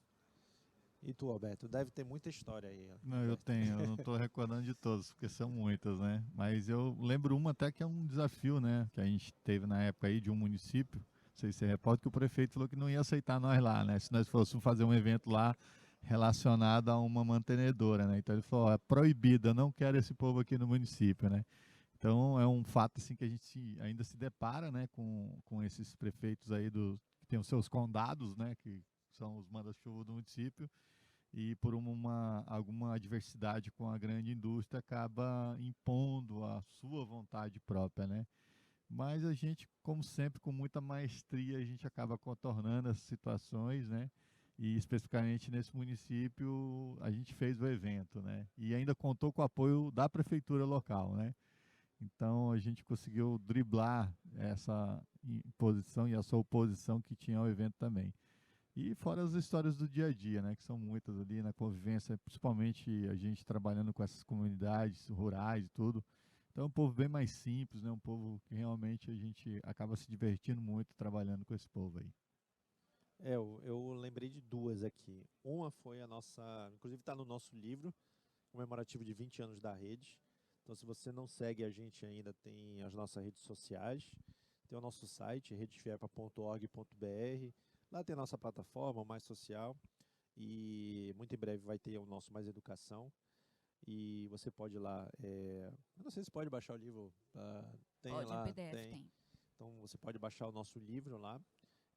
E tu, Alberto, deve ter muita história aí. Não, eu tenho, eu não estou recordando de todas, porque são muitas, né? Mas eu lembro uma até que é um desafio, né? Que a gente teve na época aí de um município. Não sei se você reporta que o prefeito falou que não ia aceitar nós lá, né? Se nós fôssemos fazer um evento lá relacionado a uma mantenedora, né? Então ele falou, é proibido, eu não quero esse povo aqui no município, né? Então é um fato assim que a gente ainda se depara, né? Com esses prefeitos aí que tem os seus condados, né? Que são os manda-chuva do município. E por alguma adversidade com a grande indústria acaba impondo a sua vontade própria, né? Mas a gente, como sempre, com muita maestria, a gente acaba contornando as situações, né? E especificamente nesse município a gente fez o evento, né? E ainda contou com o apoio da prefeitura local, né? Então a gente conseguiu driblar essa imposição e essa oposição que tinha ao evento também. E fora as histórias do dia a dia, né, que são muitas ali na convivência, principalmente a gente trabalhando com essas comunidades rurais e tudo. Então é um povo bem mais simples, né, um povo que realmente a gente acaba se divertindo muito trabalhando com esse povo aí. Eu lembrei de duas aqui. Uma foi a nossa, inclusive está no nosso livro, comemorativo de 20 anos da rede. Então, se você não segue a gente ainda, tem as nossas redes sociais, tem o nosso site, redefiepa.org.br. Lá tem a nossa plataforma, o Mais Social, e muito em breve vai ter o nosso Mais Educação. E você pode ir lá, eu não sei se pode baixar o livro, tem Pode, em lá, PDF tem. tem. Então você pode baixar o nosso livro lá.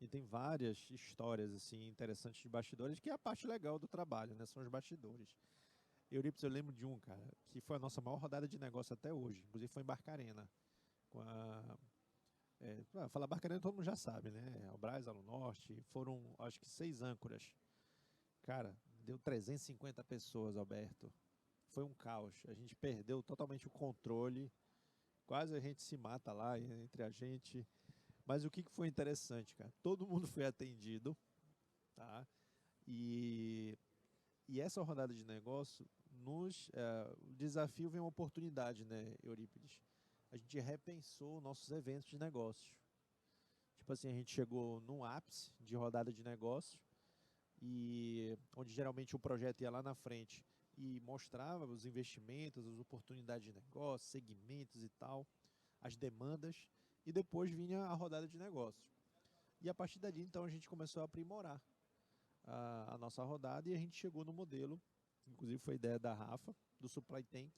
E tem várias histórias assim interessantes de bastidores, que é a parte legal do trabalho, né? São os bastidores. Eurípides, eu lembro de um, cara, que foi a nossa maior rodada de negócio até hoje. Inclusive foi em Barcarena. Com falar Barcarena todo mundo já sabe, né? Albras, Alunorte, foram acho que 6 âncoras. Cara, deu 350 pessoas, Alberto. Foi um caos. A gente perdeu totalmente o controle. Quase a gente se mata lá entre a gente. Mas o que foi interessante, cara? Todo mundo foi atendido, tá? E essa rodada de negócio, o desafio vem uma oportunidade, né, Eurípides? A gente repensou nossos eventos de negócios. Tipo assim, a gente chegou num ápice de rodada de negócio, e onde geralmente o projeto ia lá na frente e mostrava os investimentos, as oportunidades de negócio, segmentos e tal, as demandas, e depois vinha a rodada de negócios. E a partir dali, então, a gente começou a aprimorar a nossa rodada, e a gente chegou no modelo, inclusive foi ideia da Rafa, do Supply Tank,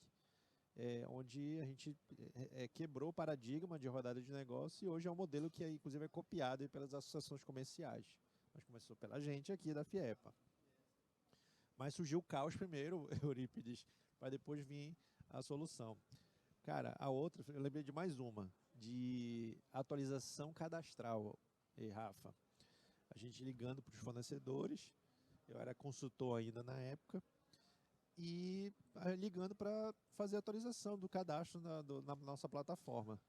onde a gente quebrou o paradigma de rodada de negócio, e hoje é um modelo que, inclusive, é copiado aí pelas associações comerciais. Mas começou pela gente aqui da FIEPA. Mas surgiu o caos primeiro, Eurípides, para depois vir a solução. Cara, a outra, eu lembrei de mais uma, de atualização cadastral, Rafa. A gente ligando para os fornecedores, eu era consultor ainda na época, e ligando para fazer a atualização do cadastro na nossa plataforma.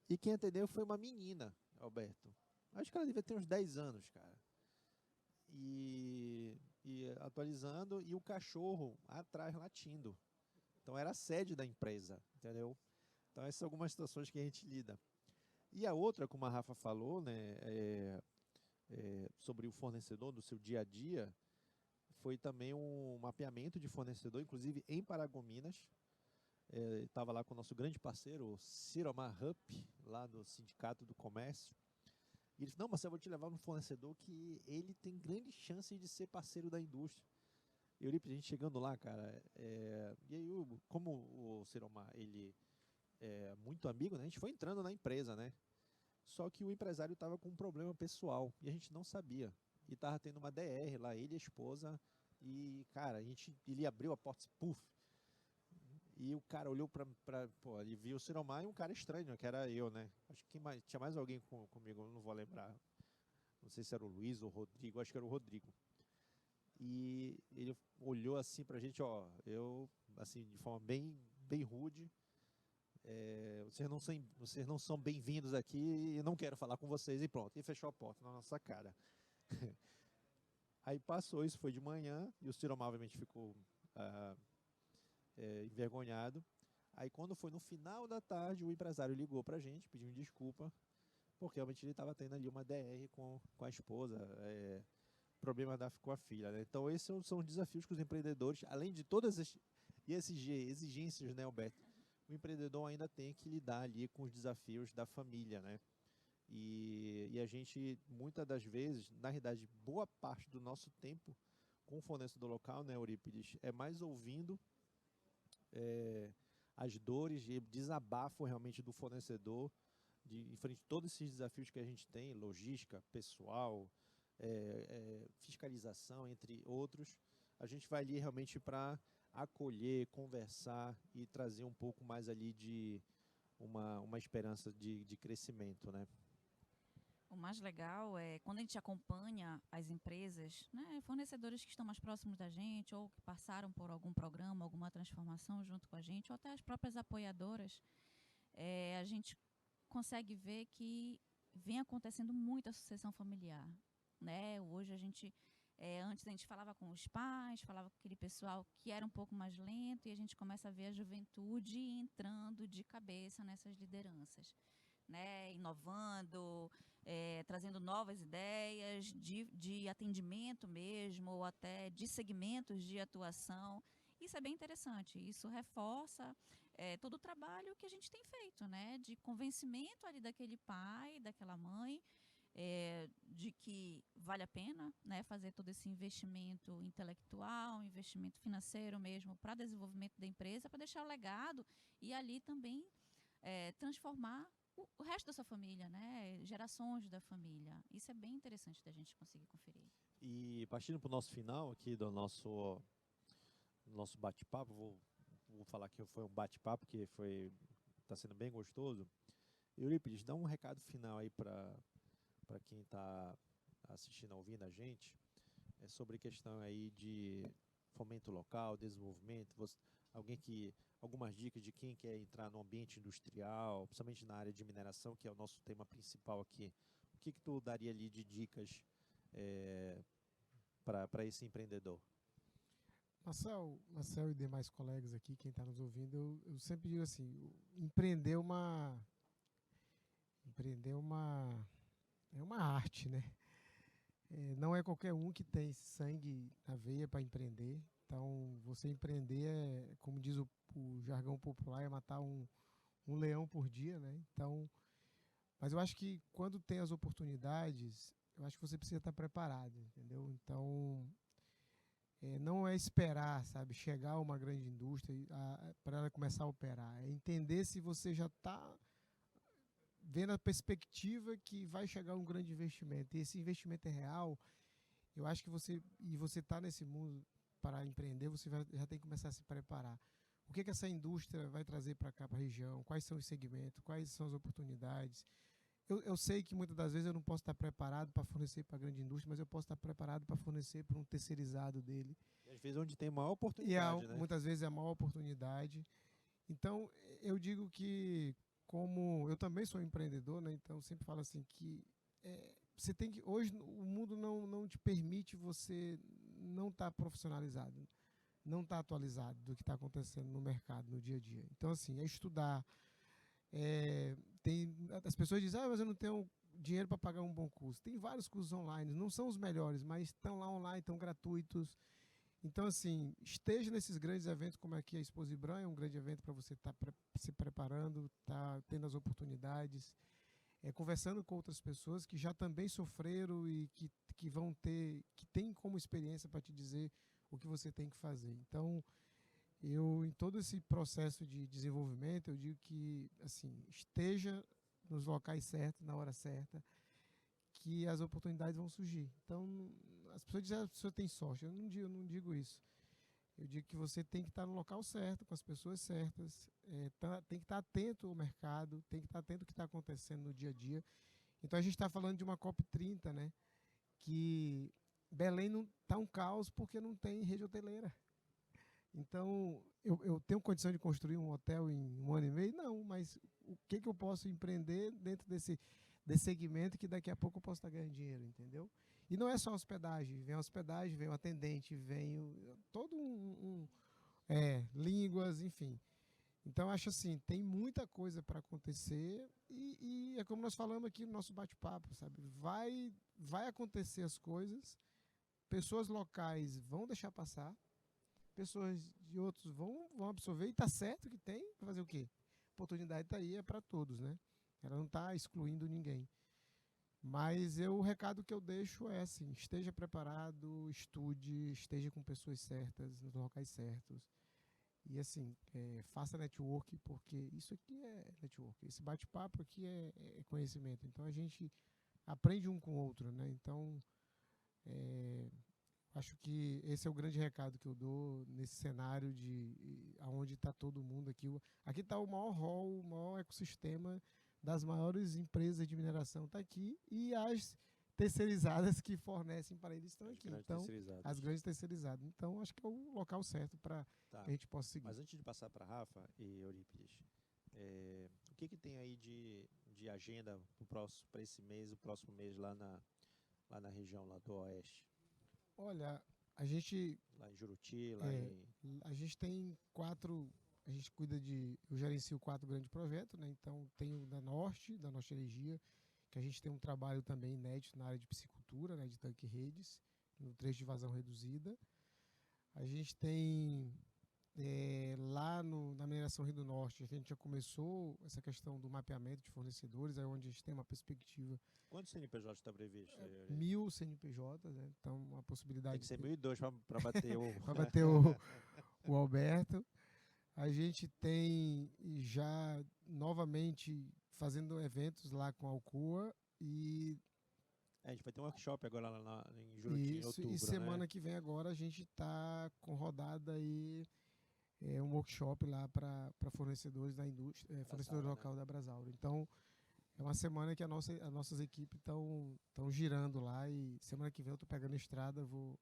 E quem atendeu foi uma menina, Alberto. Acho que ela devia ter uns 10 anos, cara. E atualizando, e o cachorro atrás latindo. Então era a sede da empresa, entendeu? Então essas são algumas situações que a gente lida. E a outra, como a Rafa falou, né, sobre o fornecedor, do seu dia a dia, foi também um mapeamento de fornecedor, inclusive em Paragominas. Estava lá com o nosso grande parceiro, o Ciromar Hupp, lá do Sindicato do Comércio. E ele disse, não, Marcelo, eu vou te levar no fornecedor que ele tem grande chance de ser parceiro da indústria. E Eurípides, a gente chegando lá, cara, e aí, como o Ciromar, ele é muito amigo, né, a gente foi entrando na empresa, né? Só que o empresário estava com um problema pessoal e a gente não sabia. E estava tendo uma DR lá, ele e a esposa, e, cara, ele abriu a porta, puf, e o cara olhou pô, ele viu o Ciromar e um cara estranho, que era eu, né? Acho que tinha mais alguém comigo, não vou lembrar. Não sei se era o Luiz ou o Rodrigo, acho que era o Rodrigo. E ele olhou assim pra gente, ó, assim, de forma bem rude, vocês não são bem-vindos aqui e não quero falar com vocês, e pronto, e fechou a porta na nossa cara. Aí passou, isso foi de manhã, e o Ciromar obviamente ficou envergonhado. Aí quando foi no final da tarde, o empresário ligou pra gente, pedindo desculpa, porque realmente ele estava tendo ali uma DR com a esposa, problema com a filha, né? Então esses são os desafios que os empreendedores, além de todas as exigências, né, Alberto, o empreendedor ainda tem que lidar ali com os desafios da família, né? E a gente, muitas das vezes, na realidade, boa parte do nosso tempo com o fornecedor local, né, Eurípides, é mais ouvindo as dores e desabafo realmente do fornecedor, em frente a todos esses desafios que a gente tem, logística, pessoal, fiscalização, entre outros. A gente vai ali realmente para acolher, conversar e trazer um pouco mais ali de uma esperança de crescimento, né? O mais legal é quando a gente acompanha as empresas, né, fornecedores que estão mais próximos da gente ou que passaram por algum programa, alguma transformação junto com a gente, ou até as próprias apoiadoras, a gente consegue ver que vem acontecendo muita sucessão familiar, né? Hoje a gente, antes a gente falava com os pais, falava com aquele pessoal que era um pouco mais lento, e a gente começa a ver a juventude entrando de cabeça nessas lideranças, né? Inovando, trazendo novas ideias de atendimento mesmo, ou até de segmentos de atuação. Isso é bem interessante, isso reforça todo o trabalho que a gente tem feito, né, de convencimento ali daquele pai, daquela mãe, de que vale a pena, né, fazer todo esse investimento intelectual, investimento financeiro mesmo para desenvolvimento da empresa, para deixar o legado e ali também transformar o resto da sua família, né, gerações da família. Isso é bem interessante da gente conseguir conferir. E partindo para o nosso final aqui do nosso bate-papo, vou falar que foi um bate-papo que está sendo bem gostoso. Eurípides, dá um recado final aí para quem está assistindo, ouvindo a gente, sobre questão aí de fomento local, desenvolvimento, algumas dicas de quem quer entrar no ambiente industrial, principalmente na área de mineração, que é o nosso tema principal aqui. O que tu daria ali de dicas para esse empreendedor? Marcel e demais colegas aqui, quem está nos ouvindo, eu sempre digo assim, empreender é uma arte, né? Não é qualquer um que tem sangue na veia para empreender. Então, você empreender como diz o jargão popular, é matar um leão por dia, né? Então, mas eu acho que quando tem as oportunidades, eu acho que você precisa estar preparado, entendeu? Então, não é esperar, sabe, chegar a uma grande indústria para ela começar a operar. É entender se você já está vendo a perspectiva que vai chegar um grande investimento. E esse investimento é real. Eu acho que você está nesse mundo para empreender, você já tem que começar a se preparar. O que essa indústria vai trazer para cá, para a região? Quais são os segmentos? Quais são as oportunidades? Eu sei que muitas das vezes eu não posso estar preparado para fornecer para a grande indústria, mas eu posso estar preparado para fornecer para um terceirizado dele. E às vezes onde tem maior oportunidade, né? Muitas vezes é a maior oportunidade. Então, eu digo que, como eu também sou empreendedor, né, então sempre falo assim que você tem que, hoje o mundo não te permite você não estar profissionalizado, não estar atualizado do que está acontecendo no mercado, no dia a dia. Então, assim, é estudar. As pessoas dizem, mas eu não tenho dinheiro para pagar um bom curso. Tem vários cursos online, não são os melhores, mas estão lá online, estão gratuitos. Então, assim, esteja nesses grandes eventos, como aqui a Expo Zibran, é um grande evento para você estar se preparando, estar tendo as oportunidades, conversando com outras pessoas que já também sofreram e que vão ter, que têm como experiência para te dizer o que você tem que fazer. Então, em todo esse processo de desenvolvimento, eu digo que, assim, esteja nos locais certos, na hora certa, que as oportunidades vão surgir. Então, as pessoas dizem, a pessoa tem sorte. Eu não digo isso. Eu digo que você tem que estar no local certo, com as pessoas certas, tem que estar atento ao mercado, tem que estar atento ao que está acontecendo no dia a dia. Então, a gente está falando de uma COP30, né, que Belém não está um caos porque não tem rede hoteleira. Então, eu tenho condição de construir um hotel em 1 ano e meio? Não, mas o que eu posso empreender dentro desse segmento que daqui a pouco eu posso estar ganhando dinheiro, entendeu? E não é só hospedagem, vem o atendente, vem todo línguas, enfim. Então, acho assim, tem muita coisa para acontecer e é como nós falamos aqui no nosso bate-papo, sabe? Vai acontecer as coisas, pessoas locais vão deixar passar, pessoas de outros vão absorver, e está certo que tem, para fazer o quê? A oportunidade está aí, é para todos, né? Ela não está excluindo ninguém. Mas o recado que eu deixo é assim, esteja preparado, estude, esteja com pessoas certas, nos locais certos. E assim, faça network, porque isso aqui é network. Esse bate-papo aqui é conhecimento. Então a gente aprende um com o outro, né? Então, acho que esse é o grande recado que eu dou nesse cenário onde está todo mundo aqui. Aqui está o maior hall, o maior ecossistema das maiores empresas de mineração está aqui, e as terceirizadas que fornecem para eles estão aqui. Então, as grandes terceirizadas. Então, acho que é o local certo para que a gente possa seguir. Mas antes de passar para a Rafa e Eurípides, o que tem aí de agenda para esse mês, o próximo mês lá na região lá do Oeste? Olha, a gente... Lá em Juruti, a gente tem 4... A gente eu gerencio 4 grandes projetos, né? Então tem o da Norte Energia, que a gente tem um trabalho também inédito na área de piscicultura, né, de tanque redes, no trecho de vazão reduzida. A gente tem lá na mineração Rio do Norte, a gente já começou essa questão do mapeamento de fornecedores, aí onde a gente tem uma perspectiva. Quantos CNPJ está previsto? 1.000 CNPJ, né? Então uma possibilidade. Tem que ser 1.002 para bater o. Para bater o Alberto. A gente tem já novamente fazendo eventos lá com a Alcoa e a gente vai ter um workshop agora lá em Juruti, em outubro, e semana né? que vem agora a gente está com rodada aí um workshop lá para fornecedores da indústria, fornecedor local, né, da Brasauro. Então é uma semana que as nossas equipes estão girando lá e semana que vem eu estou pegando a estrada, vou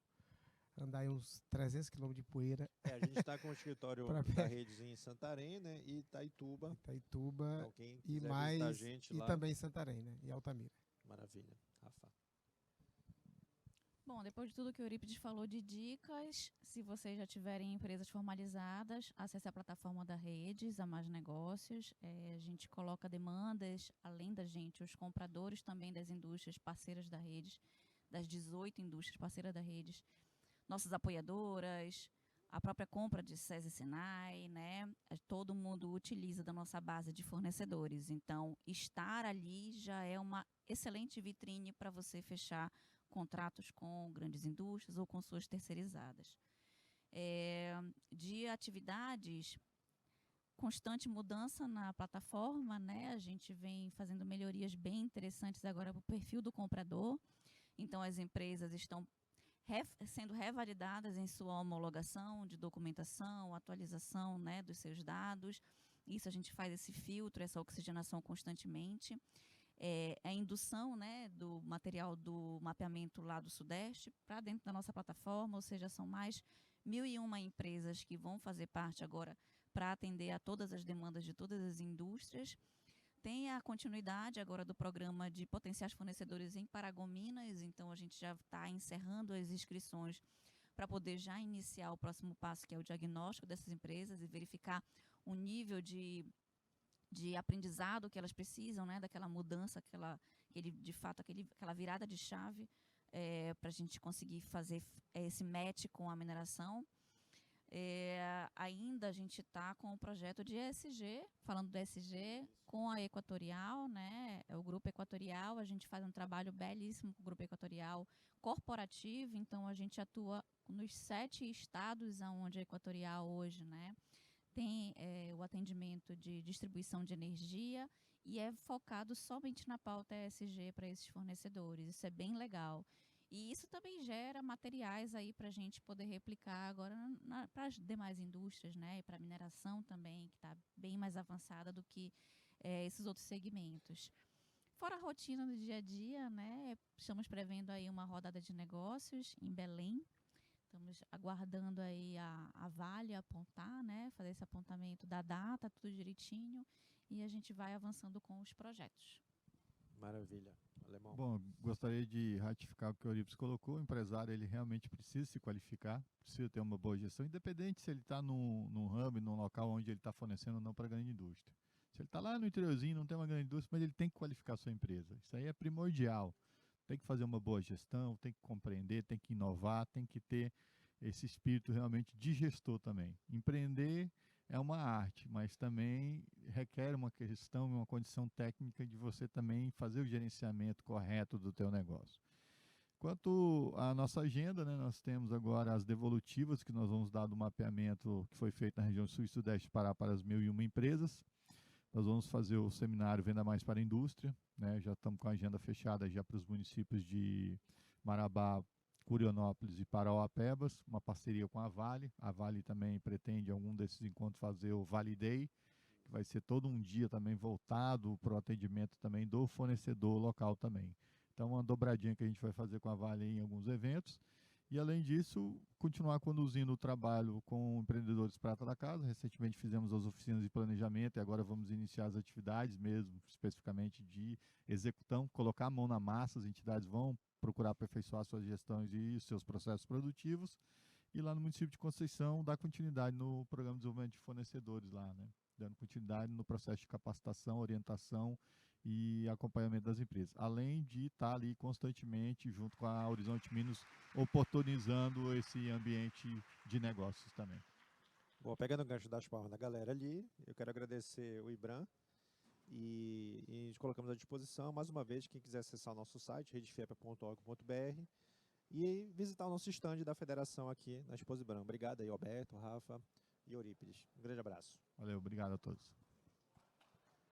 andar aí uns 300 km de poeira. A gente está com o escritório da Redes em Santarém, né? E Itaituba. Então, quem quiser visitar a gente lá. E também em Santarém, né? E Altamira. Maravilha. Rafa. Bom, depois de tudo que o Eurípides falou de dicas, se vocês já tiverem empresas formalizadas, acesse a plataforma da Redes, a Mais Negócios. A gente coloca demandas, além da gente, os compradores também das indústrias parceiras da Redes, das 18 indústrias parceiras da Redes, nossas apoiadoras, a própria compra de SESI e Senai, né? Todo mundo utiliza da nossa base de fornecedores. Então, estar ali já é uma excelente vitrine para você fechar contratos com grandes indústrias ou com suas terceirizadas. De atividades, constante mudança na plataforma, né? A gente vem fazendo melhorias bem interessantes agora para o perfil do comprador. Então, as empresas estão sendo revalidadas em sua homologação de documentação, atualização, né, dos seus dados. Isso a gente faz esse filtro, essa oxigenação constantemente. A indução, né, do material do mapeamento lá do Sudeste para dentro da nossa plataforma, ou seja, são mais 1.001 empresas que vão fazer parte agora para atender a todas as demandas de todas as indústrias. Tem a continuidade agora do programa de potenciais fornecedores em Paragominas, então a gente já está encerrando as inscrições para poder já iniciar o próximo passo, que é o diagnóstico dessas empresas e verificar o nível de aprendizado que elas precisam, né, daquela mudança, aquela virada de chave para a gente conseguir fazer esse match com a mineração. Ainda a gente está com o projeto de ESG, falando do ESG, com a Equatorial, né? O Grupo Equatorial, a gente faz um trabalho belíssimo com o Grupo Equatorial corporativo, então a gente atua nos 7 estados onde a Equatorial hoje, né, tem o atendimento de distribuição de energia e é focado somente na pauta ESG para esses fornecedores. Isso é bem legal. E isso também gera materiais aí para a gente poder replicar agora para as demais indústrias, né? E para a mineração também, que está bem mais avançada do que esses outros segmentos. Fora a rotina do dia a dia, né? Estamos prevendo aí uma rodada de negócios em Belém. Estamos aguardando aí a Vale apontar, né? Fazer esse apontamento da data, tudo direitinho. E a gente vai avançando com os projetos. Maravilha. Alemão. Bom, gostaria de ratificar o que o Eurípides colocou. O empresário, ele realmente precisa se qualificar, precisa ter uma boa gestão, independente se ele está num hub, num local onde ele está fornecendo ou não para a grande indústria. Se ele está lá no interiorzinho, não tem uma grande indústria, mas ele tem que qualificar a sua empresa. Isso aí é primordial. Tem que fazer uma boa gestão, tem que compreender, tem que inovar, tem que ter esse espírito realmente de gestor também. Empreender é uma arte, mas também requer uma questão, uma condição técnica de você também fazer o gerenciamento correto do teu negócio. Quanto à nossa agenda, né, nós temos agora as devolutivas que nós vamos dar do mapeamento que foi feito na região sul e sudeste para as 1.001 empresas. Nós vamos fazer o seminário Venda Mais para a Indústria, né, já estamos com a agenda fechada já para os municípios de Marabá, Curionópolis e Parauapebas, uma parceria com a Vale. A Vale também pretende, em algum desses encontros, fazer o Vale Day, que vai ser todo um dia também voltado para o atendimento também do fornecedor local também. Então, uma dobradinha que a gente vai fazer com a Vale em alguns eventos. E, além disso, continuar conduzindo o trabalho com empreendedores prata da casa. Recentemente fizemos as oficinas de planejamento e agora vamos iniciar as atividades mesmo, especificamente de executão, colocar a mão na massa. As entidades vão procurar aperfeiçoar suas gestões e seus processos produtivos. E lá no município de Conceição, dar continuidade no programa de desenvolvimento de fornecedores lá, né? Dando continuidade no processo de capacitação, orientação e acompanhamento das empresas, além de estar ali constantemente junto com a Horizonte Minas, oportunizando esse ambiente de negócios também. Bom, pegando o gancho das palmas da galera ali, eu quero agradecer o IBRAM e colocamos à disposição, mais uma vez, quem quiser acessar o nosso site, redefiepa.org.br, e visitar o nosso stand da federação aqui na Expo IBRAM. Obrigado aí, Alberto, Rafa e Eurípides. Um grande abraço. Valeu, obrigado a todos.